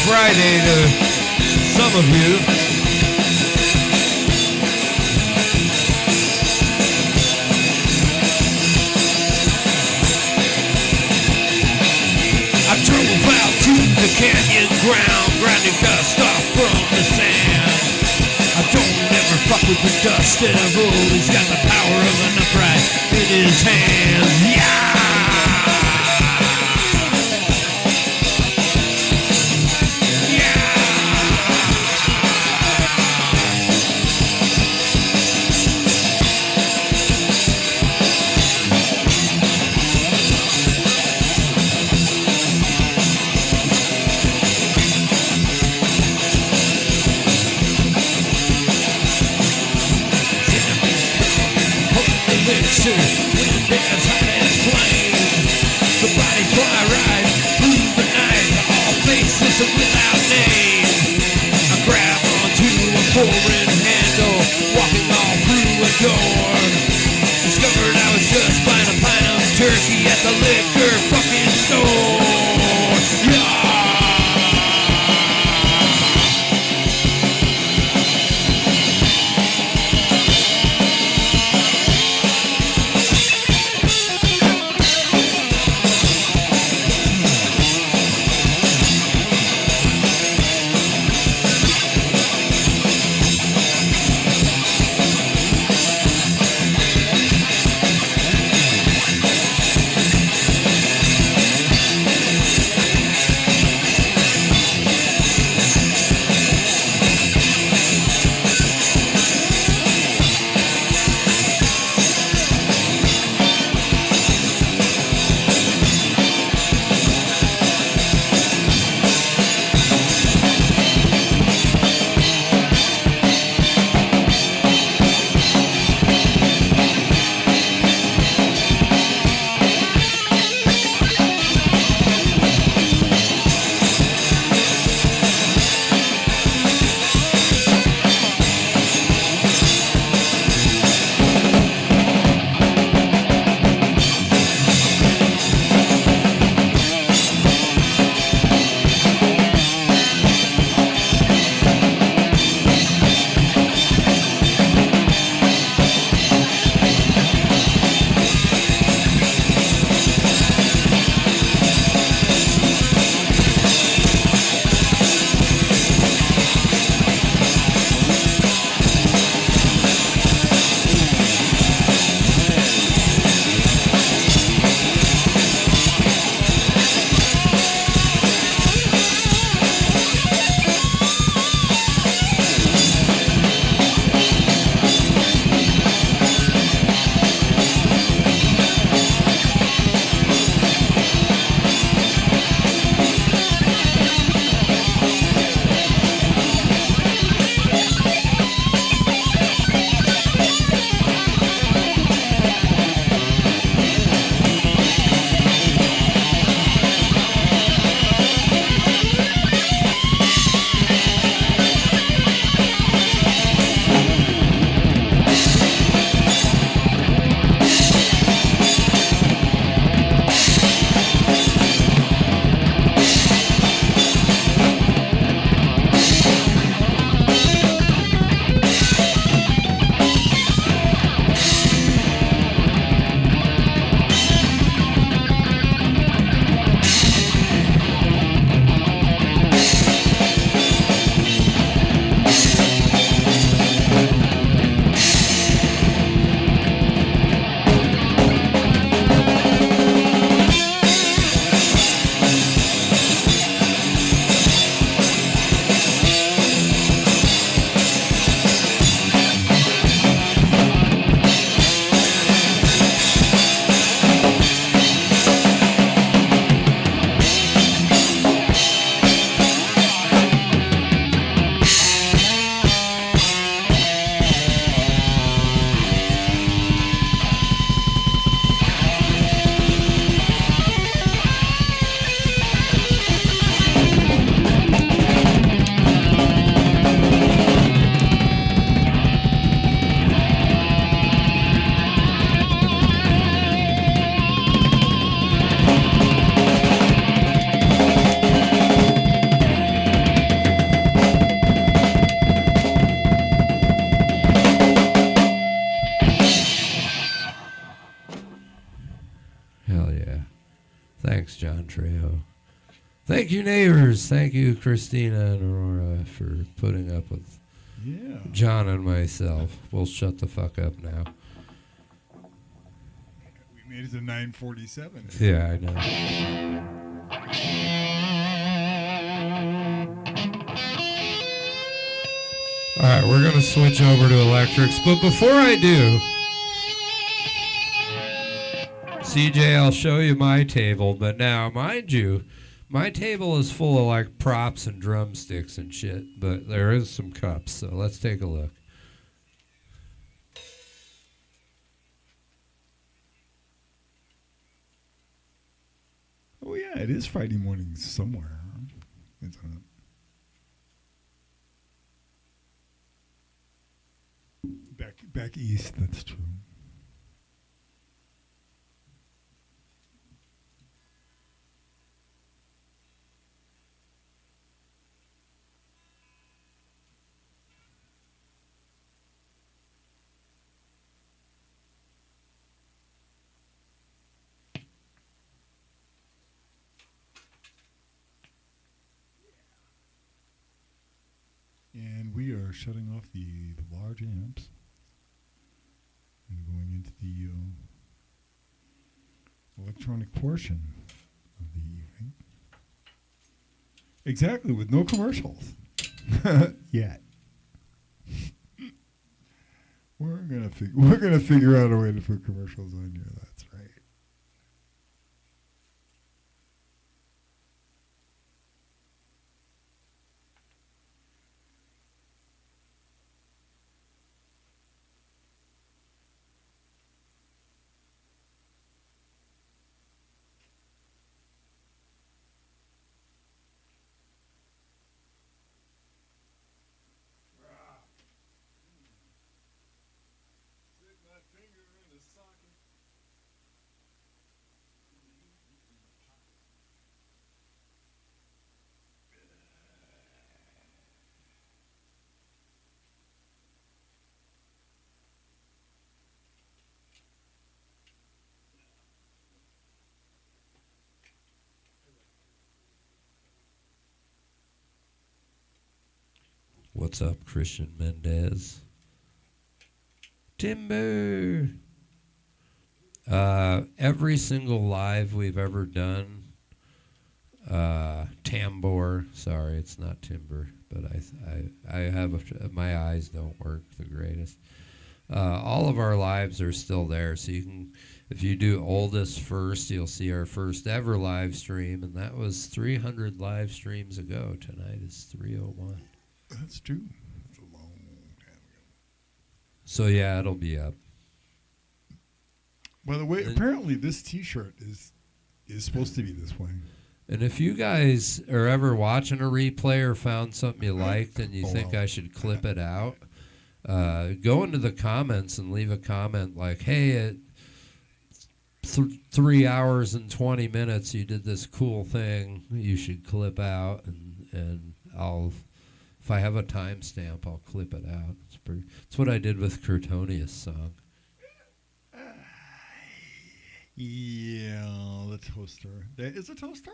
Friday to some of you. I drove out to the canyon ground, grinding dust off from the sand. I don't ever fuck with the dust devil. He's got the power of an upright in his hands. Yeah! When there's hot as flame, the body fly right through the night, all faces and without name. I grab onto a pouring handle, walking all through a door. Discovered I was just buying a pint of turkey at the liquor fucking store. Yeah! Thanks, John Trejo. Thank you, neighbors. Thank you, Christina and Aurora, for putting up with John and myself. We'll shut the fuck up now. We made it to 9:47. Yeah, I know. All right, we're going to switch over to electrics. But before I do, CJ, I'll show you my table. But now, mind you, my table is full of like props and drumsticks and shit. But there is some cups, so let's take a look. Oh, yeah, it is Friday morning somewhere. It's back east, that's true. And we are shutting off the large amps and going into the electronic portion of the evening. Exactly, with no commercials yet. We're gonna figure out a way to put commercials on here. That's right. What's up, Christian Mendez? Timber! Every single live we've ever done, Tambor, sorry, it's not timber, but I have my eyes don't work the greatest. All of our lives are still there, so you can, if you do oldest first, you'll see our first ever live stream, and that was 300 live streams ago. Tonight is 301. That's true. That's a long time ago. So yeah, it'll be up. By the way, apparently this T-shirt is supposed to be this way. And if you guys are ever watching a replay or found something you liked and you think I should clip it out, go into the comments and leave a comment like, "Hey, at 3 hours and 20 minutes, you did this cool thing. You should clip out," and I'll. If I have a timestamp, I'll clip it out. It's what I did with Curtonius' song. Yeah, the toaster. That is a toaster?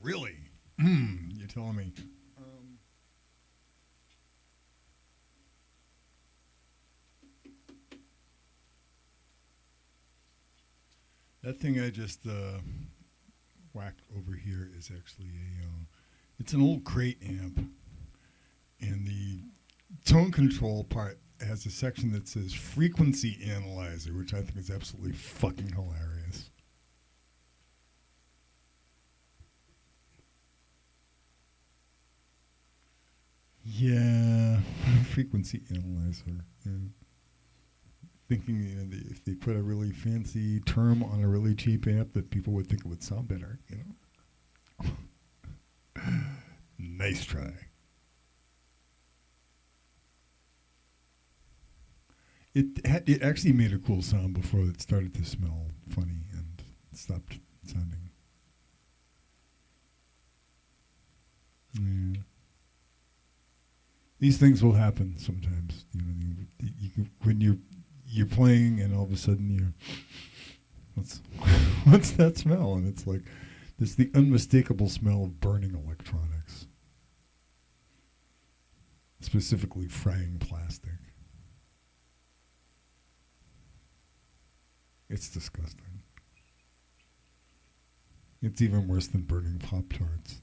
Really? You're telling me. That thing I just whacked over here is actually it's an old crate amp. And the tone control part has a section that says frequency analyzer, which I think is absolutely fucking hilarious. Yeah, frequency analyzer. And thinking if they put a really fancy term on a really cheap amp, that people would think it would sound better, Nice try. It actually made a cool sound before it started to smell funny and stopped sounding. Yeah. These things will happen sometimes. When you're playing and all of a sudden what's that smell? And it's like There's the unmistakable smell of burning electronics, specifically frying plastic. It's disgusting. It's even worse than burning Pop-Tarts.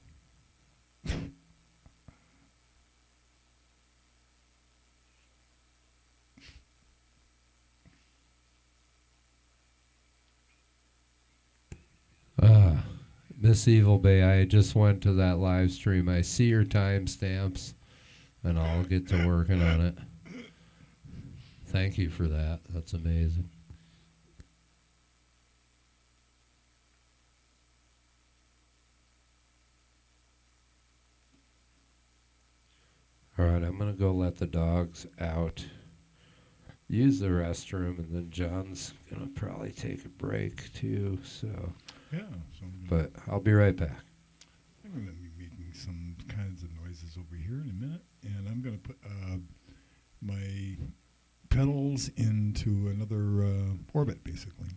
Miss Evil Bay, I just went to that live stream. I see your timestamps, and I'll get to working on it. Thank you for that. That's amazing. All right, I'm going to go let the dogs out, use the restroom, and then John's going to probably take a break too. So, Yeah. but I'll be right back. I'm going to be making some kinds of noises over here in a minute, and I'm going to put my pedals into another orbit, basically.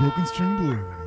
Broken String Blues.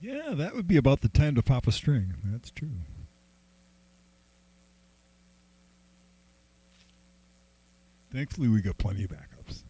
Yeah, that would be about the time to pop a string. That's true. Thankfully, we got plenty of backups.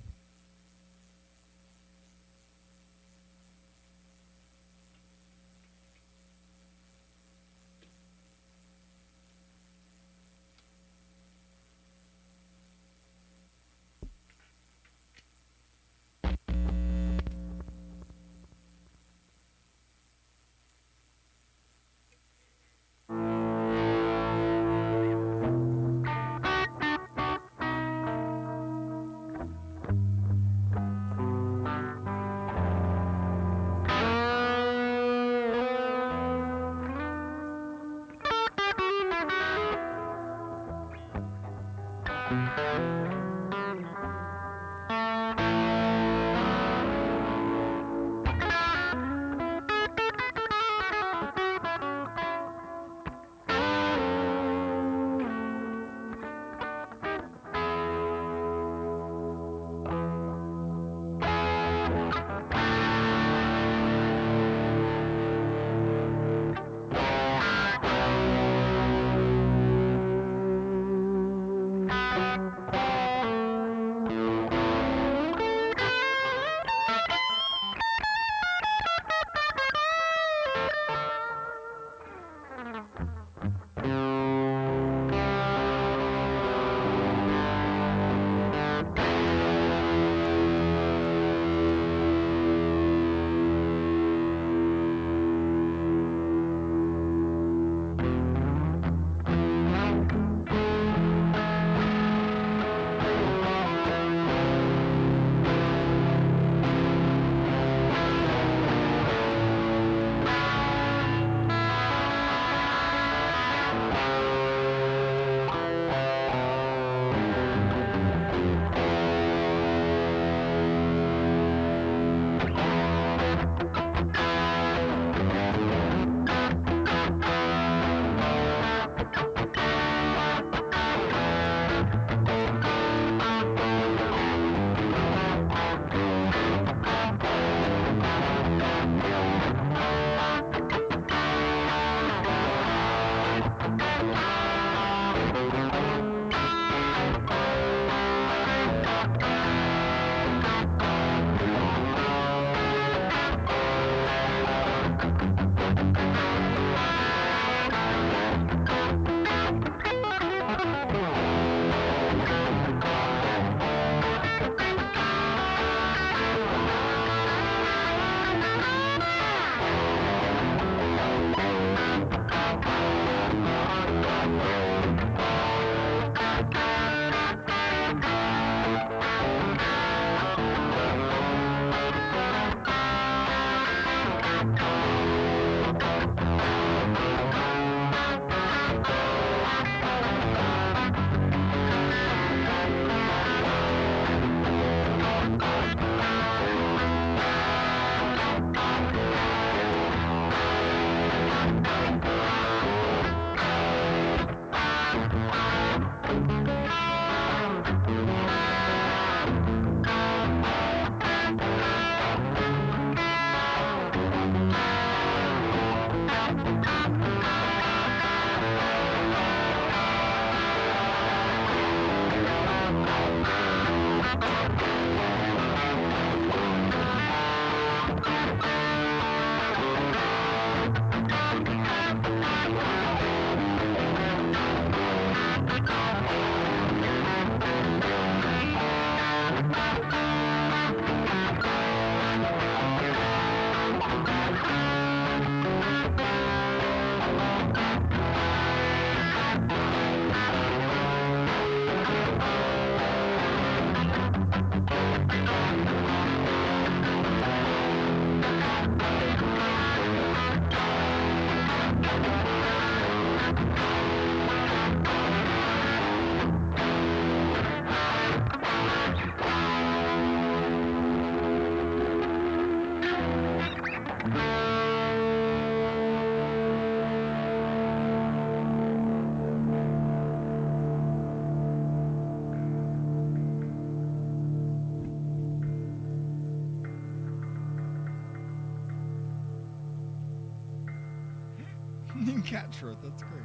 Indian cat shirt. That's great.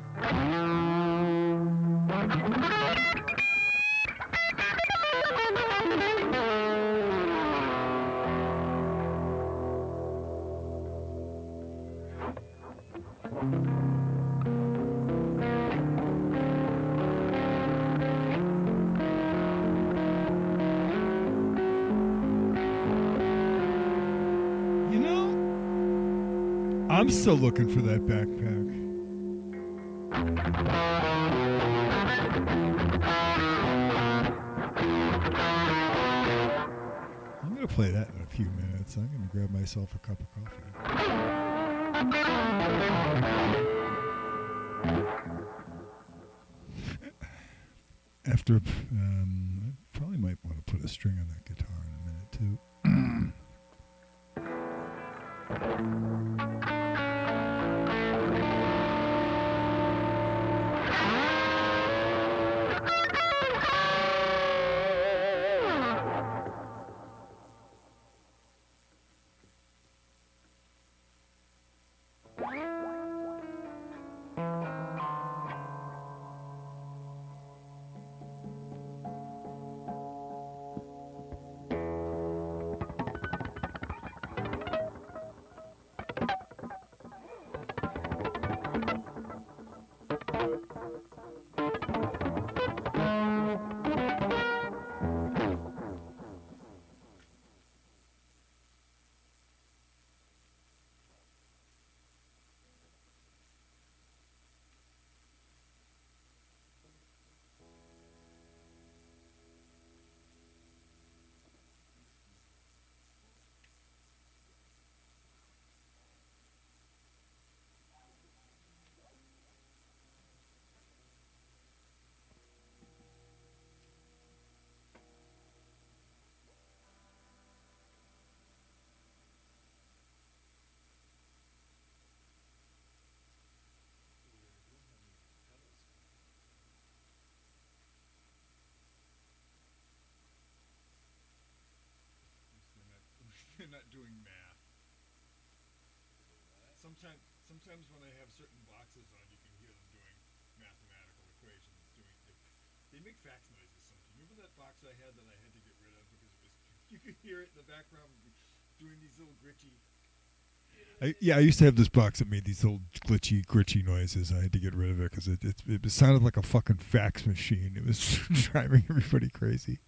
You know, I'm still looking for that backpack. I'm going to play that in a few minutes. I'm going to grab myself a cup of coffee. After, I probably might want to put a string on that guitar in a minute, too. They're not doing math. Sometimes when I have certain boxes on, you can hear them doing mathematical equations. They make fax noises. Sometimes. Remember that box I had that I had to get rid of because it was you could hear it in the background doing these little gritchy. I used to have this box that made these little glitchy, gritchy noises. I had to get rid of it because it sounded like a fucking fax machine. It was driving everybody crazy.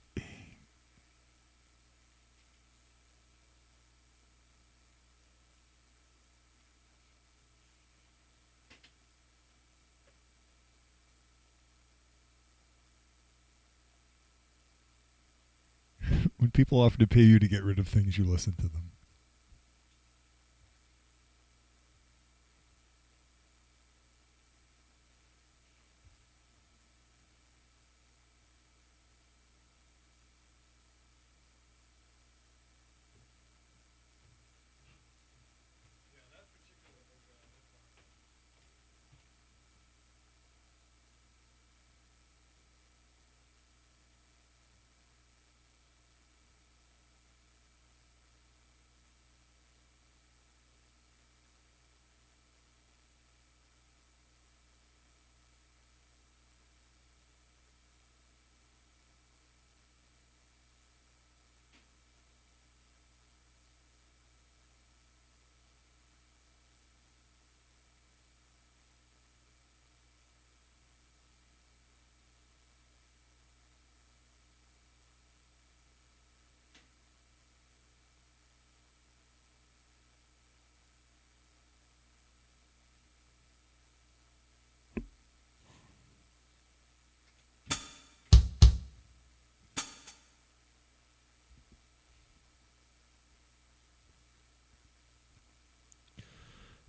When people offer to pay you to get rid of things, you listen to them.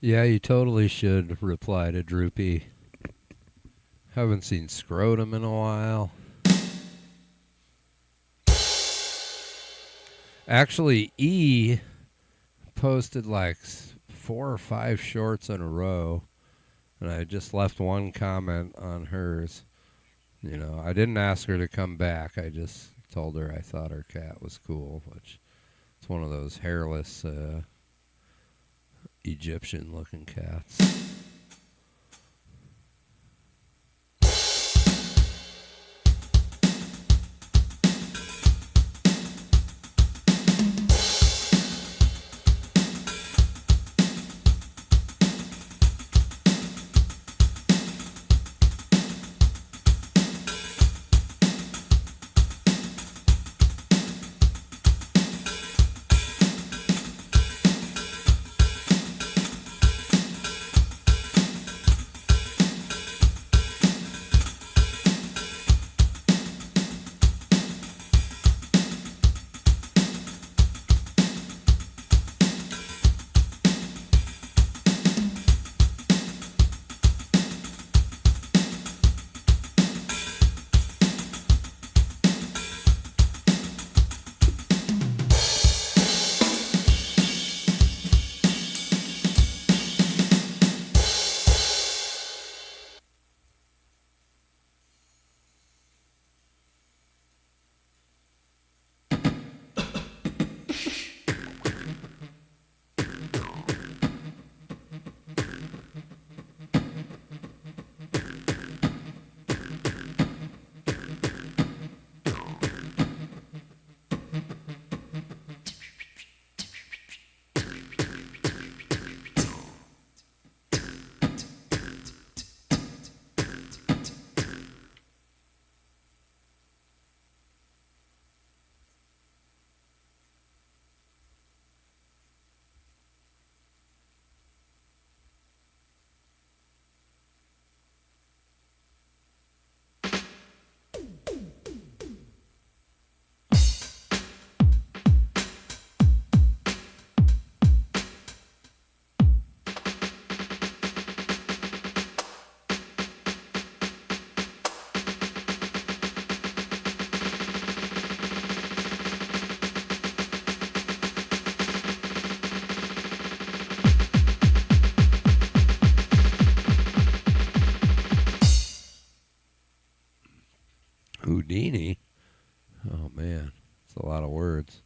Yeah, you totally should reply to Droopy. Haven't seen Scrotum in a while. Actually, E posted like 4 or 5 shorts in a row, and I just left one comment on hers. You know, I didn't ask her to come back. I just told her I thought her cat was cool, which it's one of those hairless Egyptian-looking cats. Houdini? Oh, man. It's a lot of words.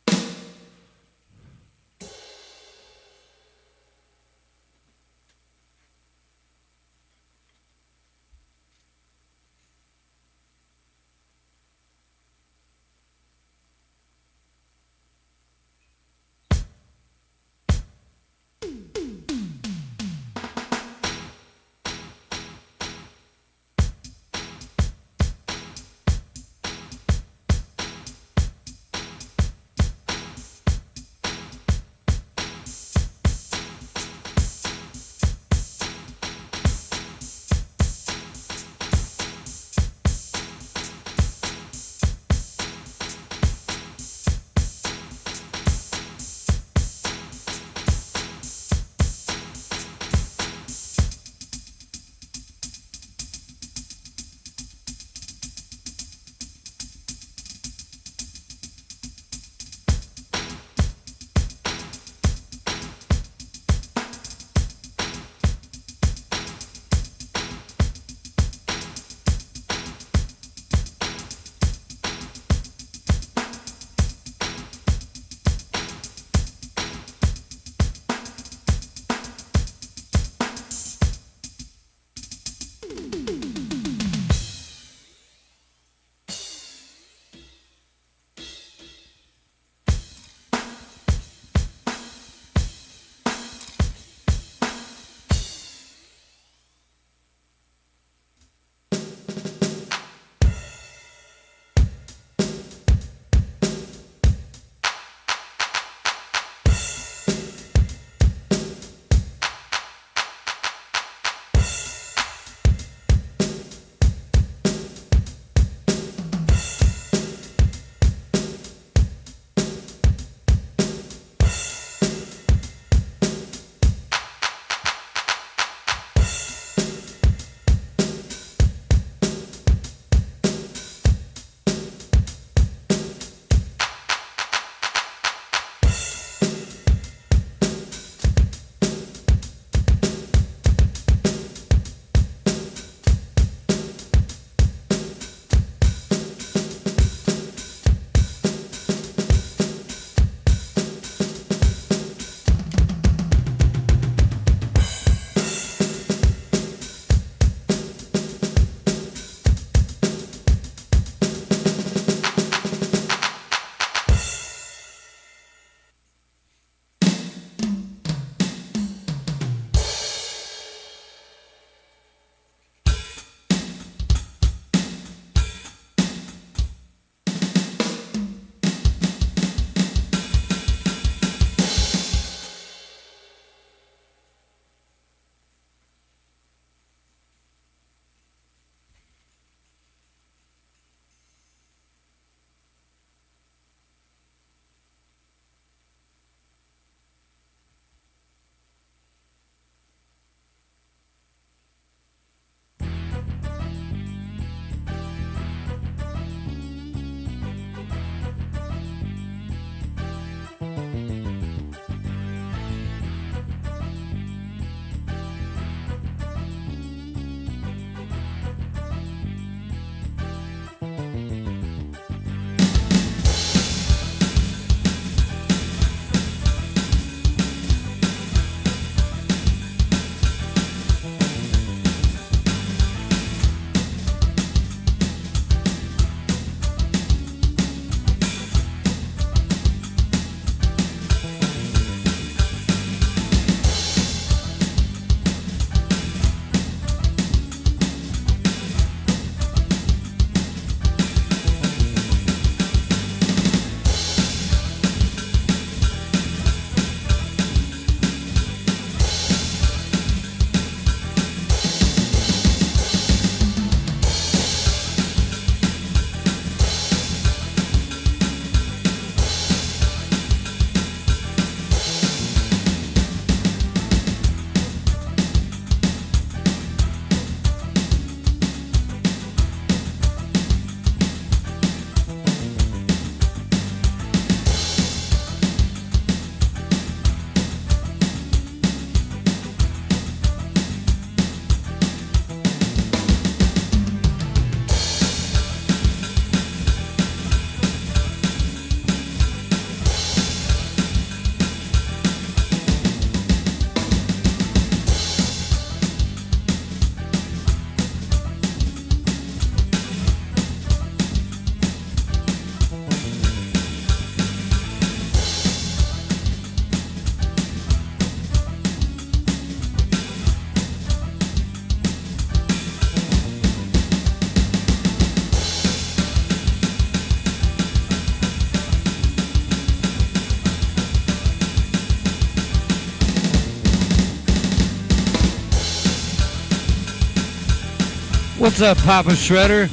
What's up, Papa Shredder?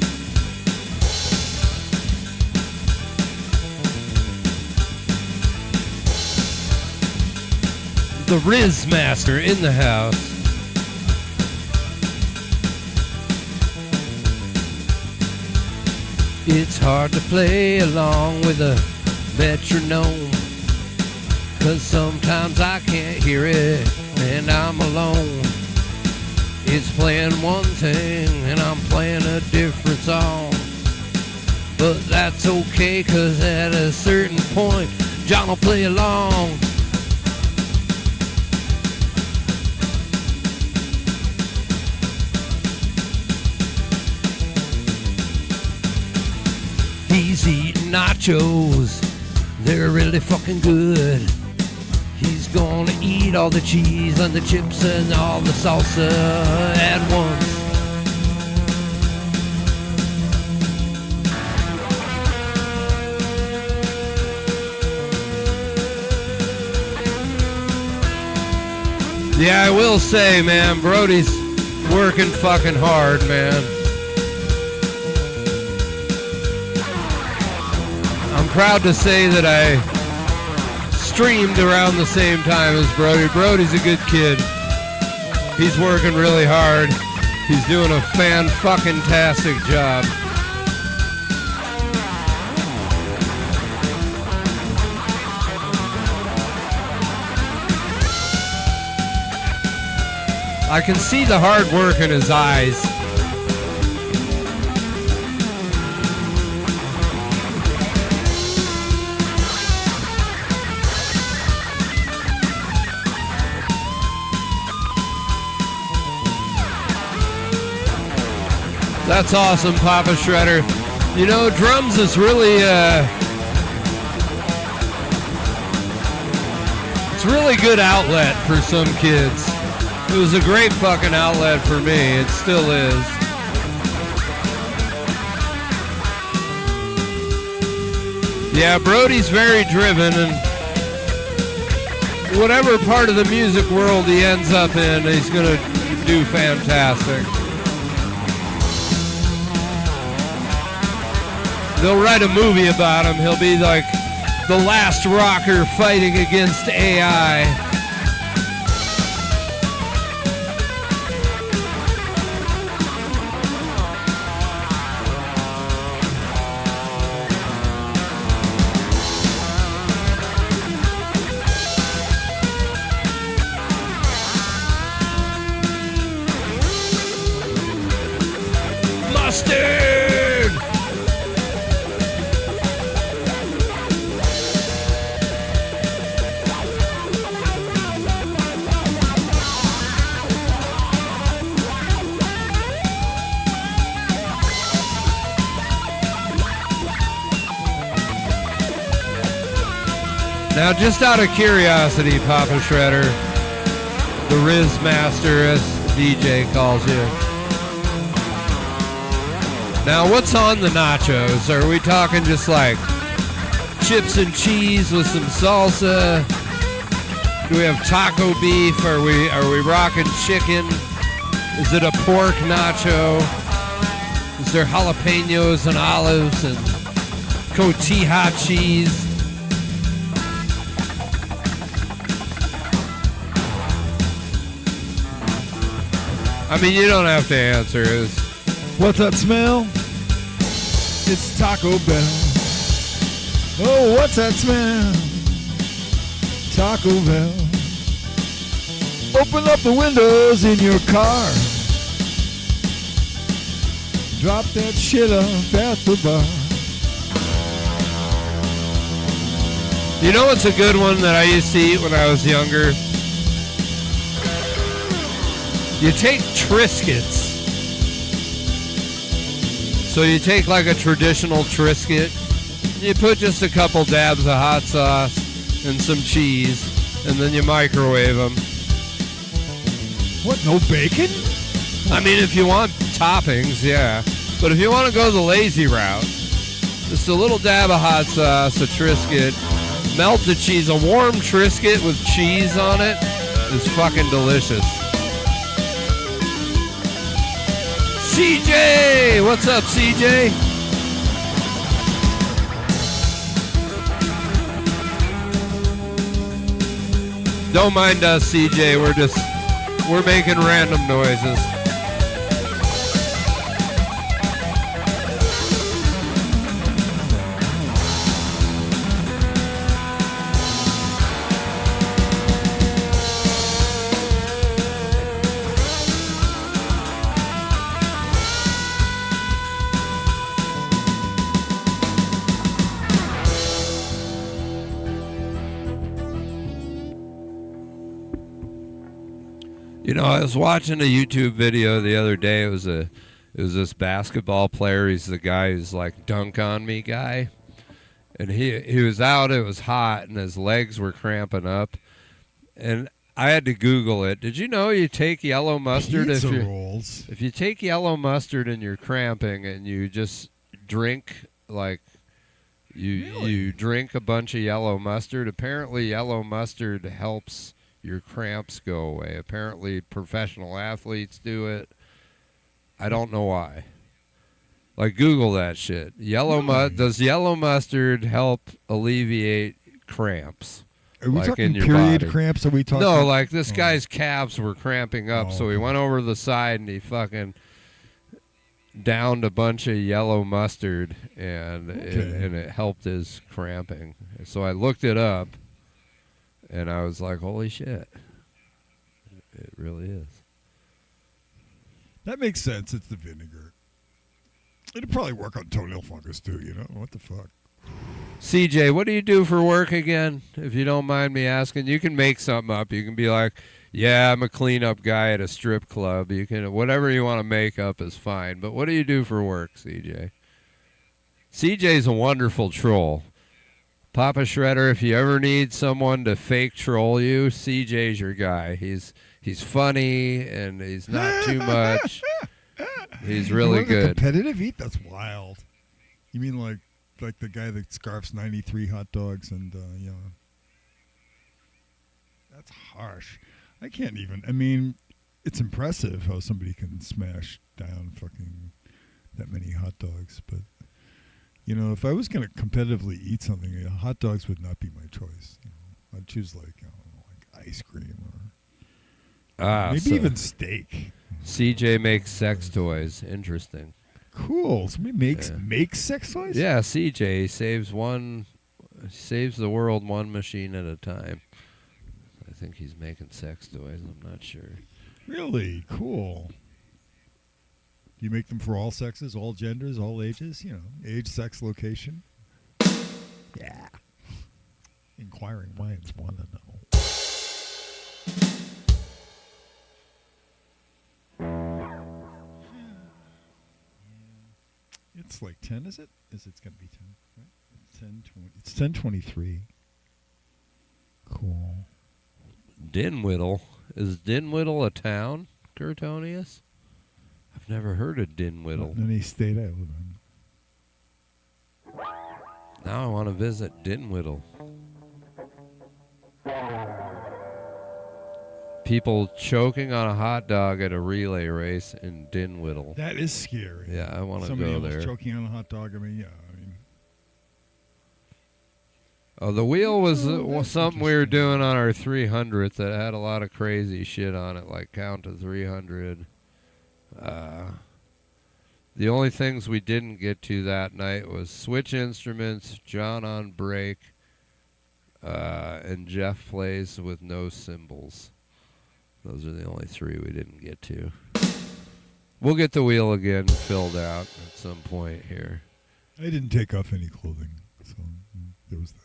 The Riz Master in the house. It's hard to play along with a metronome, 'cause sometimes I can't hear it and I'm alone. It's playing one thing and I'm playing a different song. But that's okay, 'cause at a certain point John will play along. He's eating nachos, they're really fucking good. He's gonna eat all the cheese and the chips and all the salsa at once. Yeah, I will say, man, Brody's working fucking hard, man. I'm proud to say that I streamed around the same time as Brody. Brody's a good kid. He's working really hard. He's doing a fan-fucking-tastic job. I can see the hard work in his eyes. That's awesome, Papa Shredder. You know, drums is really, it's really good outlet for some kids. It was a great fucking outlet for me. It still is. Yeah, Brody's very driven, and whatever part of the music world he ends up in, he's gonna do fantastic. They'll write a movie about him. He'll be like the last rocker fighting against AI. Mustard! Now, just out of curiosity, Papa Shredder, the Riz Master, as DJ calls you. Now, what's on the nachos? Are we talking just like chips and cheese with some salsa? Do we have taco beef? Are we rocking chicken? Is it a pork nacho? Is there jalapenos and olives and cotija cheese? I mean, you don't have to answer. What's that smell? It's Taco Bell. Oh, what's that smell? Taco Bell. Open up the windows in your car. Drop that shit off at the bar. You know what's a good one that I used to eat when I was younger? You take Triscuits. So you take like a traditional Triscuit, you put just a couple dabs of hot sauce and some cheese, and then you microwave them. What, no bacon? I mean, if you want toppings, yeah. But if you want to go the lazy route, just a little dab of hot sauce, a Triscuit, melt the cheese. A warm Triscuit with cheese on it is fucking delicious. CJ! What's up, CJ? Don't mind us, CJ. We're making random noises. You know, I was watching a YouTube video the other day. It was this basketball player. He's the guy who's like dunk on me guy. And he was out, it was hot, and his legs were cramping up. And I had to Google it. Did you know you take yellow mustard if you take yellow mustard and you're cramping and you just drink like you drink a bunch of yellow mustard, apparently yellow mustard helps your cramps go away. Apparently professional athletes do it. I don't know why. Like, Google that shit. Does yellow mustard help alleviate cramps? Are we like talking in your period body? cramps? Are we talking? No, like this guy's calves were cramping up, so he went over to the side and he fucking downed a bunch of yellow mustard, and it helped his cramping. So I looked it up. And I was like, holy shit. It really is. That makes sense. It's the vinegar. It'd probably work on toenail fungus, too, you know? What the fuck? CJ, what do you do for work again? If you don't mind me asking. You can make something up. You can be like, yeah, I'm a cleanup guy at a strip club. You can, whatever you want to make up is fine. But what do you do for work, CJ? CJ's a wonderful troll. Papa Shredder, if you ever need someone to fake troll you, CJ's your guy. He's funny and he's not too much. He's really good. Competitive eat? That's wild. You mean like the guy that scarfs 93 hot dogs and you know? That's harsh. I can't even. I mean, it's impressive how somebody can smash down fucking that many hot dogs, but. You know, if I was going to competitively eat something, hot dogs would not be my choice. You know, I'd choose like ice cream or maybe even steak. CJ makes sex toys. Interesting. Cool. Somebody makes sex toys? Yeah, CJ saves the world one machine at a time. I think he's making sex toys. I'm not sure. Really? Cool. You make them for all sexes, all genders, all ages, you know, age, sex, location. Yeah. Inquiring minds want to know. It's like 10, is it? It's going to be 10, right? It's 10:20. It's 10:23. Cool. Dinwiddle. Is Dinwiddle a town, Curtonius? I've never heard of Dinwiddle. Any state I live in. Now I want to visit Dinwiddle. People choking on a hot dog at a relay race in Dinwiddle. That is scary. Yeah, I want to go there. there. Choking on a hot dog. I mean, yeah. Oh, the wheel was something we were doing on our 300th that had a lot of crazy shit on it, like count to 300. The only things we didn't get to that night was Switch Instruments, John on Break, and Jeff Plays with No Cymbals. Those are the only three we didn't get to. We'll get the wheel again filled out at some point here. I didn't take off any clothing, so there was that.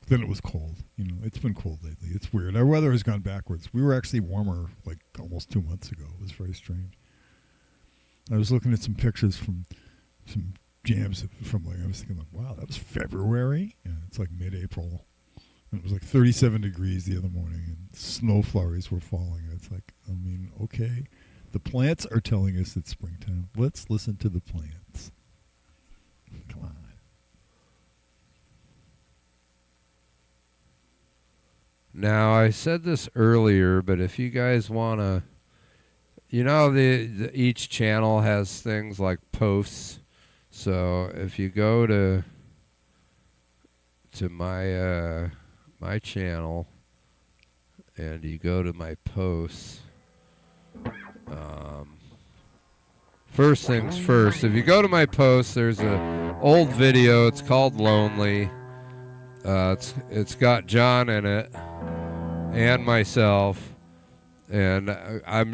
Then it was cold. You know, it's been cold lately. It's weird. Our weather has gone backwards. We were actually warmer like almost 2 months ago. It was very strange. I was looking at some pictures from some jams from I was thinking like, wow, that was February. Yeah, it's like mid-April. And it was like 37 degrees the other morning and snow flurries were falling. It's like, I mean, okay. The plants are telling us it's springtime. Let's listen to the plants. Come on. Now, I said this earlier, but if you guys want to You know, each channel has things like posts. So if you go to my channel and you go to my posts, first things first, if you go to my posts, there's an old video. It's called Lonely. It's got John in it and myself. And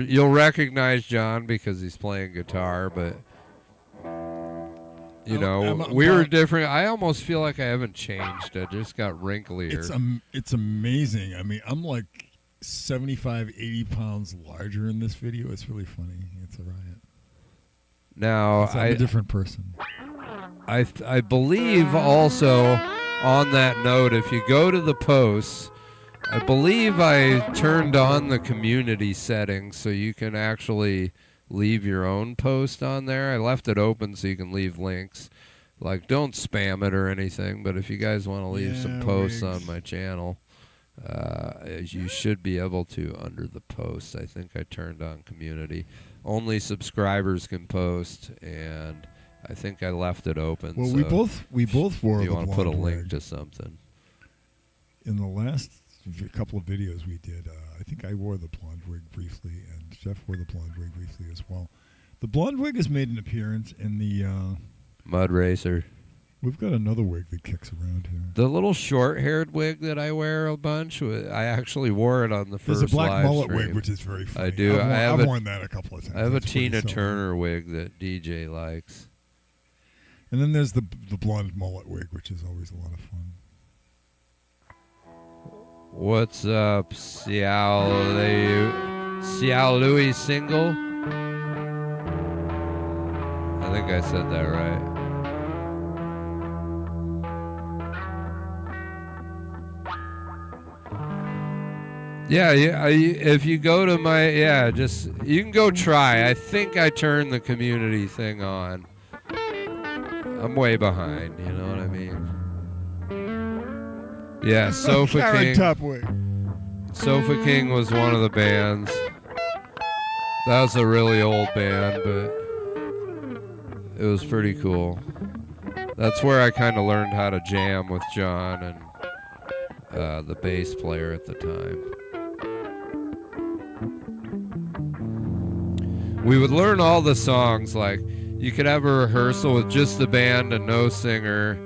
you'll recognize John because he's playing guitar, but you know, we were different. I almost feel like I haven't changed. I just got wrinklier. It's amazing. I mean, I'm like 75, 80 pounds larger in this video. It's really funny. It's a riot. Now, I'm a different person. I believe also on that note, if you go to the posts, I believe I turned on the community settings so you can actually leave your own post on there. I left it open so you can leave links. Like, don't spam it or anything, but if you guys want to leave some posts on my channel, you should be able to under the posts. I think I turned on community. Only subscribers can post, and I think I left it open. Well, so we both wore. If you want to put a link wig to something. In the last couple of videos we did, I think I wore the blonde wig briefly, and Jeff wore the blonde wig briefly as well. The blonde wig has made an appearance in the Mud Racer. We've got another wig that kicks around here. The little short-haired wig that I wear a bunch, I actually wore it on the first There's a black live mullet stream. wig, which is very funny. I do. I've worn that a couple of times. I have That's a Tina pretty Turner wig that DJ likes. And then there's the blonde mullet wig, which is always a lot of fun. What's up, Xiao Louis single? I think I said that right. Yeah, if you go to my, you can go try. I think I turned the community thing on. I'm way behind, you know what I mean? Yeah, Sofa King. Top wig. Sofa King was one of the bands. That was a really old band, but it was pretty cool. That's where I kind of learned how to jam with John and the bass player at the time. We would learn all the songs. Like, you could have a rehearsal with just the band and no singer,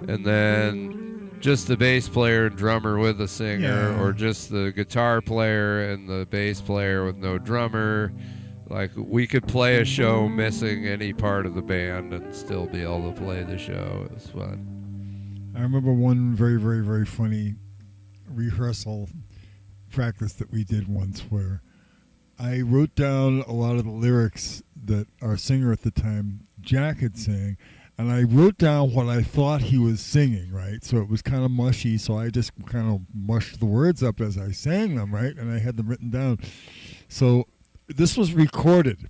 and then just the bass player and drummer with a singer, or just the guitar player and the bass player with no drummer. Like, we could play a show missing any part of the band and still be able to play the show. It was fun. I remember one very, very, very funny rehearsal practice that we did once where I wrote down a lot of the lyrics that our singer at the time, Jack, had sang, and I wrote down what I thought he was singing, right? So it was kind of mushy, so I just kind of mushed the words up as I sang them, right? And I had them written down. So this was recorded.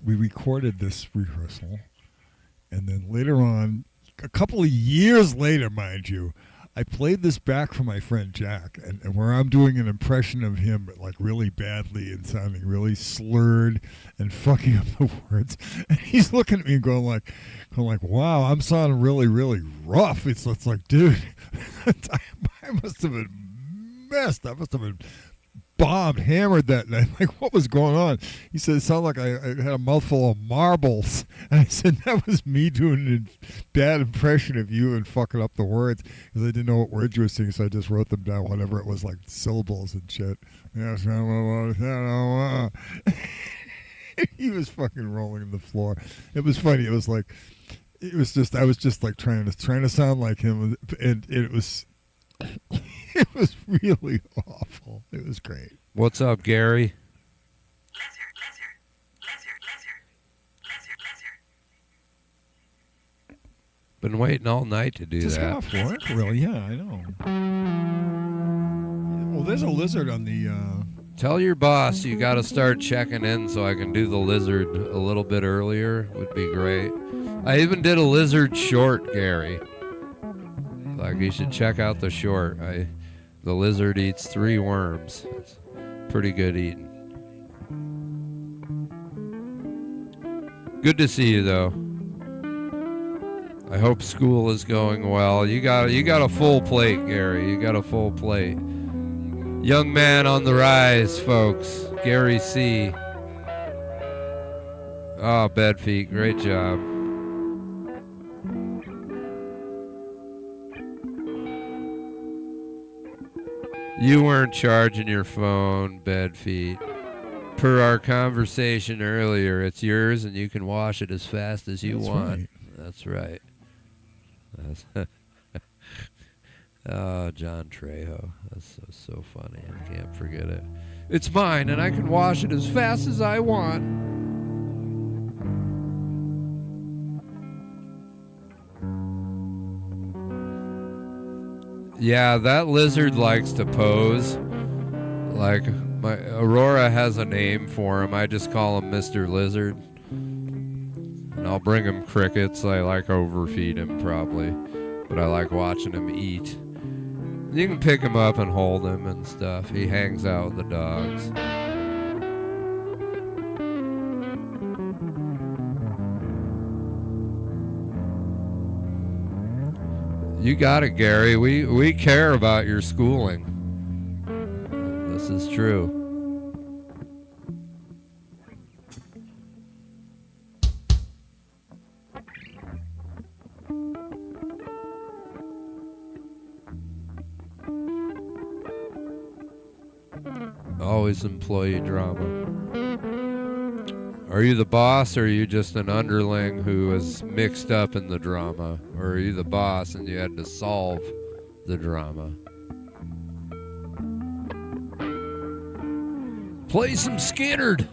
We recorded this rehearsal, and then later on, a couple of years later, mind you, I played this back for my friend Jack, and where I'm doing an impression of him, but like really badly and sounding really slurred and fucking up the words. And he's looking at me and going like, wow, I'm sounding really, really rough. It's like, dude, I must have been messed. I must have been bombed, hammered that night. Like, what was going on? He said, it sounded like I had a mouthful of marbles. And I said, that was me doing a bad impression of you and fucking up the words because I didn't know what words you were singing, so I just wrote them down, whatever it was, like syllables and shit. He was fucking rolling on the floor. It was funny. It was like, I was just like trying to sound like him, and it was it was really awful. It was great. What's up, Gary? Been waiting all night to do just that. Just got off work? Really? Yeah, I know. Well, there's a lizard on the... Tell your boss you got to start checking in so I can do the lizard a little bit earlier. Would be great. I even did a lizard short, Gary. Like, you should check out the short. The lizard eats 3 worms. It's pretty good eating. Good to see you, though. I hope school is going well. You got a full plate, Gary. You got a full plate. Young man on the rise, folks. Gary C. Oh, bed feet. Great job. You weren't charging your phone, bed feet. Per our conversation earlier, it's yours and you can wash it as fast as you want. Right. That's right. Oh, John Trejo. That's so funny. I can't forget it. It's mine and I can wash it as fast as I want. Yeah, that lizard likes to pose. Like, my Aurora has a name for him. I just call him Mr. Lizard. And I'll bring him crickets. I like overfeed him probably. But I like watching him eat. You can pick him up and hold him and stuff. He hangs out with the dogs. You got it, Gary. We care about your schooling. This is true. Always employee drama. Are you the boss or are you just an underling who is mixed up in the drama? Or are you the boss and you had to solve the drama? Play some Skinnerd.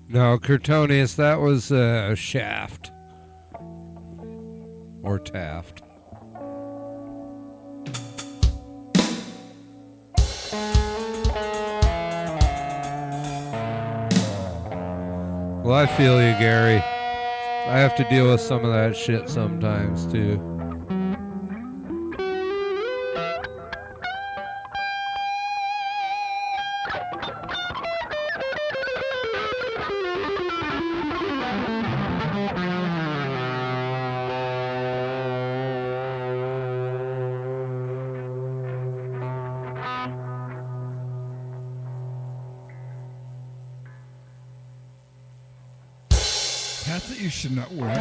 No, Curtonius, that was Shaft. Or Taft. Well, I feel you, Gary. I have to deal with some of that shit sometimes, too. Hats that you should not wear.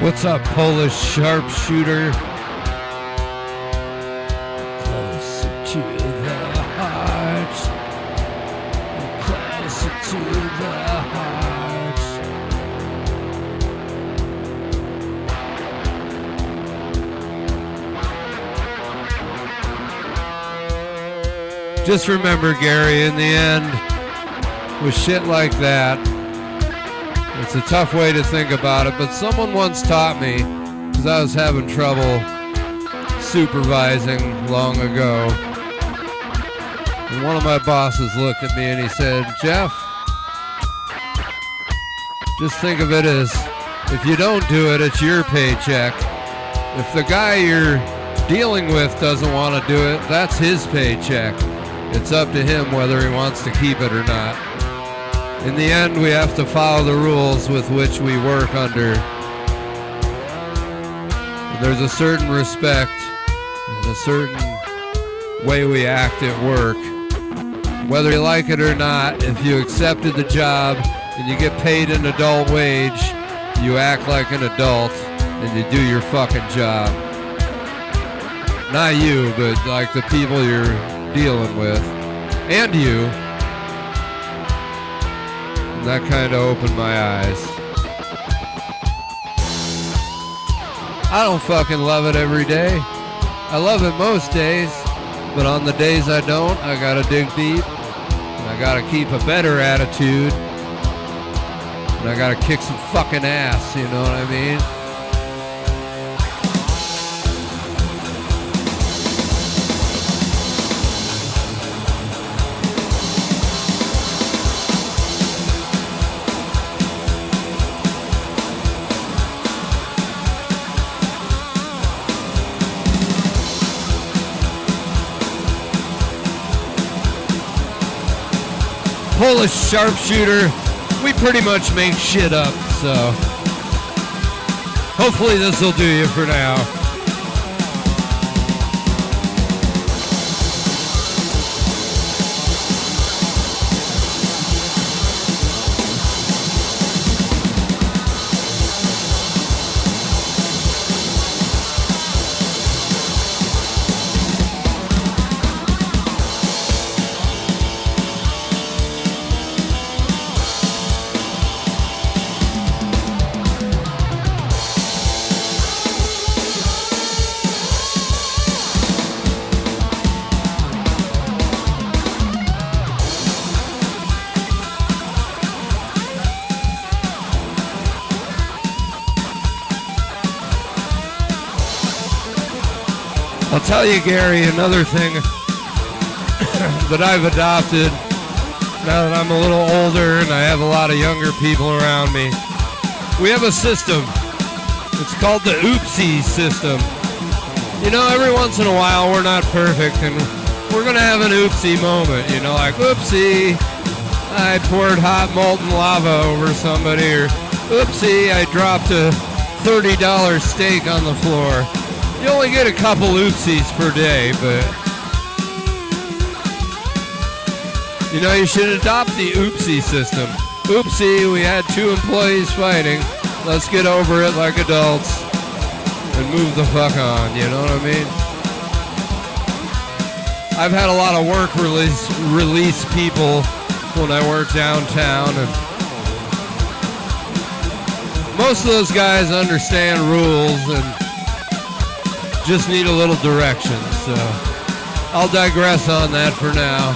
What's up, Polish sharpshooter? Closer to the heart. Closer to the heart. Just remember, Gary, in the end, with shit like that, it's a tough way to think about it, but someone once taught me, because I was having trouble supervising long ago, and one of my bosses looked at me and he said, Jeff, just think of it as, if you don't do it, it's your paycheck. If the guy you're dealing with doesn't want to do it, that's his paycheck. It's up to him whether he wants to keep it or not. In the end, we have to follow the rules with which we work under. And there's a certain respect and a certain way we act at work. Whether you like it or not, if you accepted the job and you get paid an adult wage, you act like an adult and you do your fucking job. Not you, but like the people you're dealing with. And you. That kind of opened my eyes. I don't fucking love it every day. I love it most days, but on the days I don't, I gotta dig deep, and I gotta keep a better attitude, and I gotta kick some fucking ass, you know what I mean? Polish sharpshooter, we pretty much make shit up, so hopefully this will do you for now. I'll tell you, Gary, another thing that I've adopted now that I'm a little older and I have a lot of younger people around me. We have a system. It's called the oopsie system. You know, every once in a while we're not perfect and we're going to have an oopsie moment. You know, like, oopsie, I poured hot molten lava over somebody, or oopsie, I dropped a $30 steak on the floor. You only get a couple oopsies per day, but you know, you should adopt the oopsie system. Oopsie, we had 2 employees fighting. Let's get over it like adults and move the fuck on, you know what I mean? I've had a lot of work release people when I work downtown, and most of those guys understand rules and just need a little direction, so I'll digress on that for now.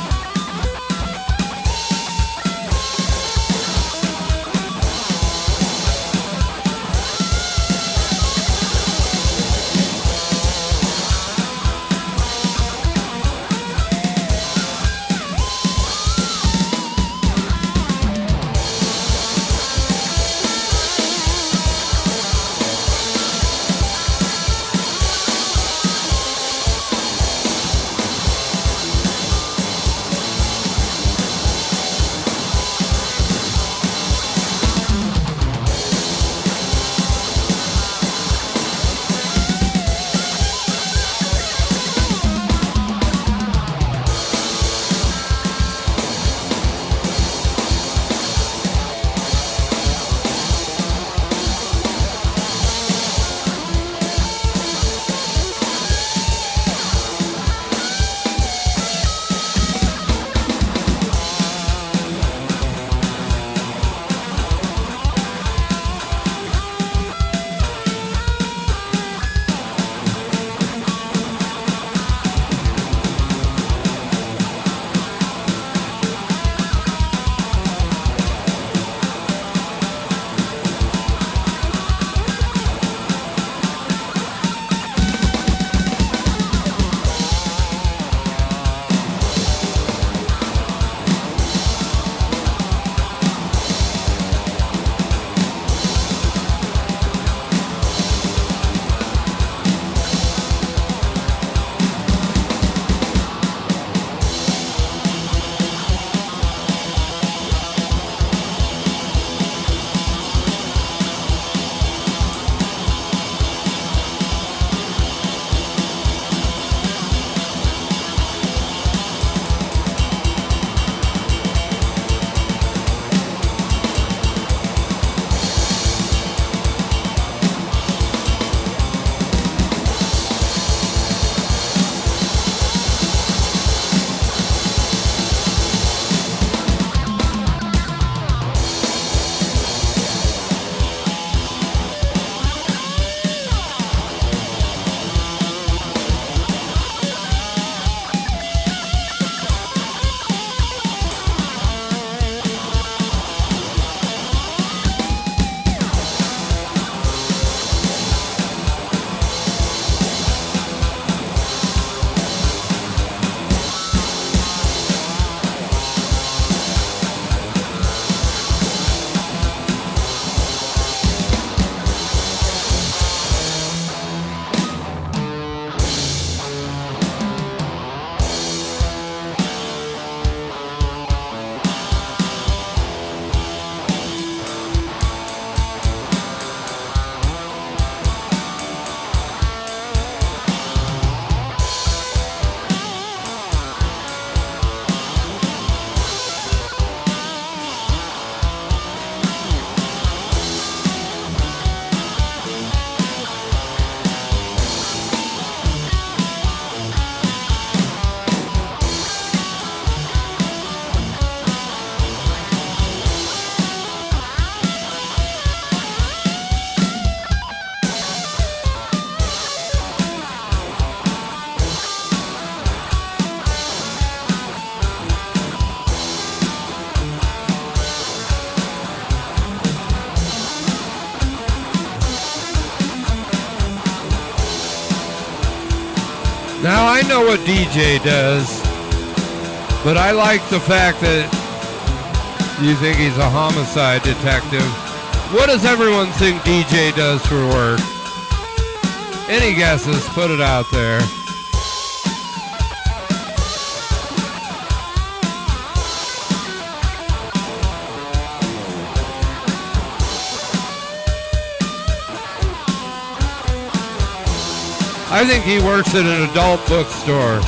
Now I know what DJ does, but I like the fact that you think he's a homicide detective. What does everyone think DJ does for work? Any guesses? Put it out there. I think he works at an adult bookstore.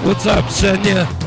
What's up, Senya?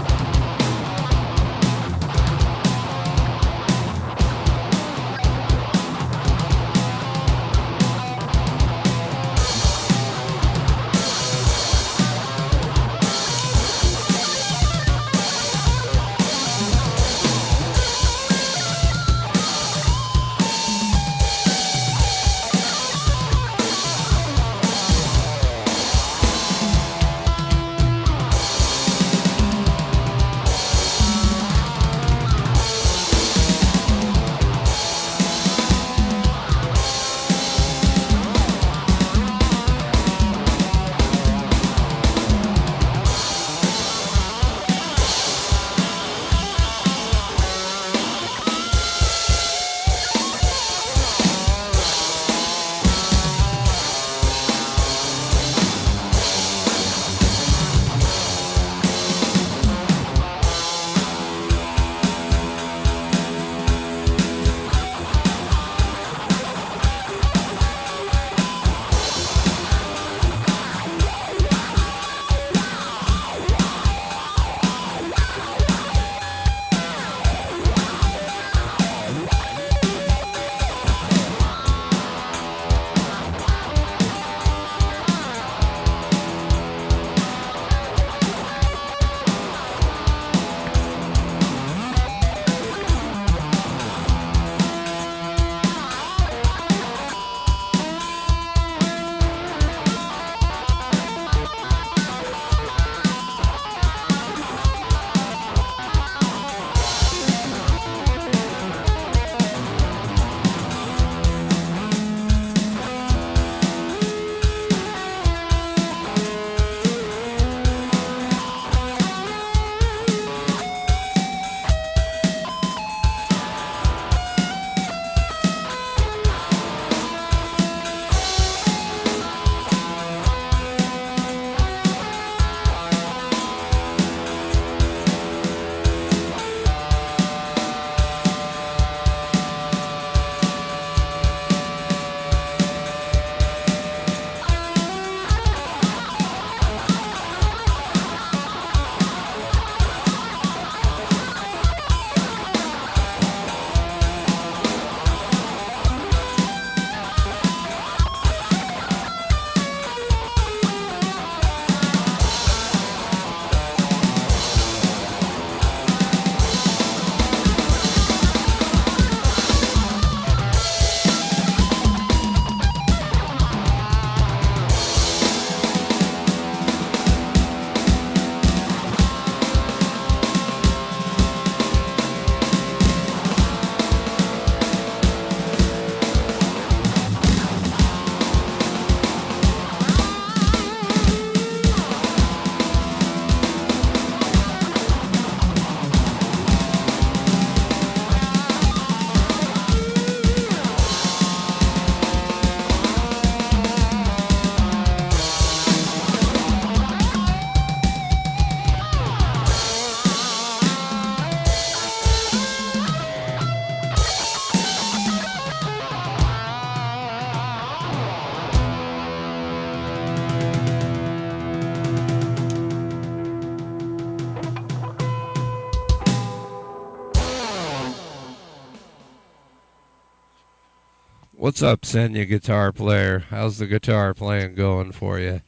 What's up, Senya guitar player? How's the guitar playing going for you?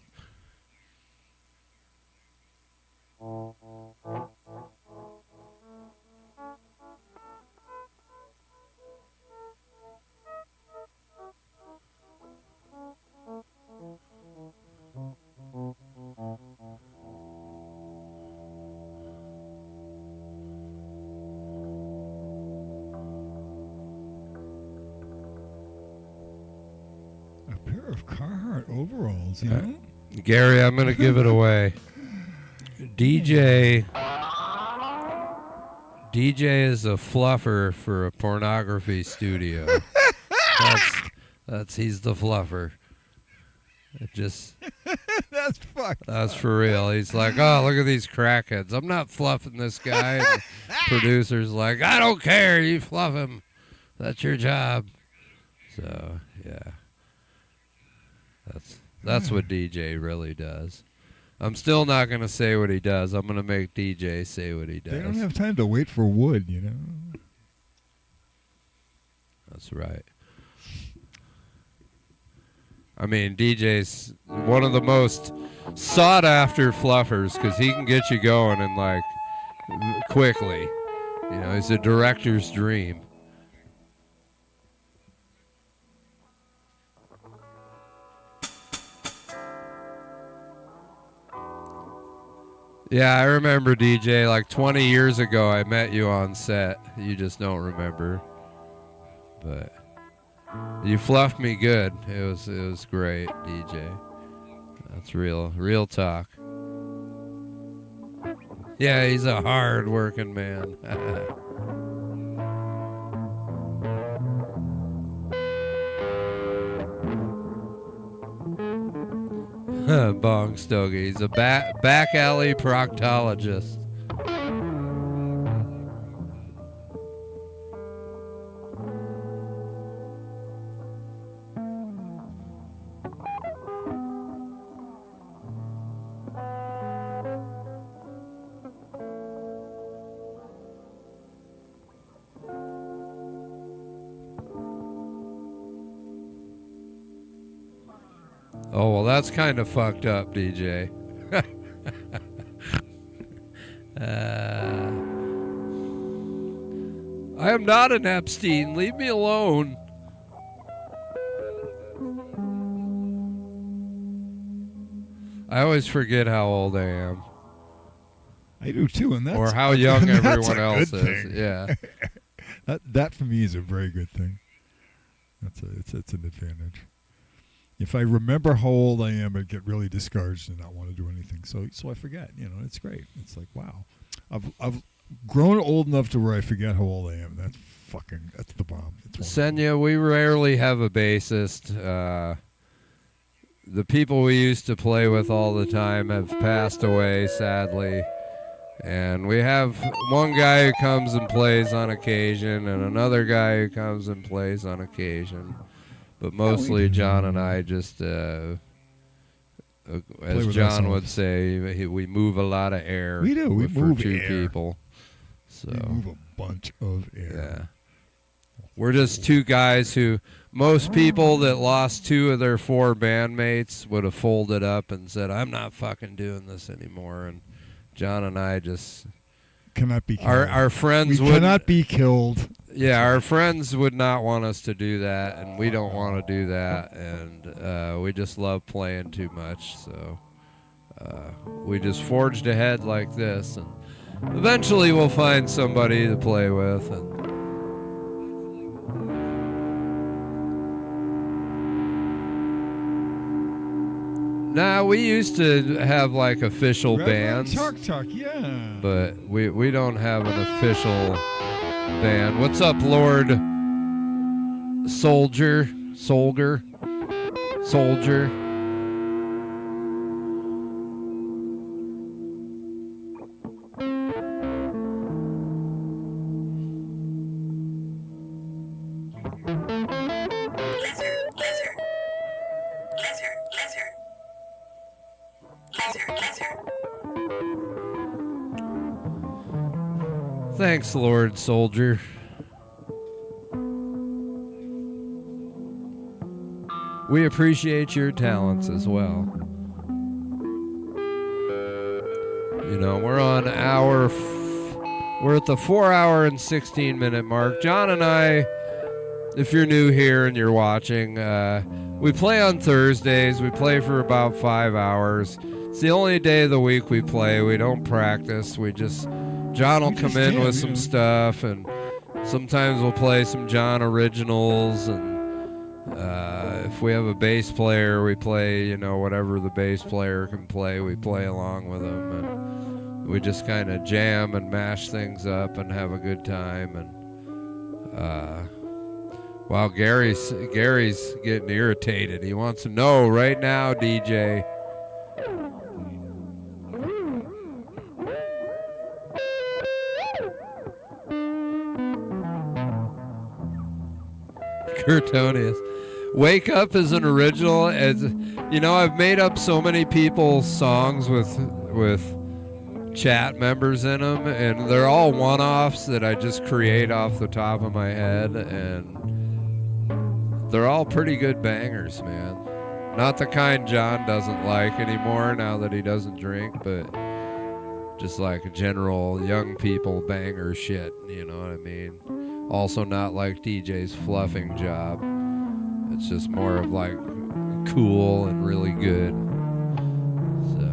Of Carhartt overalls, you know? Gary, I'm going to give it away. DJ is a fluffer for a pornography studio. He's the fluffer. It just that's fucked. That's for real. He's like, oh, look at these crackheads. I'm not fluffing this guy. And the producer's like, I don't care. You fluff him. That's your job. So yeah. That's what DJ really does. I'm still not going to say what he does. I'm going to make DJ say what he does. They don't have time to wait for wood, you know? That's right. I mean, DJ's one of the most sought-after fluffers because he can get you going and, like, quickly. You know, he's a director's dream. Yeah, I remember, DJ. Like 20 years ago, I met you on set. You just don't remember. But you fluffed me good. It was great, DJ. That's real talk. Yeah, he's a hard-working man. Bong Stogie. He's a back alley proctologist. Oh, well, that's kind of fucked up, DJ. I am not an Epstein. Leave me alone. I always forget how old I am. I do too, and that's or how young everyone else is. Thing. Yeah, that for me is a very good thing. It's an advantage. If I remember how old I am, I'd get really discouraged and not want to do anything. So I forget. You know, it's great. It's like, wow, I've grown old enough to where I forget how old I am. That's the bomb. Senya, we rarely have a bassist. The people we used to play with all the time have passed away, sadly. And we have one guy who comes and plays on occasion and another guy who comes and plays on occasion. But mostly John and I just, as John would say, we move a lot of air. We do. We move for two air. people. So we move a bunch of air. Yeah. We're just two guys who, most people that lost two of their four bandmates would have folded up and said, I'm not fucking doing this anymore. And John and I just cannot be killed. Our friends we cannot be killed. Yeah, our friends would not want us to do that, and we don't want to do that, and we just love playing too much, so we just forged ahead like this, and eventually we'll find somebody to play with. And nah, we used to have like official bands. Talk, yeah. But we don't have an official band. What's up, Lord Soldier? Thanks, Lord Soldier. we appreciate your talents as well. You know, we're on we're at the 4 hour and 16 minute mark. John and I, if you're new here and you're watching, we play on Thursdays. We play for about 5 hours. It's the only day of the week we play. We don't practice. John will come in with some stuff, and sometimes we'll play some John originals, and if we have a bass player, we play, you know, whatever the bass player can play, we play along with them, and we just kind of jam and mash things up and have a good time. And wow, Gary's getting irritated. He wants to know right now, DJ. Curtonius. Wake Up is an original. As you know, I've made up so many people's songs with chat members in them, and they're all one-offs that I just create off the top of my head, and they're all pretty good bangers, man. Not the kind John doesn't like anymore now that he doesn't drink, but just like a general young people banger shit, you know what I mean? Also not like DJ's fluffing job. It's just more of like cool and really good. So,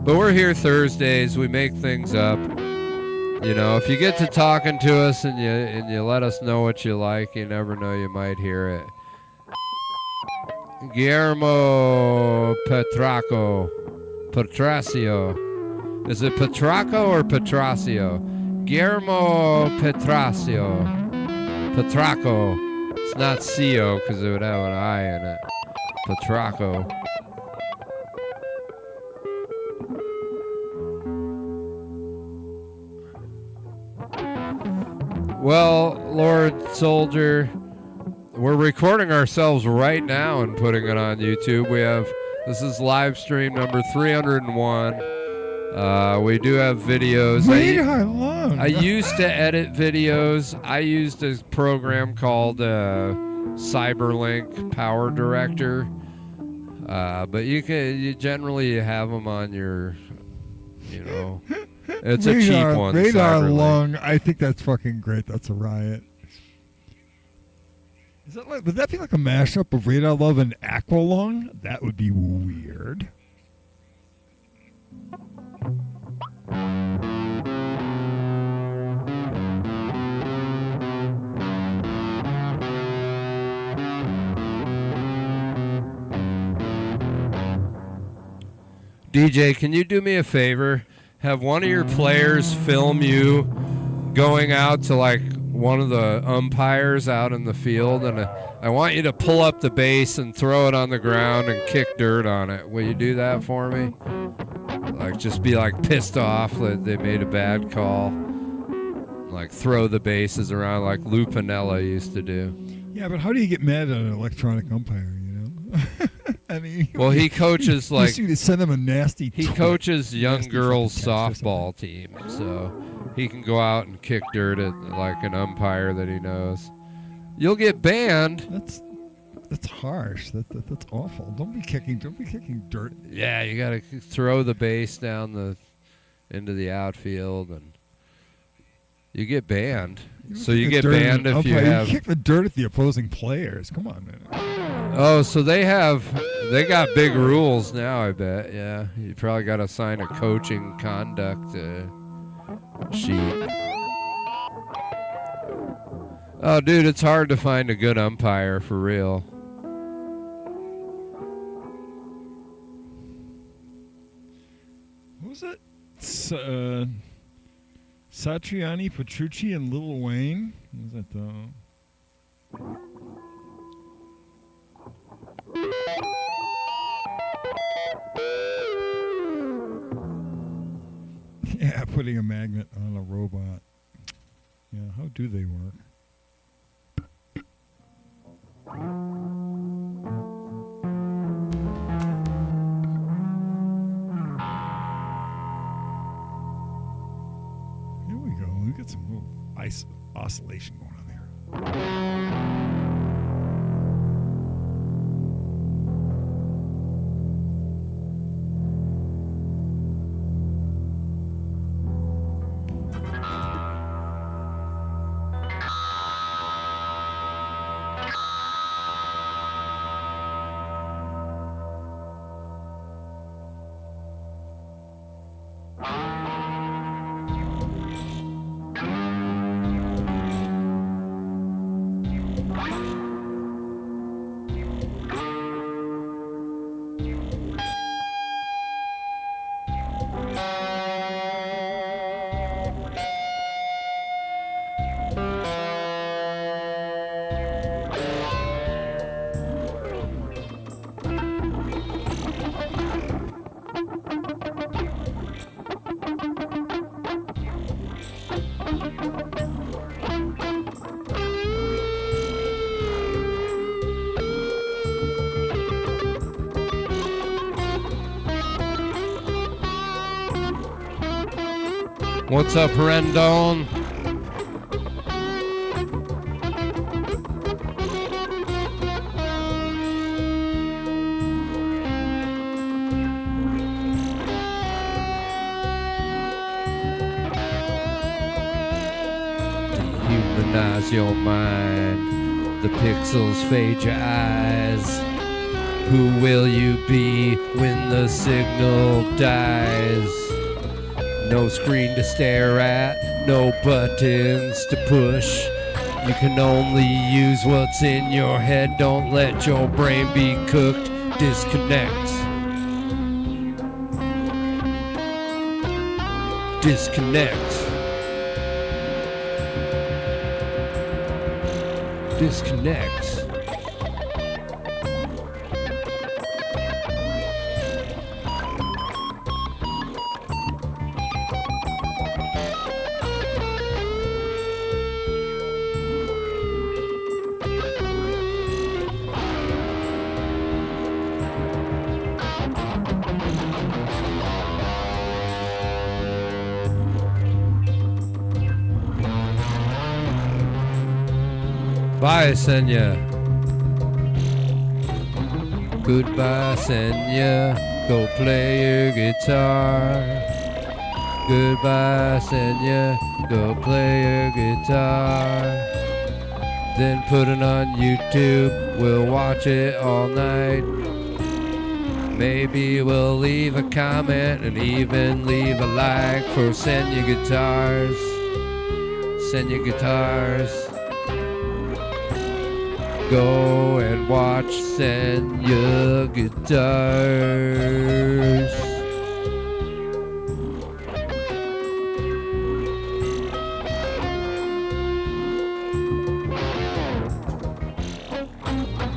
but we're here Thursdays. We make things up. You know, if you get to talking to us and you let us know what you like, you never know, you might hear it. Guillermo Petracio. Is it Petraco or Petracio? Guillermo Petracio. Petraco. It's not CO because it would have an I in it. Petraco. Well, Lord Soldier, we're recording ourselves right now and putting it on YouTube. This is live stream number 301. We do have videos. I used to edit videos. I used a program called Cyberlink Power Director. But you generally have them on your, you know, it's a cheap one. Radar Lung. I think that's fucking great. That's a riot. Is that would that be like a mashup of Radar Love and Aqualung? That would be weird. DJ, can you do me a favor? Have one of your players film you going out to like one of the umpires out in the field, and I want you to pull up the bass and throw it on the ground and kick dirt on it. Will you do that for me? Like, just be like pissed off that they made a bad call. Like throw the bases around like Lou Piniella used to do. Yeah, but how do you get mad at an electronic umpire, you know? I mean, well, he coaches like you send him a nasty. He coaches young girls softball team, so he can go out and kick dirt at like an umpire that he knows. You'll get banned. That's harsh. That's awful. Don't be kicking dirt. Yeah, you gotta throw the base down into the outfield, and you get banned. So you get banned if you have. You kick the dirt at the opposing players. Come on, man. Oh, so they got big rules now, I bet. Yeah, you probably got to sign a coaching conduct sheet. Oh, dude, it's hard to find a good umpire for real. What was it? Satriani, Petrucci, and Lil Wayne. What was that though? Yeah, putting a magnet on a robot. Yeah, how do they work? Here we go. We got some little oscillation going on there. What's up, Rendon? Dehumanize your mind. The pixels fade your eyes. Who will you be when the signal dies? No screen to stare at, no buttons to push. You can only use what's in your head. Don't let your brain be cooked. Disconnect. Disconnect. Disconnect. Bye, Senya. Goodbye, Senya. Go play your guitar. Goodbye, Senya. Go play your guitar. Then put it on YouTube. We'll watch it all night. Maybe we'll leave a comment and even leave a like for Senya Guitars. Senya Guitars. Go and watch Senya Guitars.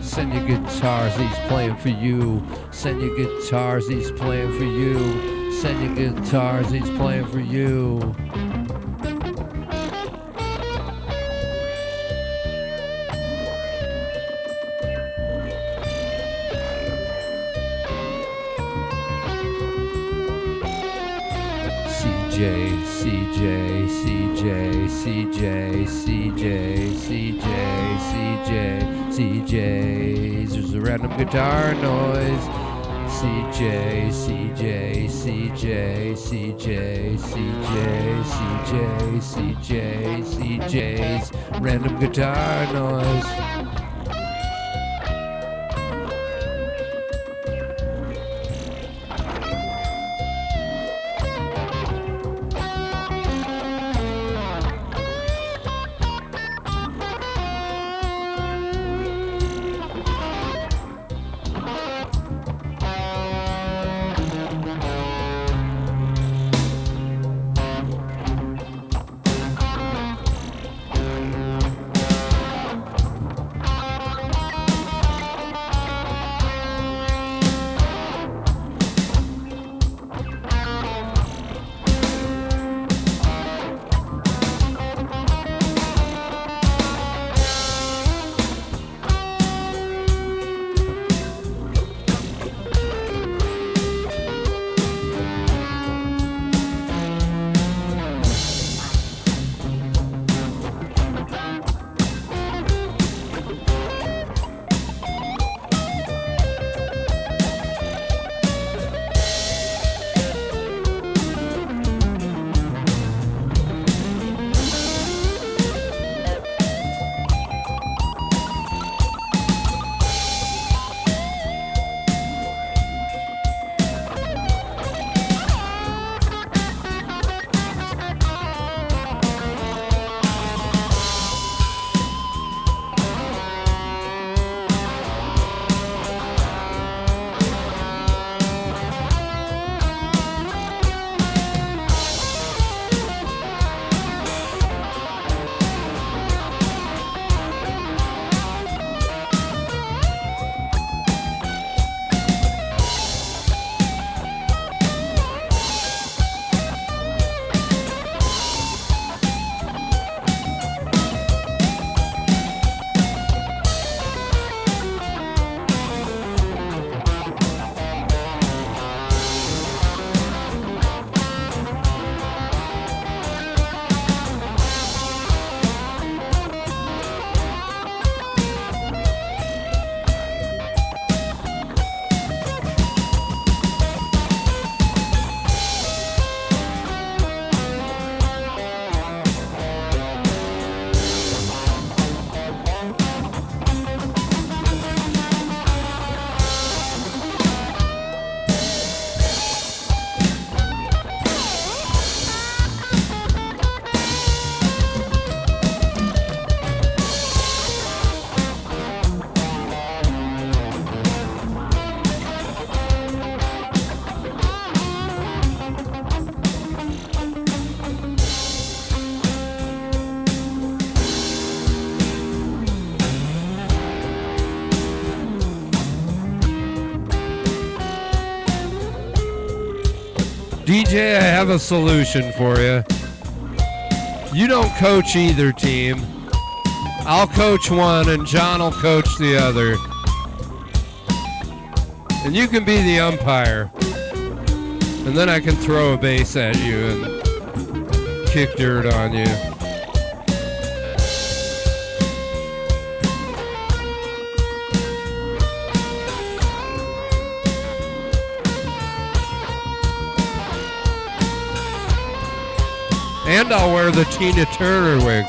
Senya Guitars, he's playing for you. Senya Guitars, he's playing for you. Senya Guitars, he's playing for you. CJ, CJ, CJ, CJ, CJ, CJ, CJ, CJ's. There's a random guitar noise. CJ, CJ, CJ, CJ, CJ, CJ, CJ, CJ's. Random guitar noise. DJ, I have a solution for you. You don't coach either team. I'll coach one and John will coach the other. And you can be the umpire. And then I can throw a base at you and kick dirt on you. And I'll wear the Tina Turner wig.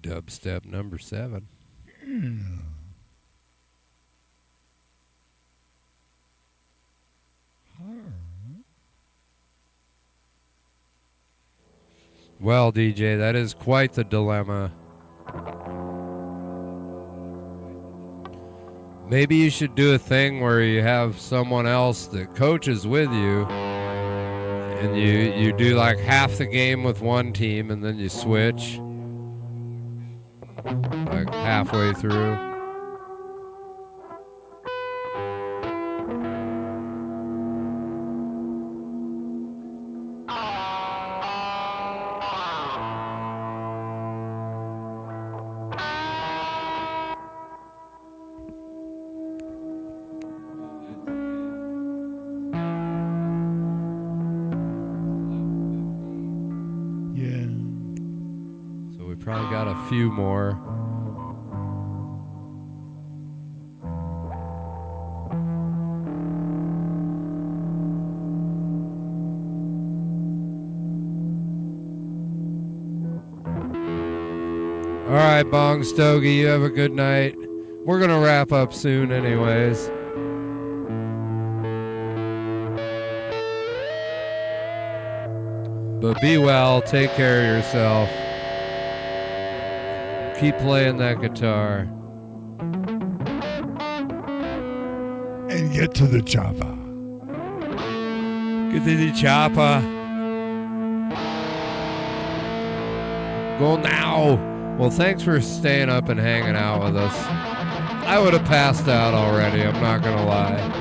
Dubstep number 7. Well, DJ, that is quite the dilemma. Maybe you should do a thing where you have someone else that coaches with you, and you do like half the game with one team, and then you switch like halfway through. Probably got a few more. All right, Bong Stogie, you have a good night. We're going to wrap up soon anyways. But be well. Take care of yourself. Keep playing that guitar. And get to the chopper. Get to the chopper. Go now. Well, thanks for staying up and hanging out with us. I would have passed out already, I'm not gonna lie.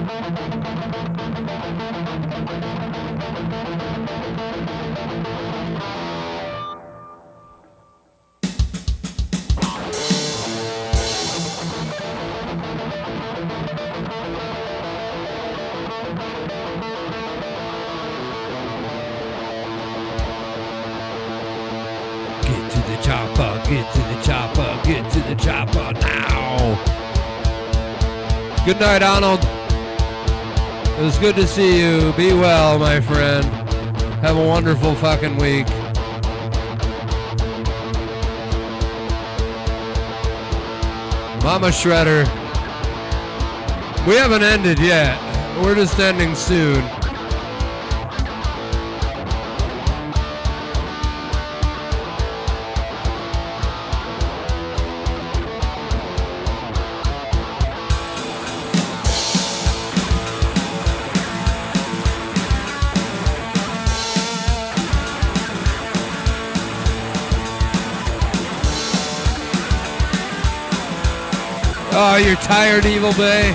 Get to the chopper, get to the chopper now. Good night, Arnold. It was good to see you. Be well, my friend. Have a wonderful fucking week. Mama Shredder. We haven't ended yet. We're just ending soon. Oh, you're tired, Evil Bay?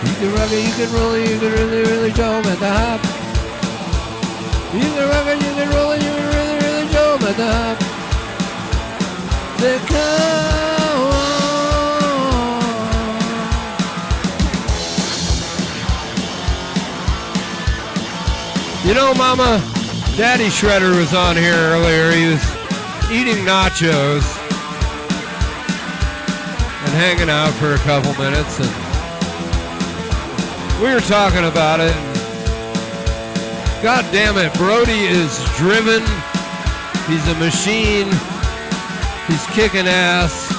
You can rock it, you can roll it, you can really show 'em at the hop. You can rock it, you can roll it, you can really show 'em at the hop. They come on. You know, Mama, Daddy Shredder was on here earlier. He was eating nachos and hanging out for a couple minutes, and we were talking about it. God damn it, Brody is driven. He's a machine. He's kicking ass.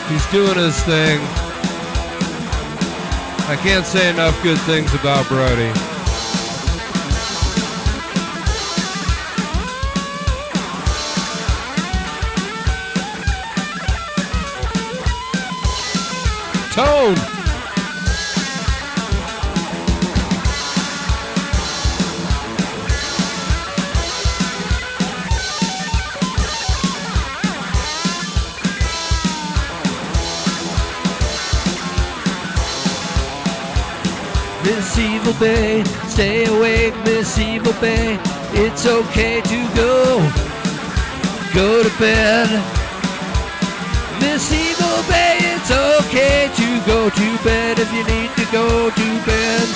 He's doing his thing. I can't say enough good things about Brody. Tone. Miss Evil Bay, stay awake, Miss Evil Bay. It's okay to go to bed. Miss Evil Bay, it's okay to go to bed if you need to go to bed.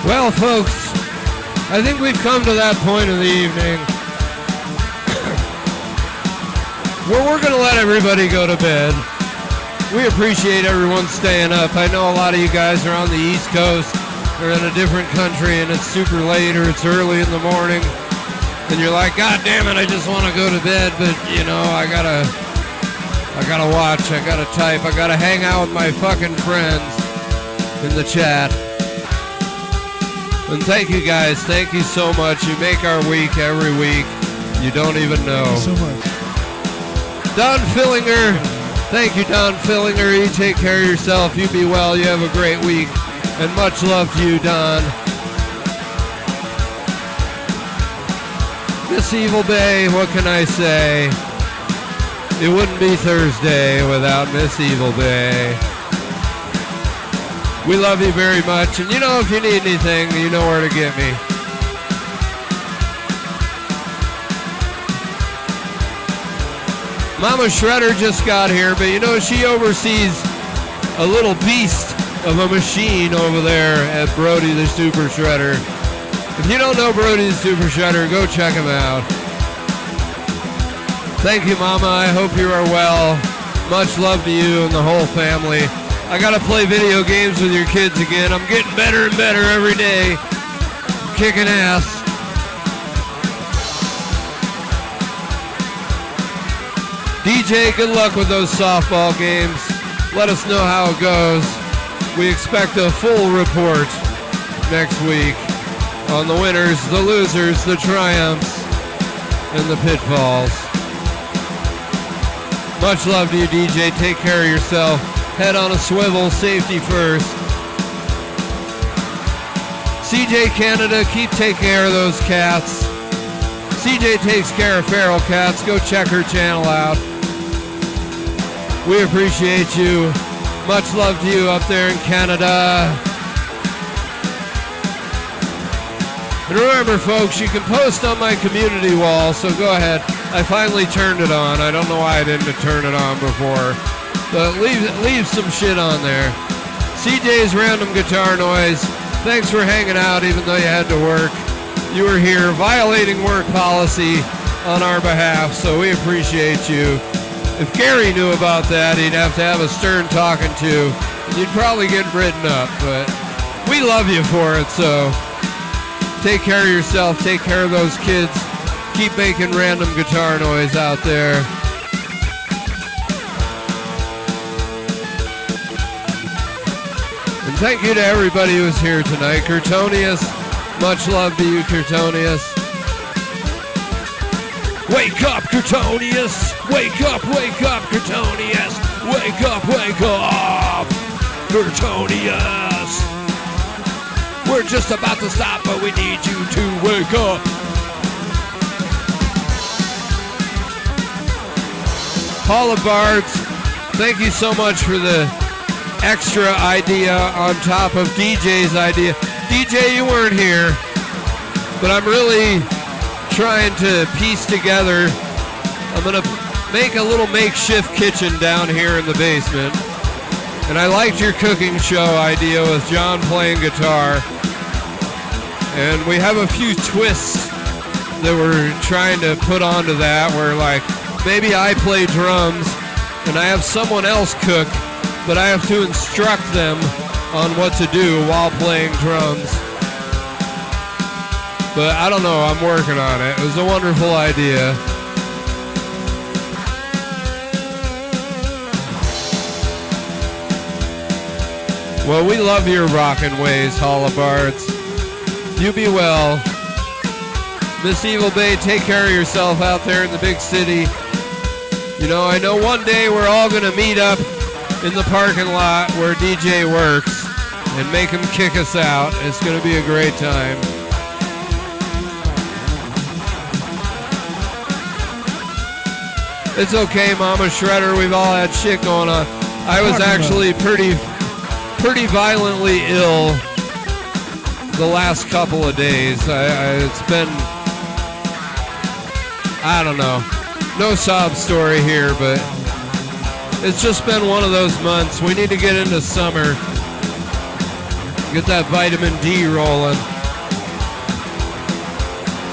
Well, folks, I think we've come to that point of the evening where we're going to let everybody go to bed. We appreciate everyone staying up. I know a lot of you guys are on the East Coast or in a different country and it's super late or it's early in the morning and you're like, God damn it, I just want to go to bed, but you know, I gotta watch, I gotta type, I gotta hang out with my fucking friends in the chat. And thank you guys, thank you so much. You make our week every week. You don't even know. Thank you so much. Don Fillinger, thank you, Don Fillinger. You take care of yourself. You be well. You have a great week. And much love to you, Don. Miss Evil Bay, what can I say? It wouldn't be Thursday without Miss Evil Bay. We love you very much. And you know, if you need anything, you know where to get me. Mama Shredder just got here, but you know, she oversees a little beast of a machine over there at Brody the Super Shredder. If you don't know Brody the Super Shredder, go check him out. Thank you, Mama. I hope you are well. Much love to you and the whole family. I gotta play video games with your kids again. I'm getting better and better every day. I'm kicking ass. DJ, good luck with those softball games. Let us know how it goes. We expect a full report next week on the winners, the losers, the triumphs, and the pitfalls. Much love to you, DJ. Take care of yourself. Head on a swivel, safety first. CJ Canada, keep taking care of those cats. CJ takes care of feral cats. Go check her channel out. We appreciate you. Much love to you up there in Canada. And remember, folks, you can post on my community wall, so go ahead. I finally turned it on. I don't know why I didn't turn it on before. But leave some shit on there. CJ's Random Guitar Noise. Thanks for hanging out even though you had to work. You were here violating work policy on our behalf, so we appreciate you. If Gary knew about that, he'd have to have a stern talking to. You'd probably get written up, but we love you for it, so take care of yourself, take care of those kids. Keep making random guitar noise out there. And thank you to everybody who was here tonight. Curtonius, much love to you, Curtonius. Wake up, Curtonius! Wake up, Curtonius! Wake up, Curtonius! We're just about to stop, but we need you to wake up. Hall of Bards, thank you so much for the extra idea on top of DJ's idea. DJ, you weren't here, but I'm really trying to piece together. I'm going to make a little makeshift kitchen down here in the basement. And I liked your cooking show idea with John playing guitar. And we have a few twists that we're trying to put onto that, where like maybe I play drums and I have someone else cook, but I have to instruct them on what to do while playing drums. But I don't know, I'm working on it. It was a wonderful idea. Well, we love your rockin' ways, Hall of Bards. You be well. Miss Evil Bay, take care of yourself out there in the big city. You know, I know one day we're all gonna meet up in the parking lot where DJ works and make him kick us out. It's gonna be a great time. It's okay, Mama Shredder. We've all had shit going on. I was actually pretty violently ill the last couple of days. It's been, I don't know, no sob story here, but it's just been one of those months. We need to get into summer, Get that vitamin D rolling.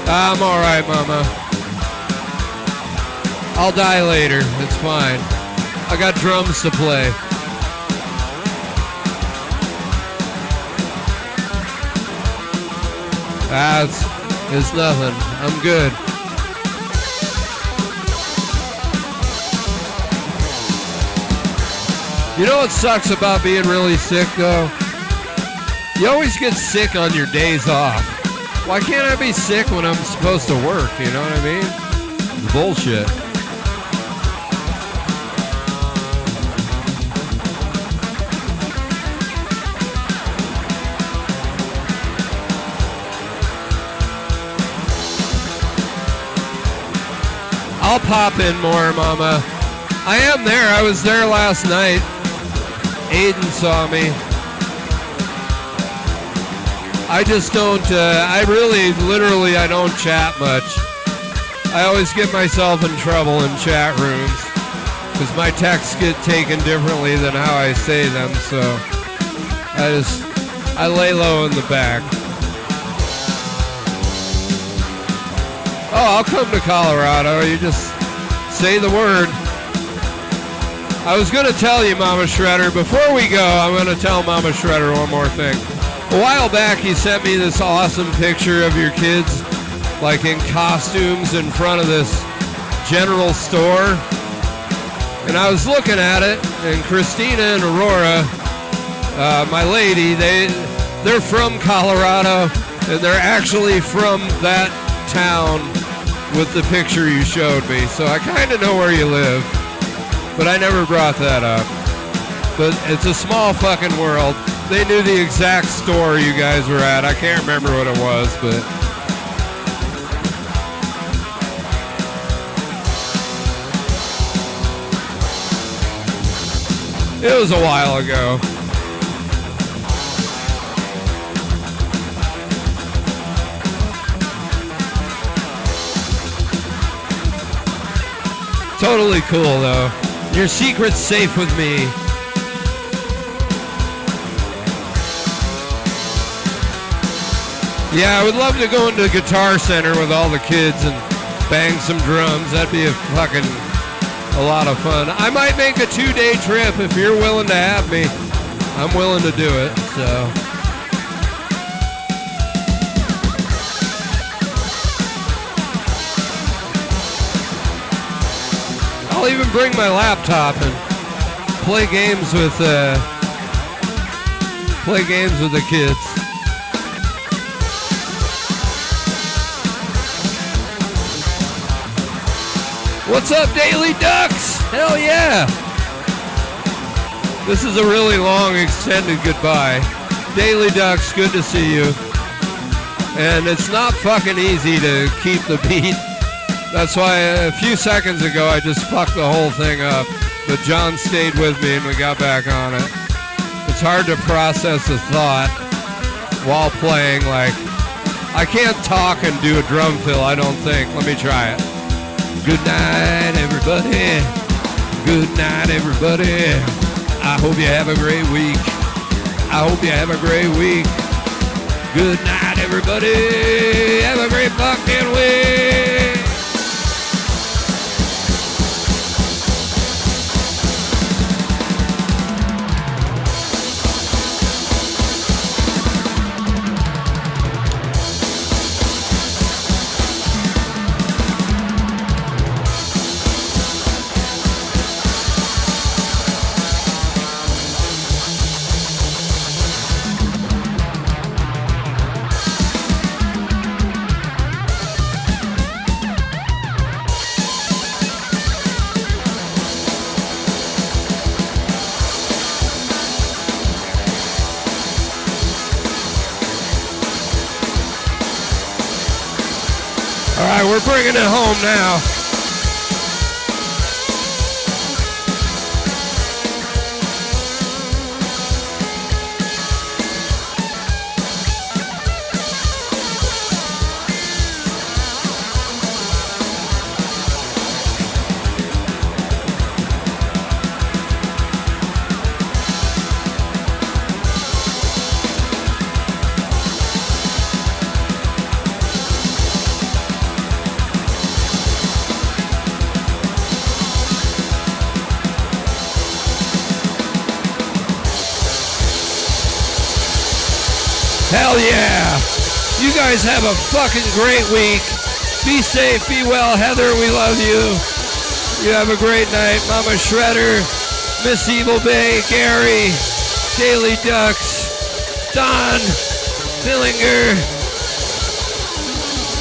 I'm all right, Mama. I'll die later. It's fine. I got drums to play. It's nothing. I'm good. You know what sucks about being really sick, though? You always get sick on your days off. Why can't I be sick when I'm supposed to work? You know what I mean? It's bullshit. I'll pop in more, Mama. I am there. I was there last night. Aiden saw me. I just don't, I don't chat much. I always get myself in trouble in chat rooms because my texts get taken differently than how I say them, so I lay low in the back. Oh, I'll come to Colorado. You just say the word. I was going to tell you, Mama Shredder, before we go, I'm going to tell Mama Shredder one more thing. A while back, you sent me this awesome picture of your kids, like in costumes in front of this general store. And I was looking at it, and Christina and Aurora, my lady, they're from Colorado, and they're actually from that town with the picture you showed me. So I kind of know where you live, but I never brought that up. But it's a small fucking world. They knew the exact store you guys were at. I can't remember what it was, but it was a while ago. Totally cool, though. Your secret's safe with me. Yeah, I would love to go into Guitar Center with all the kids and bang some drums. That'd be a lot of fun. I might make a 2-day trip if you're willing to have me. I'm willing to do it, so. I'll even bring my laptop and play games with the kids. What's up, Daily Ducks? Hell yeah! This is a really long, extended goodbye. Daily Ducks, good to see you. And it's not fucking easy to keep the beat. That's why a few seconds ago I just fucked the whole thing up. But John stayed with me and we got back on it. It's hard to process a thought while playing. Like, I can't talk and do a drum fill, I don't think. Let me try it. Good night, everybody. Good night, everybody. I hope you have a great week. I hope you have a great week. Good night, everybody. Have a great fucking week. All right, we're bringing it home now. Hell yeah. You guys have a fucking great week. Be safe, be well. Heather, we love you. You have a great night. Mama Shredder, Miss Evil Bay, Gary, Daily Ducks, Don, Billinger,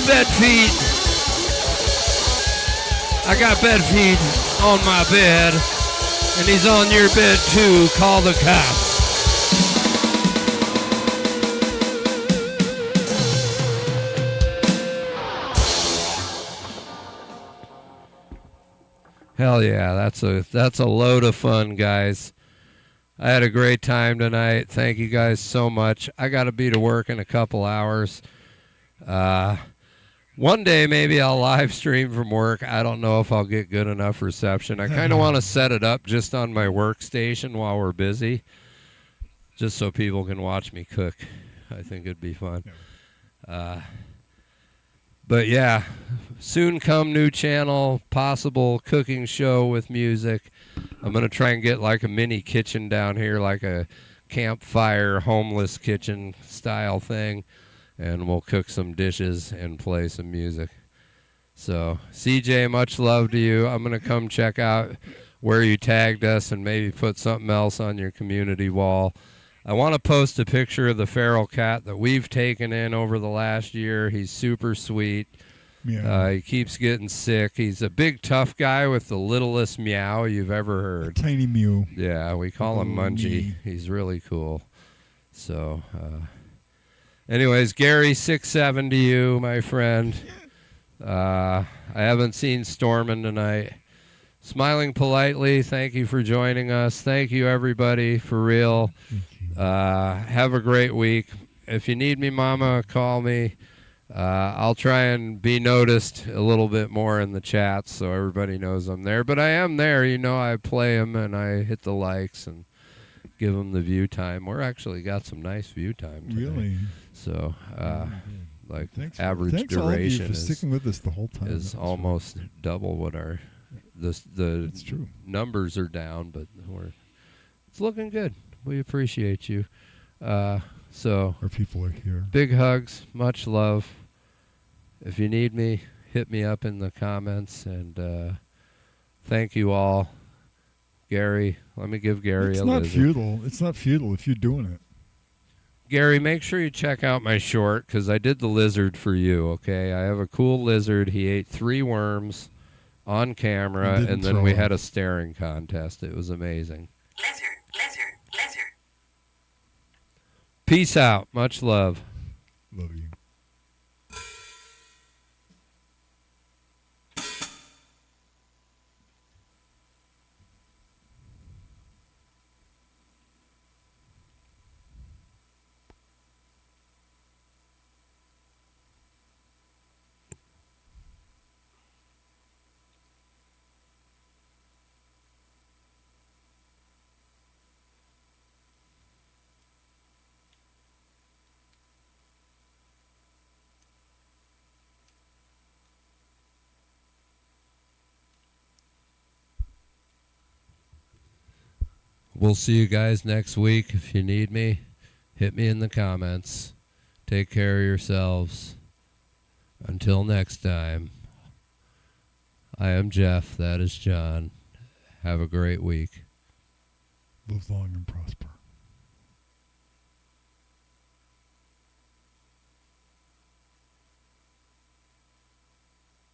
Bed Feet. I got Bed Feet on my bed, and he's on your bed too. Call the cops. Hell yeah, that's a load of fun, guys. I had a great time tonight. Thank you guys so much. I got to be to work in a couple hours. One day maybe I'll live stream from work. I don't know if I'll get good enough reception. I kind of want to set it up just on my workstation while we're busy, just so people can watch me cook. I think it'd be fun. But yeah, soon come new channel, possible cooking show with music. I'm going to try and get like a mini kitchen down here, like a campfire, homeless kitchen style thing. And we'll cook some dishes and play some music. So, CJ, much love to you. I'm going to come check out where you tagged us and maybe put something else on your community wall. I want to post a picture of the feral cat that we've taken in over the last year. He's super sweet. Yeah. He keeps getting sick. He's a big, tough guy with the littlest meow you've ever heard. A tiny mew. Yeah, we call him Mungie. He's really cool. So, anyways, Gary, 6'7" to you, my friend. I haven't seen Stormin tonight. Smiling Politely, thank you for joining us. Thank you, everybody, for real. Have a great week. If you need me, Mama, call me. I'll try and be noticed a little bit more in the chat so everybody knows I'm there. But I am there. You know, I play them and I hit the likes and give them the view time. We're actually got some nice view time today. Really? So, like thanks average all of you duration for sticking with us the whole time. is almost double what our That's true. Numbers are down, but it's looking good. We appreciate you. So Our people are here. big hugs, much love. If you need me, hit me up in the comments, and thank you all. Gary, let me give Gary a lizard. It's not futile if you're doing it. Gary, make sure you check out my short, because I did the lizard for you, okay? I have a cool lizard. He ate 3 worms on camera, and then we had a staring contest. It was amazing. Lizard. Peace out. Much love. Love you. We'll see you guys next week. If you need me, hit me in the comments. Take care of yourselves. Until next time, I am Jeff. That is John. Have a great week. Live long and prosper.